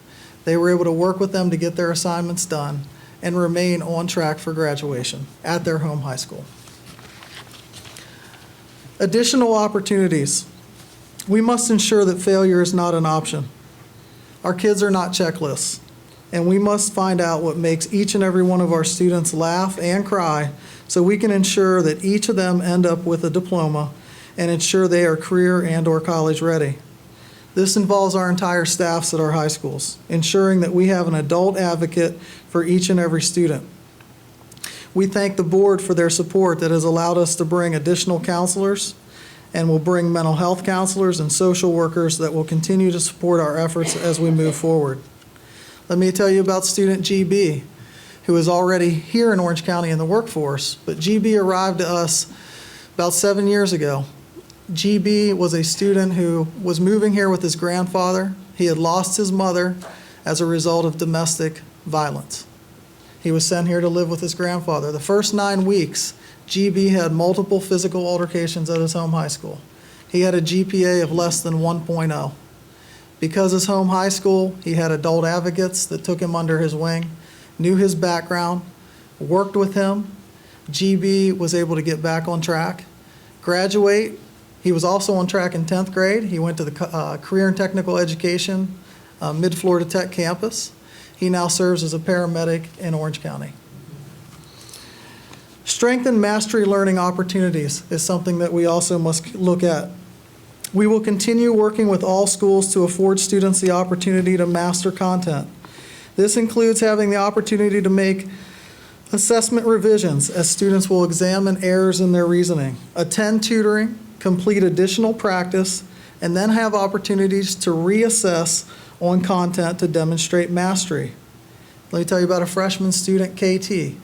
They were able to work with them to get their assignments done and remain on track for graduation at their home high school. Additional opportunities. We must ensure that failure is not an option. Our kids are not checklists, and we must find out what makes each and every one of our students laugh and cry so we can ensure that each of them end up with a diploma and ensure they are career and/or college ready. This involves our entire staffs at our high schools, ensuring that we have an adult advocate for each and every student. We thank the board for their support that has allowed us to bring additional counselors, and will bring mental health counselors and social workers that will continue to support our efforts as we move forward. Let me tell you about student GB, who is already here in Orange County in the workforce, but GB arrived to us about 7 years ago. GB was a student who was moving here with his grandfather. He had lost his mother as a result of domestic violence. He was sent here to live with his grandfather. The first 9 weeks, GB had multiple physical altercations at his home high school. He had a GPA of less than 1.0. Because his home high school, he had adult advocates that took him under his wing, knew his background, worked with him. GB was able to get back on track, graduate. He was also on track in 10th grade. He went to the Career and Technical Education Mid-Florida Tech campus. He now serves as a paramedic in Orange County. Strengthen mastery learning opportunities is something that we also must look at. We will continue working with all schools to afford students the opportunity to master content. This includes having the opportunity to make assessment revisions as students will examine errors in their reasoning, attend tutoring, complete additional practice, and then have opportunities to reassess on content to demonstrate mastery. Let me tell you about a freshman student, KT.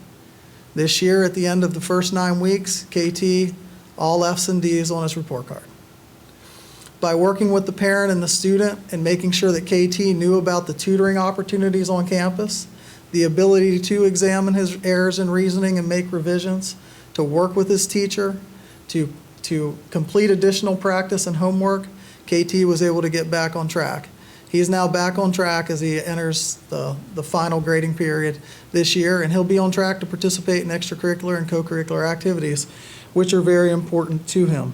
This year, at the end of the first 9 weeks, KT, all F's and D's on his report card. By working with the parent and the student and making sure that KT knew about the tutoring opportunities on campus, the ability to examine his errors in reasoning and make revisions, to work with his teacher, to complete additional practice and homework, KT was able to get back on track. He is now back on track as he enters the final grading period this year, and he'll be on track to participate in extracurricular and co-curricular activities, which are very important to him.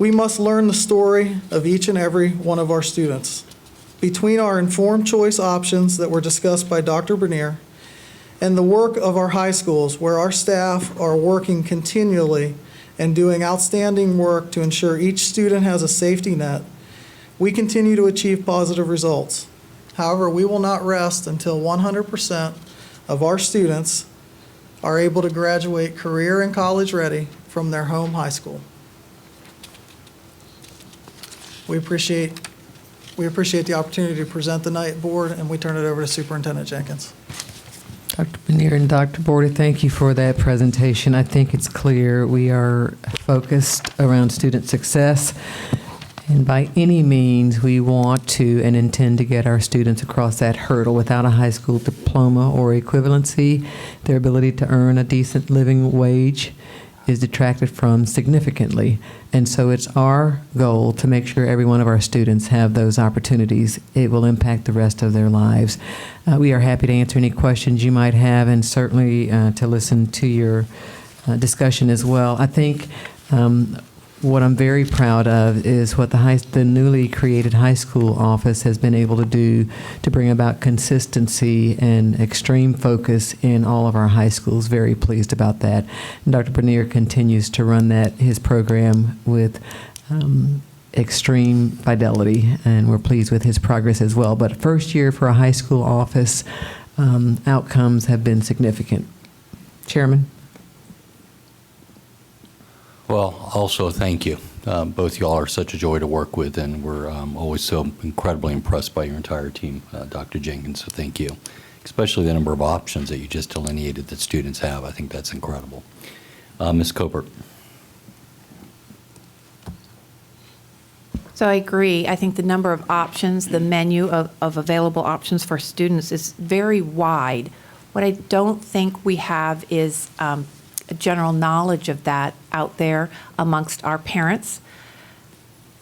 We must learn the story of each and every one of our students. Between our informed choice options that were discussed by Dr. Bernier and the work of our high schools, where our staff are working continually and doing outstanding work to ensure each student has a safety net, we continue to achieve positive results. However, we will not rest until 100% of our students are able to graduate career and college ready from their home high school. We appreciate the opportunity to present tonight, Board, and we turn it over to Superintendent Jenkins. Dr. Bernier and Dr. Borda, thank you for that presentation. I think it's clear we are focused around student success. And by any means, we want to and intend to get our students across that hurdle. Without a high school diploma or equivalency, their ability to earn a decent living wage is detracted from significantly. And so it's our goal to make sure every one of our students have those opportunities. It will impact the rest of their lives. We are happy to answer any questions you might have, and certainly to listen to your discussion as well. I think what I'm very proud of is what the newly created high school office has been able to do to bring about consistency and extreme focus in all of our high schools. Very pleased about that. And Dr. Bernier continues to run his program with extreme fidelity, and we're pleased with his progress as well. But first year for a high school office, outcomes have been significant. Chairman? Well, also thank you. Both y'all are such a joy to work with, and we're always so incredibly impressed by your entire team, Dr. Jenkins, so thank you. Especially the number of options that you just delineated that students have. I think that's incredible. Ms. Copert. So I agree. I think the number of options, the menu of available options for students is very wide. What I don't think we have is general knowledge of that out there amongst our parents.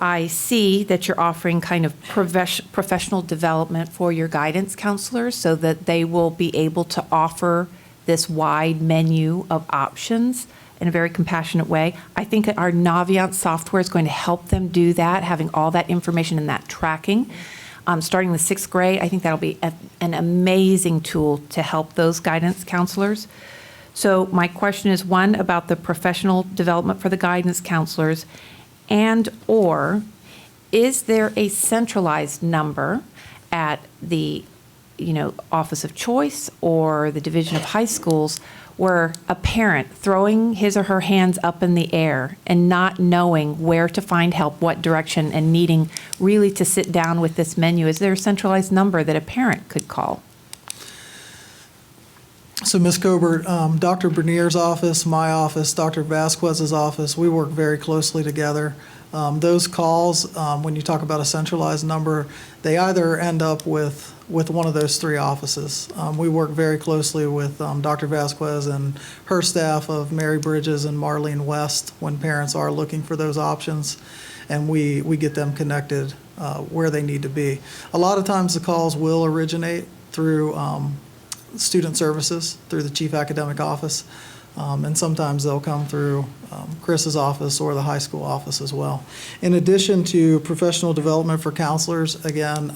I see that you're offering kind of professional development for your guidance counselors so that they will be able to offer this wide menu of options in a very compassionate way. I think our Naviance software is going to help them do that, having all that information and that tracking. Starting the 6th grade, I think that'll be an amazing tool to help those guidance counselors. So my question is, one, about the professional development for the guidance counselors, and/or is there a centralized number at the, Office of Choice or the Division of High Schools where a parent throwing his or her hands up in the air and not knowing where to find help, what direction, and needing really to sit down with this menu, is there a centralized number that a parent could call? So, Ms. Cobert, Dr. Bernier's office, my office, Dr. Vasquez's office, we work very closely together. Those calls, when you talk about a centralized number, they either end up with one of those three offices. We work very closely with Dr. Vasquez and her staff of Mary Bridges and Marlene West when parents are looking for those options, and we get them connected where they need to be. A lot of times the calls will originate through student services, through the chief academic office, and sometimes they'll come through Chris's office or the high school office as well. In addition to professional development for counselors, again,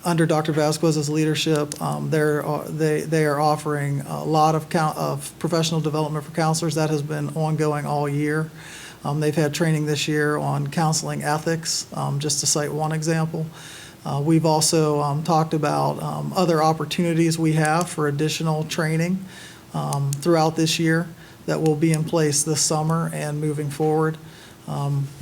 under Dr. Vasquez's leadership, they are offering a lot of professional development for counselors. That has been ongoing all year. They've had training this year on counseling ethics, just to cite one example. We've also talked about other opportunities we have for additional training throughout this year that will be in place this summer and moving forward.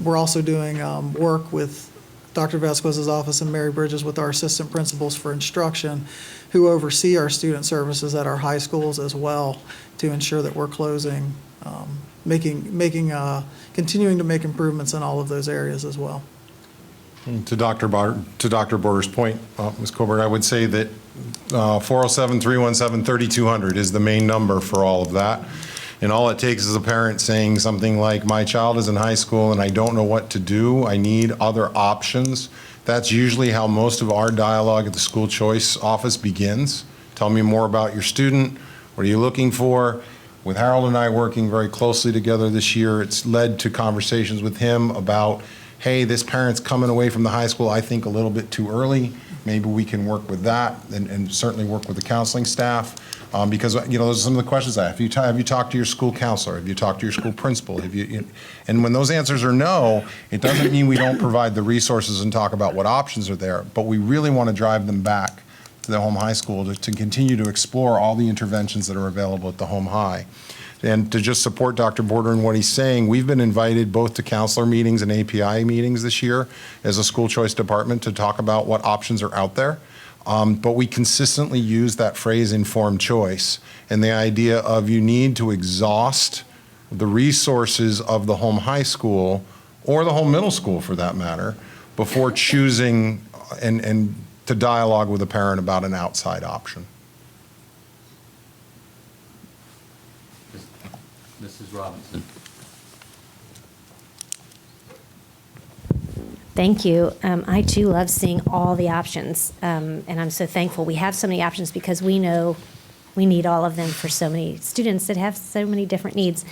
We're also doing work with Dr. Vasquez's office and Mary Bridges with our assistant principals for instruction who oversee our student services at our high schools as well to ensure that we're closing, continuing to make improvements in all of those areas as well. To Dr. Border's point, Ms. Colbert, I would say that 407-317-3200 is the main number for all of that. And all it takes is a parent saying something like, my child is in high school and I don't know what to do, I need other options. That's usually how most of our dialogue at the school choice office begins. Tell me more about your student, what are you looking for? With Harold and I working very closely together this year, it's led to conversations with him about, hey, this parent's coming away from the high school, I think a little bit too early. Maybe we can work with that and certainly work with the counseling staff. Because those are some of the questions I have. Have you talked to your school counselor? Have you talked to your school principal? And when those answers are no, it doesn't mean we don't provide the resources and talk about what options are there, but we really want to drive them back to the home high school to continue to explore all the interventions that are available at the home high. And to just support Dr. Border and what he's saying, we've been invited both to counselor meetings and API meetings this year as a school choice department to talk about what options are out there. But we consistently use that phrase informed choice and the idea of you need to exhaust the resources of the home high school or the home middle school for that matter before choosing and to dialogue with a parent about an outside option. Mrs. Robinson. Thank you. I too love seeing all the options, and I'm so thankful we have so many options because we know we need all of them for so many students that have so many different needs.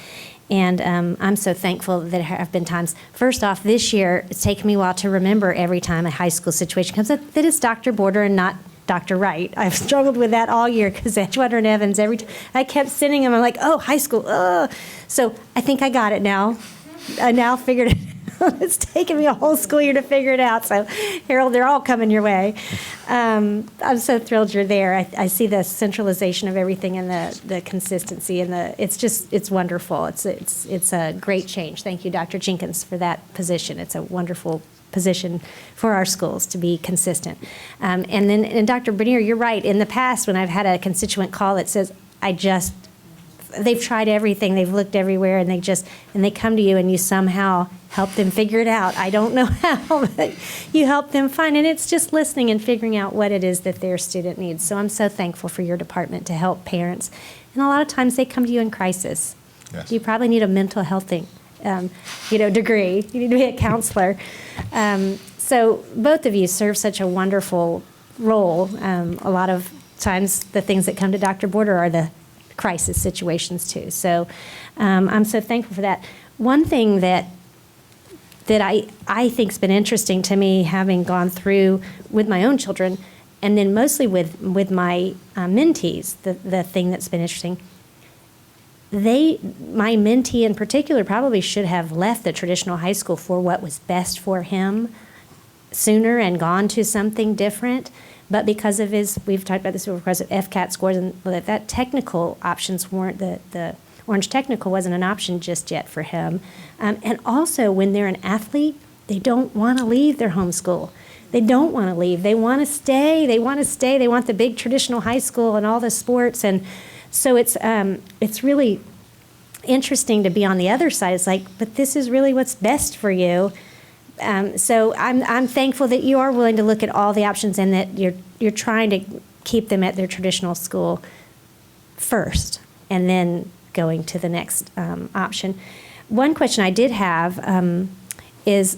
And I'm so thankful that there have been times. First off, this year, it's taken me a while to remember every time a high school situation comes up that it's Dr. Border and not Dr. Wright. I've struggled with that all year because Edgewater and Evans, every time I kept sending them, I'm like, oh, high school. So I think I got it now. I now figured it out. It's taken me a whole school year to figure it out. So, Harold, they're all coming your way. I'm so thrilled you're there. I see the centralization of everything and the consistency and it's wonderful. It's a great change. Thank you, Dr. Jenkins, for that position. It's a wonderful position for our schools to be consistent. And Dr. Bernier, you're right. In the past, when I've had a constituent call that says, they've tried everything, they've looked everywhere, and they come to you and you somehow help them figure it out. I don't know how, but you help them find, and it's just listening and figuring out what it is that their student needs. So I'm so thankful for your department to help parents And a lot of times they come to you in crisis. Yes. You probably need a mental health thing, degree. You need to be a counselor. So both of you serve such a wonderful role. A lot of times the things that come to Dr. Border are the crisis situations too. So I'm so thankful for that. One thing that I think's been interesting to me, having gone through with my own children, and then mostly with my mentees, the thing that's been interesting, my mentee in particular probably should have left the traditional high school for what was best for him sooner and gone to something different. But because of we've talked about this before, because of FCAT scores, and that technical options weren't, the Orange Technical wasn't an option just yet for him. And also, when they're an athlete, they don't want to leave their home school. They don't want to leave. They want to stay. They want to stay. They want the big traditional high school and all the sports. And so it's really interesting to be on the other side. It's like, but this is really what's best for you. So I'm thankful that you are willing to look at all the options and that you're trying to keep them at their traditional school first, and then going to the next option. One question I did have is,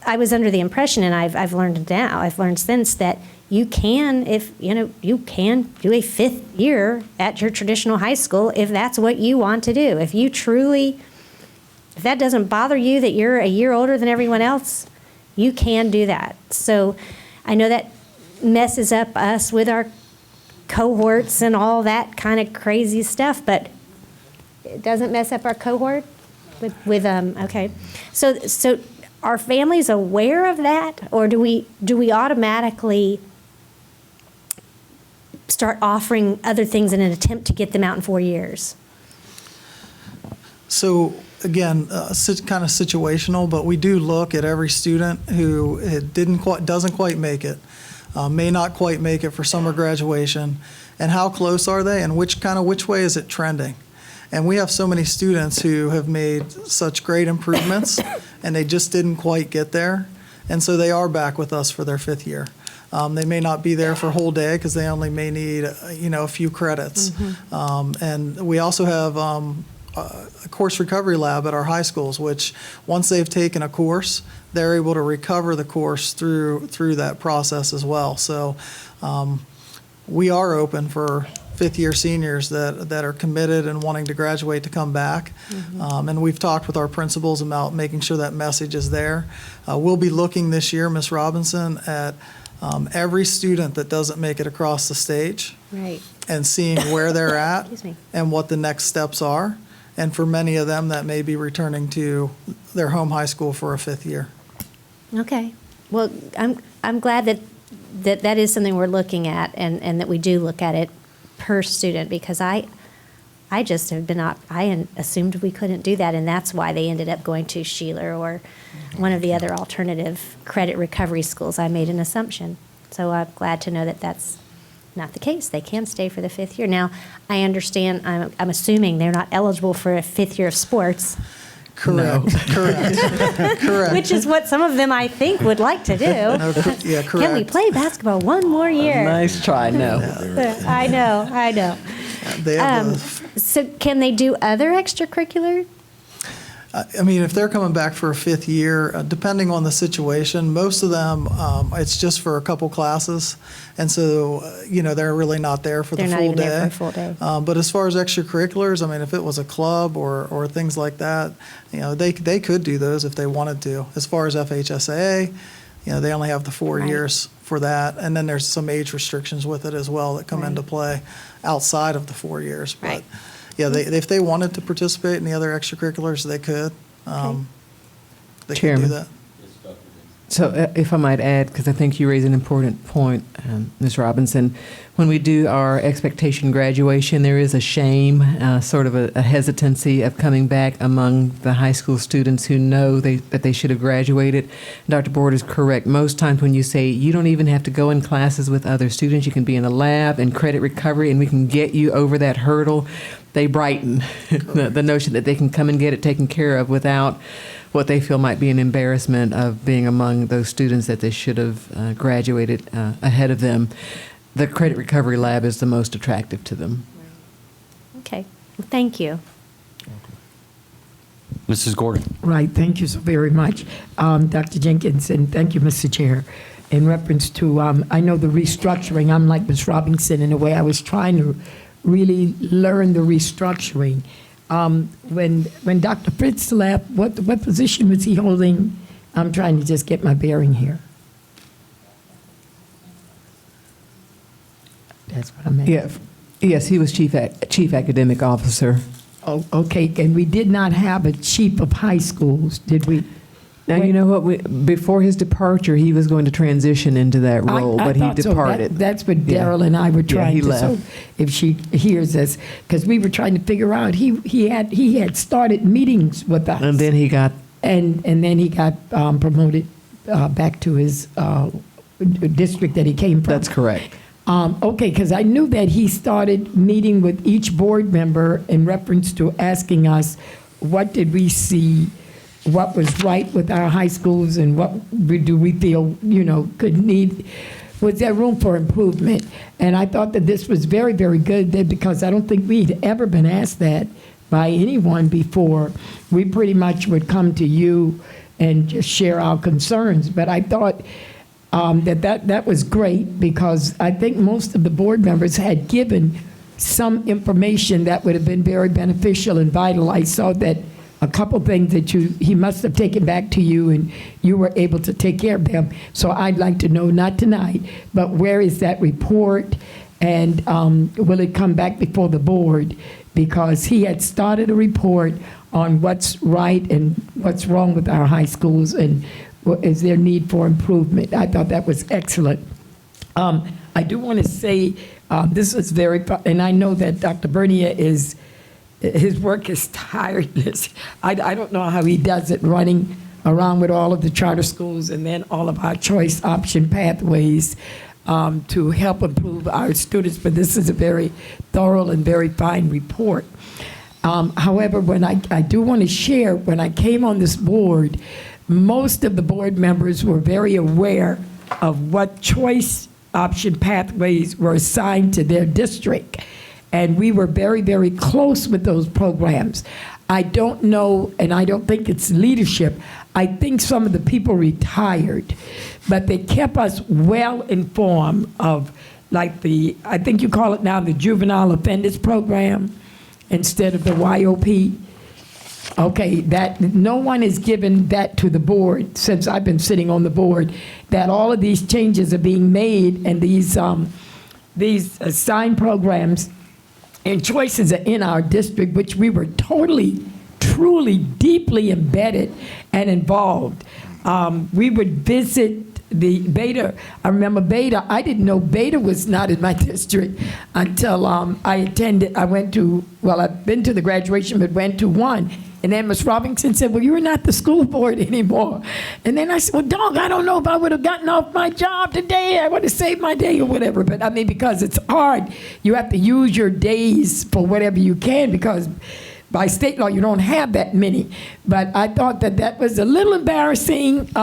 I was under the impression, and I've learned since, that you can do a 5th year at your traditional high school if that's what you want to do. If that doesn't bother you that you're a year older than everyone else, you can do that. So I know that messes up us with our cohorts and all that kind of crazy stuff, but it doesn't mess up our cohort okay. So are families aware of that, or do we automatically start offering other things in an attempt to get them out in 4 years? So again, kind of situational, but we do look at every student who doesn't quite make it, may not quite make it for summer graduation, and how close are they, and which way is it trending? And we have so many students who have made such great improvements, and they just didn't quite get there, and so they are back with us for their 5th year. They may not be there for a whole day because they only may need a few credits. And we also have a course recovery lab at our high schools, which once they've taken a course, they're able to recover the course through that process as well. So we are open for 5th year seniors that are committed and wanting to graduate to come back. And we've talked with our principals about making sure that message is there. We'll be looking this year, Ms. Robinson, at every student that doesn't make it across the stage, right, and seeing where they're at and what the next steps are. And for many of them, that may be returning to their home high school for a 5th year. Okay. Well, I'm glad that is something we're looking at, and that we do look at it per student, because I just have been, I assumed we couldn't do that, and that's why they ended up going to Sheeler or one of the other alternative credit recovery schools. I made an assumption. So I'm glad to know that that's not the case. They can stay for the 5th year. Now, I understand, I'm assuming they're not eligible for a 5th year of sports. Correct. Correct. Which is what some of them, I think, would like to do. Yeah, correct. Can we play basketball one more year? Nice try, no. I know. They have So can they do other extracurricular? I mean, if they're coming back for a 5th year, depending on the situation, most of them, it's just for a couple classes. And so, they're really not there for the full day. They're not even there for a full day. But as far as extracurriculars, I mean, if it was a club or things like that, they could do those if they wanted to. As far as FHSAA, they only have the 4 years for that. And then there's some age restrictions with it as well that come into play outside of the 4 years. But Right. yeah, if they wanted to participate in the other extracurriculars, they could. They could do Chairman. that. So if I might add, because I think you raise an important point, Ms. Robinson, when we do our expectation graduation, there is a shame, sort of a hesitancy of coming back among the high school students who know that they should have graduated. Dr. Board is correct. Most times when you say you don't even have to go in classes with other students, you can be in a lab and credit recovery, and we can get you over that hurdle, they brighten the notion that they can come and get it taken care of without what they feel might be an embarrassment of being among those students that they should have graduated ahead of them. The credit recovery lab is the most attractive to them. Thank you. Mrs. Gordon. Right, thank you so very much, Dr. Jenkins, and thank you, Mr. Chair. In reference to, I know the restructuring, I'm like Ms. Robinson in a way, I was trying to really learn the restructuring. When Dr. Fritz left, what position was he holding? I'm trying to just get my bearing here. That's what I meant. Yeah. Yes, he was chief academic officer. Oh, okay, and we did not have a chief of high schools, did we? Now, you know what, before his departure, he was going to transition into that role, but he thought so. departed. That's what Yeah. Daryl and I were trying he to, so left. if she hears us, because we were trying to figure out, he had started meetings with us. And then he got, And then he got promoted back to his district that he came from. that's correct. Okay, because I knew that he started meeting with each board member in reference to asking us, what did we see, what was right with our high schools, and what do we feel, could need, was there room for improvement? And I thought that this was very, very good, because I don't think we'd ever been asked that by anyone before. We pretty much would come to you and just share our concerns, but I thought that was great, because I think most of the board members had given some information that would have been very beneficial and vital. I saw that a couple things that he must have taken back to you, and you were able to take care of them. So I'd like to know, not tonight, but where is that report, and will it come back before the board? Because he had started a report on what's right and what's wrong with our high schools, and is there need for improvement. I thought that was excellent. I do want to say this is very, and I know that Dr. Bernier his work is tireless. I don't know how he does it, running around with all of the charter schools and then all of our choice option pathways to help improve our students, but this is a very thorough and very fine report. However, when I do want to share, when I came on this board, most of the board members were very aware of what choice option pathways were assigned to their district. And we were very, very close with those programs. I don't know, and I don't think it's leadership. I think some of the people retired, but they kept us well informed of, like I think you call it now the Juvenile Offenders Program instead of the YOP. Okay, that no one has given that to the board since I've been sitting on the board, that all of these changes are being made, and these assigned programs and choices are in our district, which we were totally, truly, deeply embedded and involved. We would visit the Beta. I remember Beta. I didn't know Beta was not in my district until I've been to the graduation, but went to one. And then Ms. Robinson said, well, you're not the school board anymore. And then I said, well, dog, I don't know if I would have gotten off my job today. I would have saved my day or whatever. But I mean, because it's hard, you have to use your days for whatever you can, because by state law, you don't have that many. But I thought that was a little embarrassing,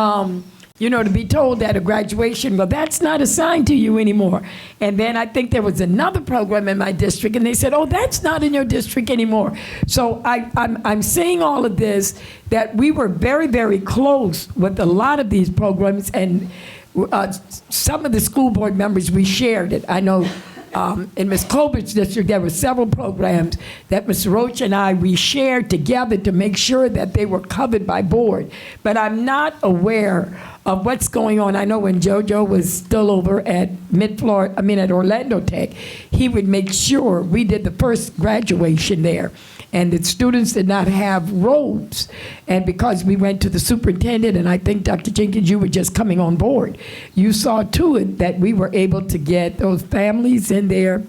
to be told at a graduation, well, that's not assigned to you anymore. And then I think there was another program in my district, and they said, oh, that's not in your district anymore. So I'm saying all of this, that we were very, very close with a lot of these programs, and some of the school board members, we shared it. I know in Ms. Colbert's district, there were several programs that Ms. Roach and we shared together to make sure that they were covered by board. But I'm not aware of what's going on. I know when JoJo was still over at at Orlando Tech, he would make sure we did the first graduation there, and the students did not have robes. And because we went to the superintendent, and I think, Dr. Jenkins, you were just coming on board, you saw to it that we were able to get those families in there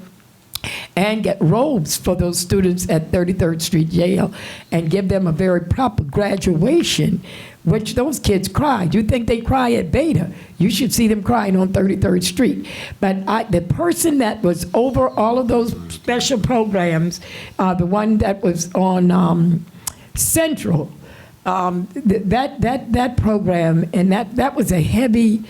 and get robes for those students at 33rd Street Jail and give them a very proper graduation, which those kids cried. You think they cry at Beta, you should see them crying on 33rd Street. But the person that was over all of those special programs, the one that was on Central, that program, and that was a heavy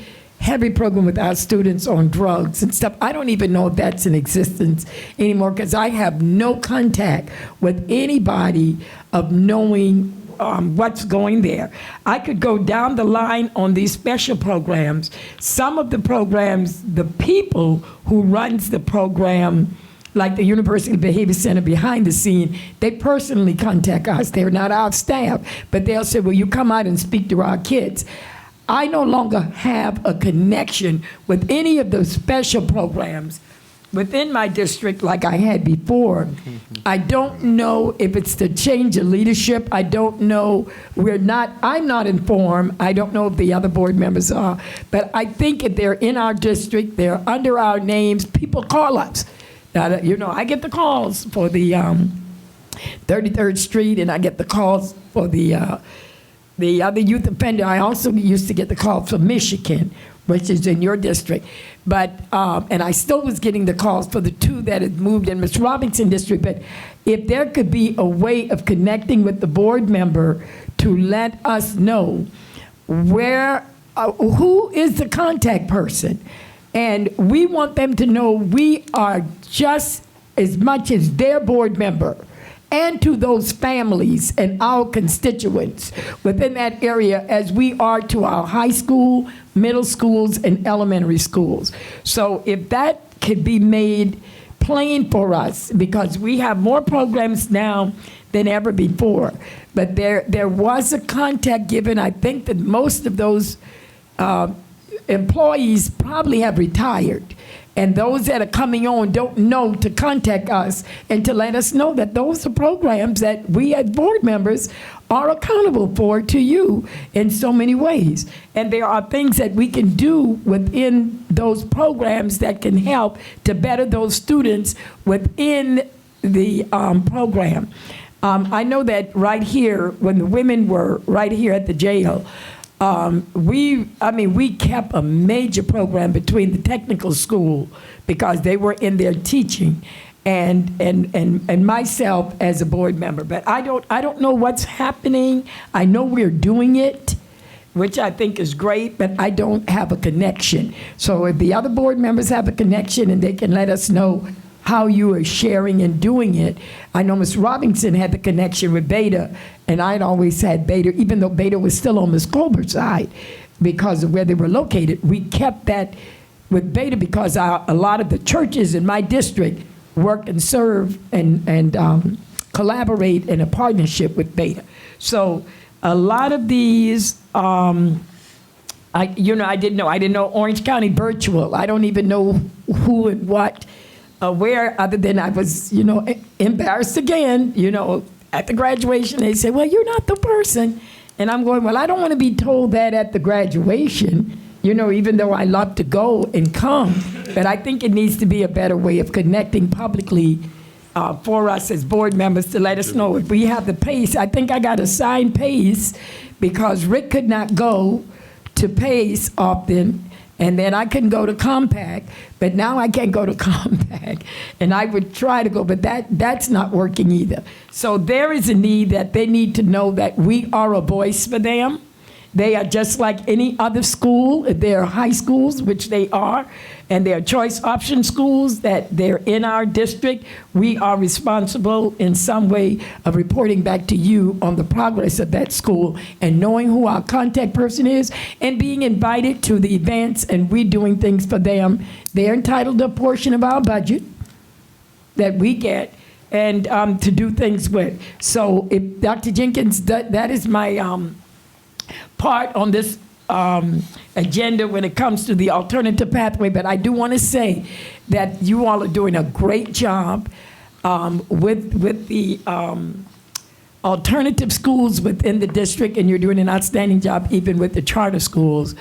heavy program with our students on drugs and stuff. I don't even know if that's in existence anymore because I have no contact with anybody of knowing what's going there. I could go down the line on these special programs. Some of the programs, the people who runs the program, like the University Behavior Center behind the scene, they personally contact us. They're not our staff, but they'll say, will you come out and speak to our kids? I no longer have a connection with any of those special programs within my district like I had before. I don't know if it's the change of leadership. I don't know. I'm not informed. I don't know if the other board members are. But I think if they're in our district, they're under our names, people call us. Now, I get the calls for the 33rd Street, and I get the calls for the other youth offender. I also used to get the call from Michigan, which is in your district. But, and I still was getting the calls for the two that had moved in Ms. Robinson district. But if there could be a way of connecting with the board member to let us know who is the contact person. And we want them to know we are just as much as their board member, and to those families and our constituents within that area as we are to our high school, middle schools, and elementary schools. So if that could be made plain for us, because we have more programs now than ever before, but there was a contact given. I think that most of those employees probably have retired. And those that are coming on don't know to contact us and to let us know that those are programs that we as board members are accountable for to you in so many ways. And there are things that we can do within those programs that can help to better those students within the program. I know that right here, when the women were right here at the jail, we kept a major program between the technical school because they were in there teaching, and myself as a board member. But I don't know what's happening. I know we're doing it, which I think is great, but I don't have a connection. So if the other board members have a connection and they can let us know how you are sharing and doing it. I know Ms. Robinson had the connection with Beta, and I'd always had Beta, even though Beta was still on Ms. Colbert's side because of where they were located. We kept that with Beta because a lot of the churches in my district work and serve and collaborate in a partnership with Beta. So a lot of these, I didn't know Orange County Virtual. I don't even know who and what. Where other than I was, embarrassed again, at the graduation, they say, well, you're not the person. And I'm going, well, I don't want to be told that at the graduation, even though I love to go and come. But I think it needs to be a better way of connecting publicly for us as board members to let us know if we have the PACE. I think I got assigned PACE because Rick could not go to PACE often. And then I couldn't go to Compact, but now I can't go to Compact. And I would try to go, but that's not working either. So there is a need that they need to know that we are a voice for them. They are just like any other school. They're high schools, which they are, and they're choice option schools that they're in our district. We are responsible in some way of reporting back to you on the progress of that school and knowing who our contact person is and being invited to the events and we doing things for them. They're entitled to a portion of our budget that we get and to do things with. So if Dr. Jenkins, that is my part on this agenda when it comes to the alternative pathway, but I do want to say that you all are doing a great job with the alternative schools within the district, and you're doing an outstanding job even with the charter schools,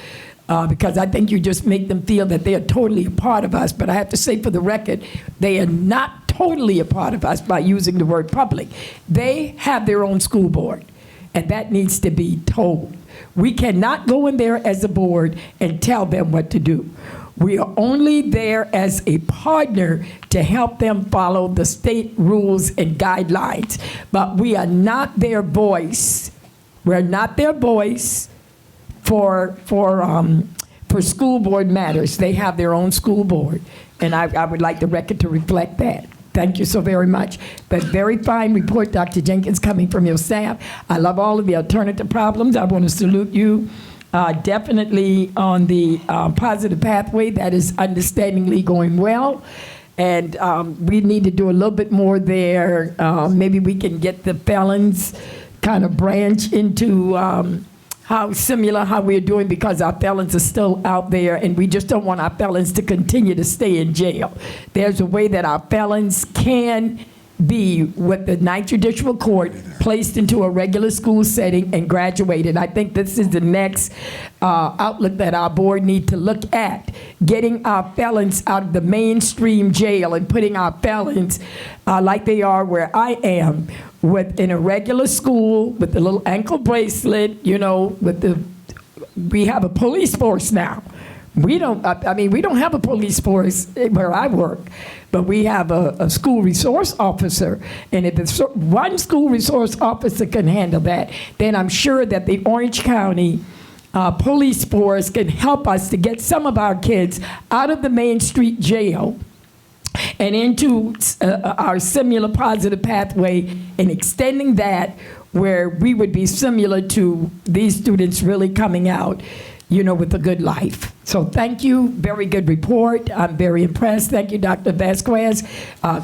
because I think you just make them feel that they are totally a part of us. But I have to say for the record, they are not totally a part of us by using the word public. They have their own school board, and that needs to be told. We cannot go in there as a board and tell them what to do. We are only there as a partner to help them follow the state rules and guidelines. But we are not their voice. We're not their voice for per school board matters. They have their own school board, and I would like the record to reflect that. Thank you so very much. But very fine report, Dr. Jenkins, coming from your staff. I love all of the alternative problems. I want to salute you. Definitely on the positive pathway, that is understandingly going well. And we need to do a little bit more there. Maybe we can get the felons kind of branch into how we're doing, because our felons are still out there, and we just don't want our felons to continue to stay in jail. There's a way that our felons can be with the Ninth Judicial Court placed into a regular school setting and graduated. I think this is the next outlook that our board need to look at, getting our felons out of the mainstream jail and putting our felons like they are where I am, in a regular school with the little ankle bracelet, we have a police force now. We don't have a police force where I work, but we have a school resource officer. And if one school resource officer can handle that, then I'm sure that the Orange County police force can help us to get some of our kids out of the Main Street jail and into our similar positive pathway, and extending that where we would be similar to these students really coming out with a good life. So thank you. Very good report. I'm very impressed. Thank you, Dr. Vasquez,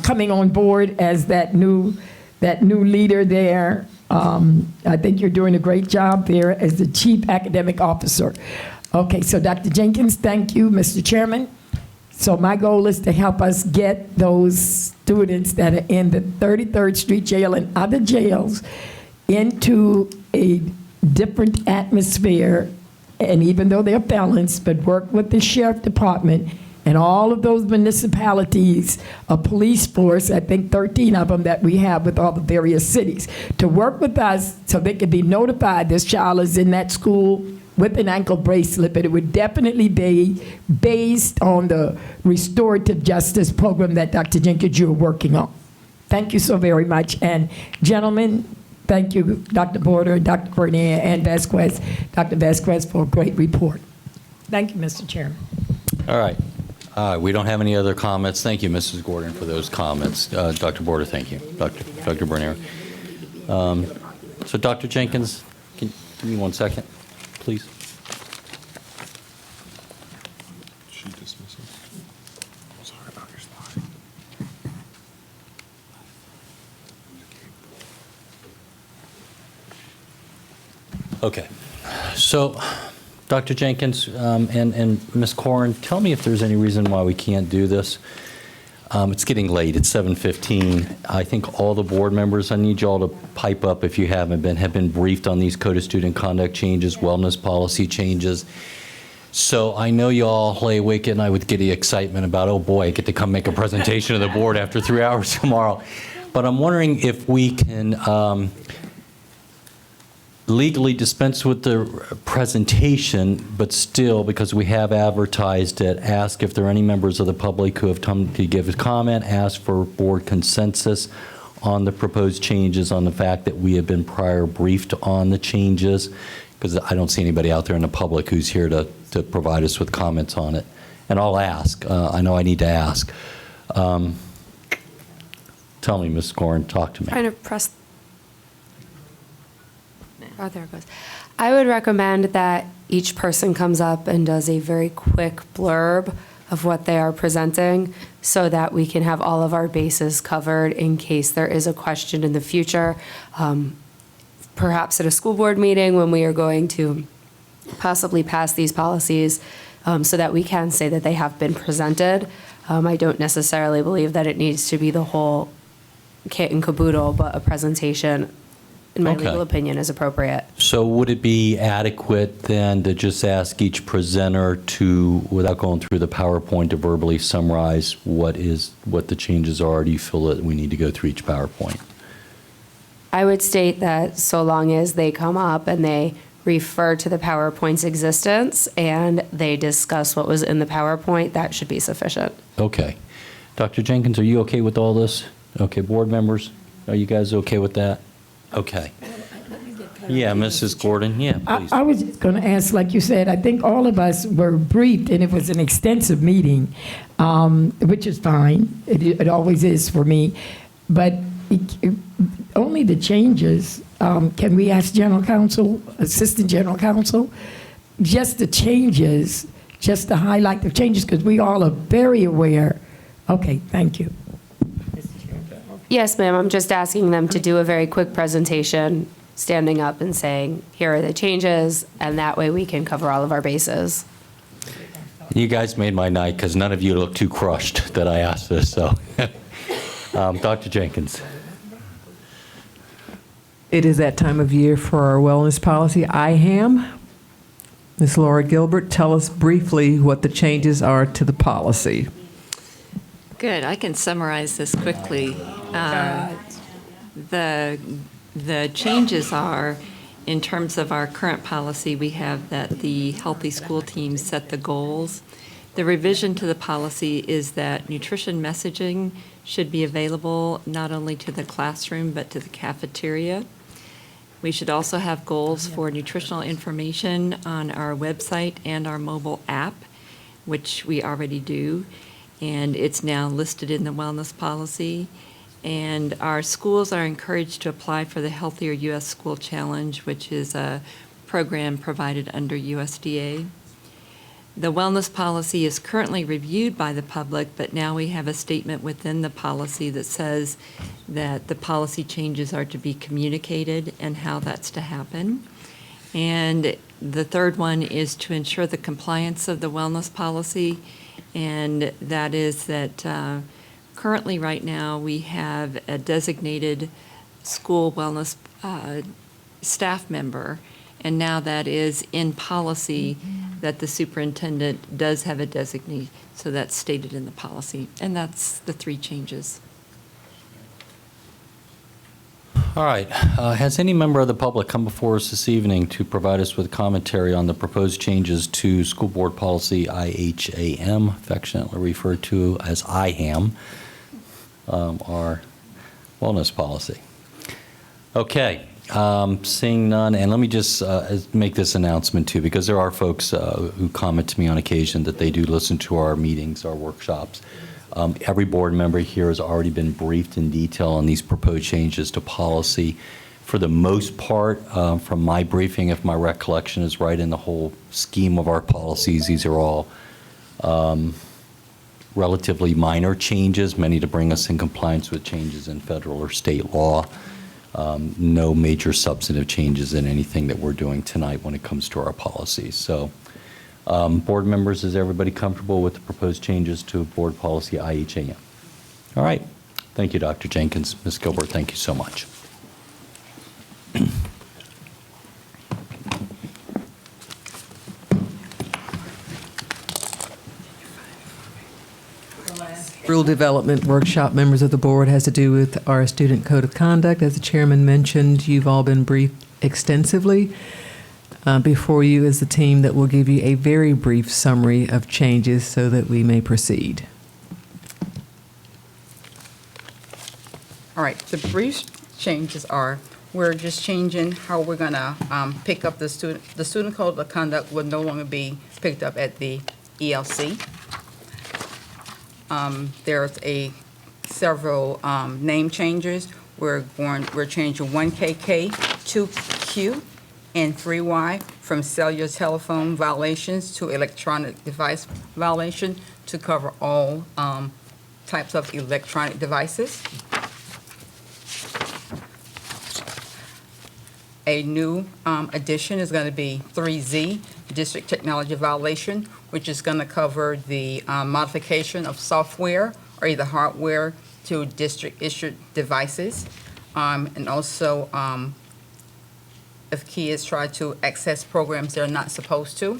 coming on board as that new leader there. I think you're doing a great job there as the Chief Academic Officer. Okay, so Dr. Jenkins, thank you, Mr. Chairman. So my goal is to help us get those students that are in the 33rd Street Jail and other jails into a different atmosphere. And even though they're felons, but work with the sheriff department and all of those municipalities, a police force, I think 13 of them that we have with all the various cities, to work with us so they can be notified this child is in that school with an ankle bracelet, but it would definitely be based on the restorative justice program that Dr. Jenkins, you're working on. Thank you so very much. And gentlemen, thank you, Dr. Border, Dr. Bernier, and Vasquez, Dr. Vasquez, for a great report. Thank you, Mr. Chairman. All right. We don't have any other comments. Thank you, Mrs. Gordon, for those comments. Dr. Border, thank you. Dr. Bernier. So, Dr. Jenkins, can you give me 1 second, please? She dismisses. Sorry about your slide. Okay. So, Dr. Jenkins and Ms. Corrin, tell me if there's any reason why we can't do this. It's getting late. It's 7:15. I think all the board members, I need you all to pipe up if you have been briefed on these Code of Student Conduct changes, wellness policy changes. So I know you all lay awake at night with giddy excitement about, oh boy, I get to come make a presentation to the board after 3 hours tomorrow. But I'm wondering if we can legally dispense with the presentation, but still, because we have advertised it, ask if there are any members of the public who have come to give a comment, ask for board consensus on the proposed changes, on the fact that we have been prior briefed on the changes, because I don't see anybody out there in the public who's here to provide us with comments on it. And I'll ask. I know I need to ask. Tell me, Ms. Corrin, talk to me. Trying to press. Oh, there it goes. I would recommend that each person comes up and does a very quick blurb of what they are presenting so that we can have all of our bases covered in case there is a question in the future, perhaps at a school board meeting when we are going to possibly pass these policies, so that we can say that they have been presented. I don't necessarily believe that it needs to be the whole kit and caboodle, but a presentation, in my legal opinion, is appropriate. So would it be adequate then to just ask each presenter to, without going through the PowerPoint, to verbally summarize what the changes are? Or do you feel that we need to go through each PowerPoint? I would state that so long as they come up and they refer to the PowerPoint's existence and they discuss what was in the PowerPoint, that should be sufficient. Okay. Dr. Jenkins, are you okay with all this? Okay, board members, are you guys okay with that? Okay. Yeah, Mrs. Gordon, yeah, please. I was just going to ask, like you said, I think all of us were briefed, and it was an extensive meeting, which is fine. It always is for me. But only the changes, can we ask General Counsel, Assistant General Counsel, just the changes, just to highlight the changes, because we all are very aware. Okay, thank you. Yes, ma'am, I'm just asking them to do a very quick presentation, standing up and saying, here are the changes, and that way we can cover all of our bases. You guys made my night because none of you look too crushed that I asked this, so. Dr. Jenkins. It is that time of year for our wellness policy, IHAM. Ms. Laura Gilbert, tell us briefly what the changes are to the policy. Good. I can summarize this quickly. The changes are, in terms of our current policy, we have that the healthy school teams set the goals. The revision to the policy is that nutrition messaging should be available not only to the classroom but to the cafeteria. We should also have goals for nutritional information on our website and our mobile app, which we already do, and it's now listed in the wellness policy. And our schools are encouraged to apply for the Healthier U.S. School Challenge, which is a program provided under USDA. The wellness policy is currently reviewed by the public, but now we have a statement within the policy that says that the policy changes are to be communicated and how that's to happen. And the third one is to ensure the compliance of the wellness policy, and that is that currently right now we have a designated school wellness staff member, and now that is in policy that the superintendent does have a designee, so that's stated in the policy, and that's the three changes. All right. Has any member of the public come before us this evening to provide us with commentary on the proposed changes to School Board Policy IHAM, affectionately referred to as IHAM, our wellness policy? Okay. Seeing none, and let me just make this announcement too, because there are folks who comment to me on occasion that they do listen to our meetings, our workshops. Every board member here has already been briefed in detail on these proposed changes to policy. For the most part, from my briefing, if my recollection is right in the whole scheme of our policies, these are all relatively minor changes, many to bring us in compliance with changes in federal or state law. No major substantive changes in anything that we're doing tonight when it comes to our policies. So, board members, is everybody comfortable with the proposed changes to Board Policy IHAM? All right. Thank you, Dr. Jenkins. Ms. Gilbert, thank you so much. Rule development workshop, members of the board, has to do with our student code of conduct. As the chairman mentioned, you've all been briefed extensively. Before you is the team that will give you a very brief summary of changes so that we may proceed. All right, the brief changes are, we're just changing how we're gonna pick up the student code of conduct will no longer be picked up at the ELC. There's several name changes. We're changing 1KK, 2Q, and 3Y from cellular telephone violations to electronic device violation to cover all types of electronic devices. A new addition is going to be 3Z, district technology violation, which is going to cover the modification of software or either hardware to district-issued devices. And also, if kids try to access programs they're not supposed to.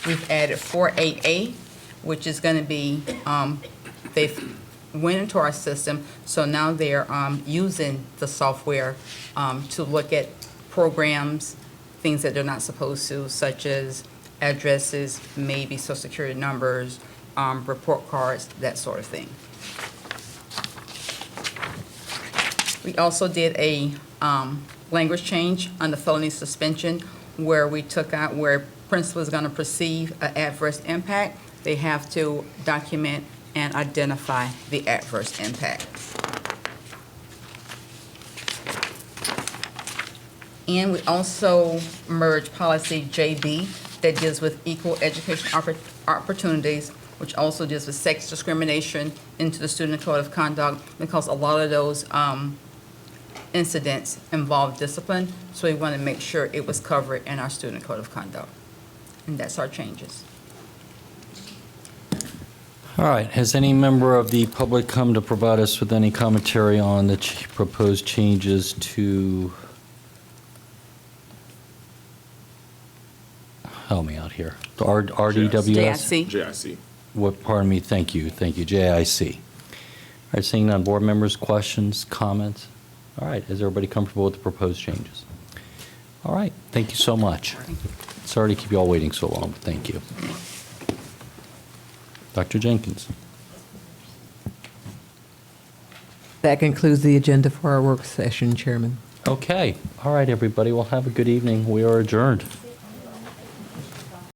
We've added 48A, which is going to be, they've went into our system, so now they're using the software to look at programs, things that they're not supposed to, such as addresses, maybe social security numbers, report cards, that sort of thing. We also did a language change on the felony suspension, where we took out where principal is going to perceive an adverse impact, they have to document and identify the adverse impact. And we also merged policy JB that deals with equal education opportunities, which also deals with sex discrimination, into the student code of conduct, because a lot of those incidents involve discipline. So we want to make sure it was covered in our student code of conduct. And that's our changes. All right, has any member of the public come to provide us with any commentary on the proposed changes to, help me out here, the RDWS? JIC. What, pardon me, thank you, JIC. All right, seeing none, board members, questions, comments? All right, is everybody comfortable with the proposed changes? All right, thank you so much. Sorry to keep you all waiting so long, but thank you. Dr. Jenkins. That concludes the agenda for our work session, Chairman. Okay, all right, everybody, well, have a good evening. We are adjourned.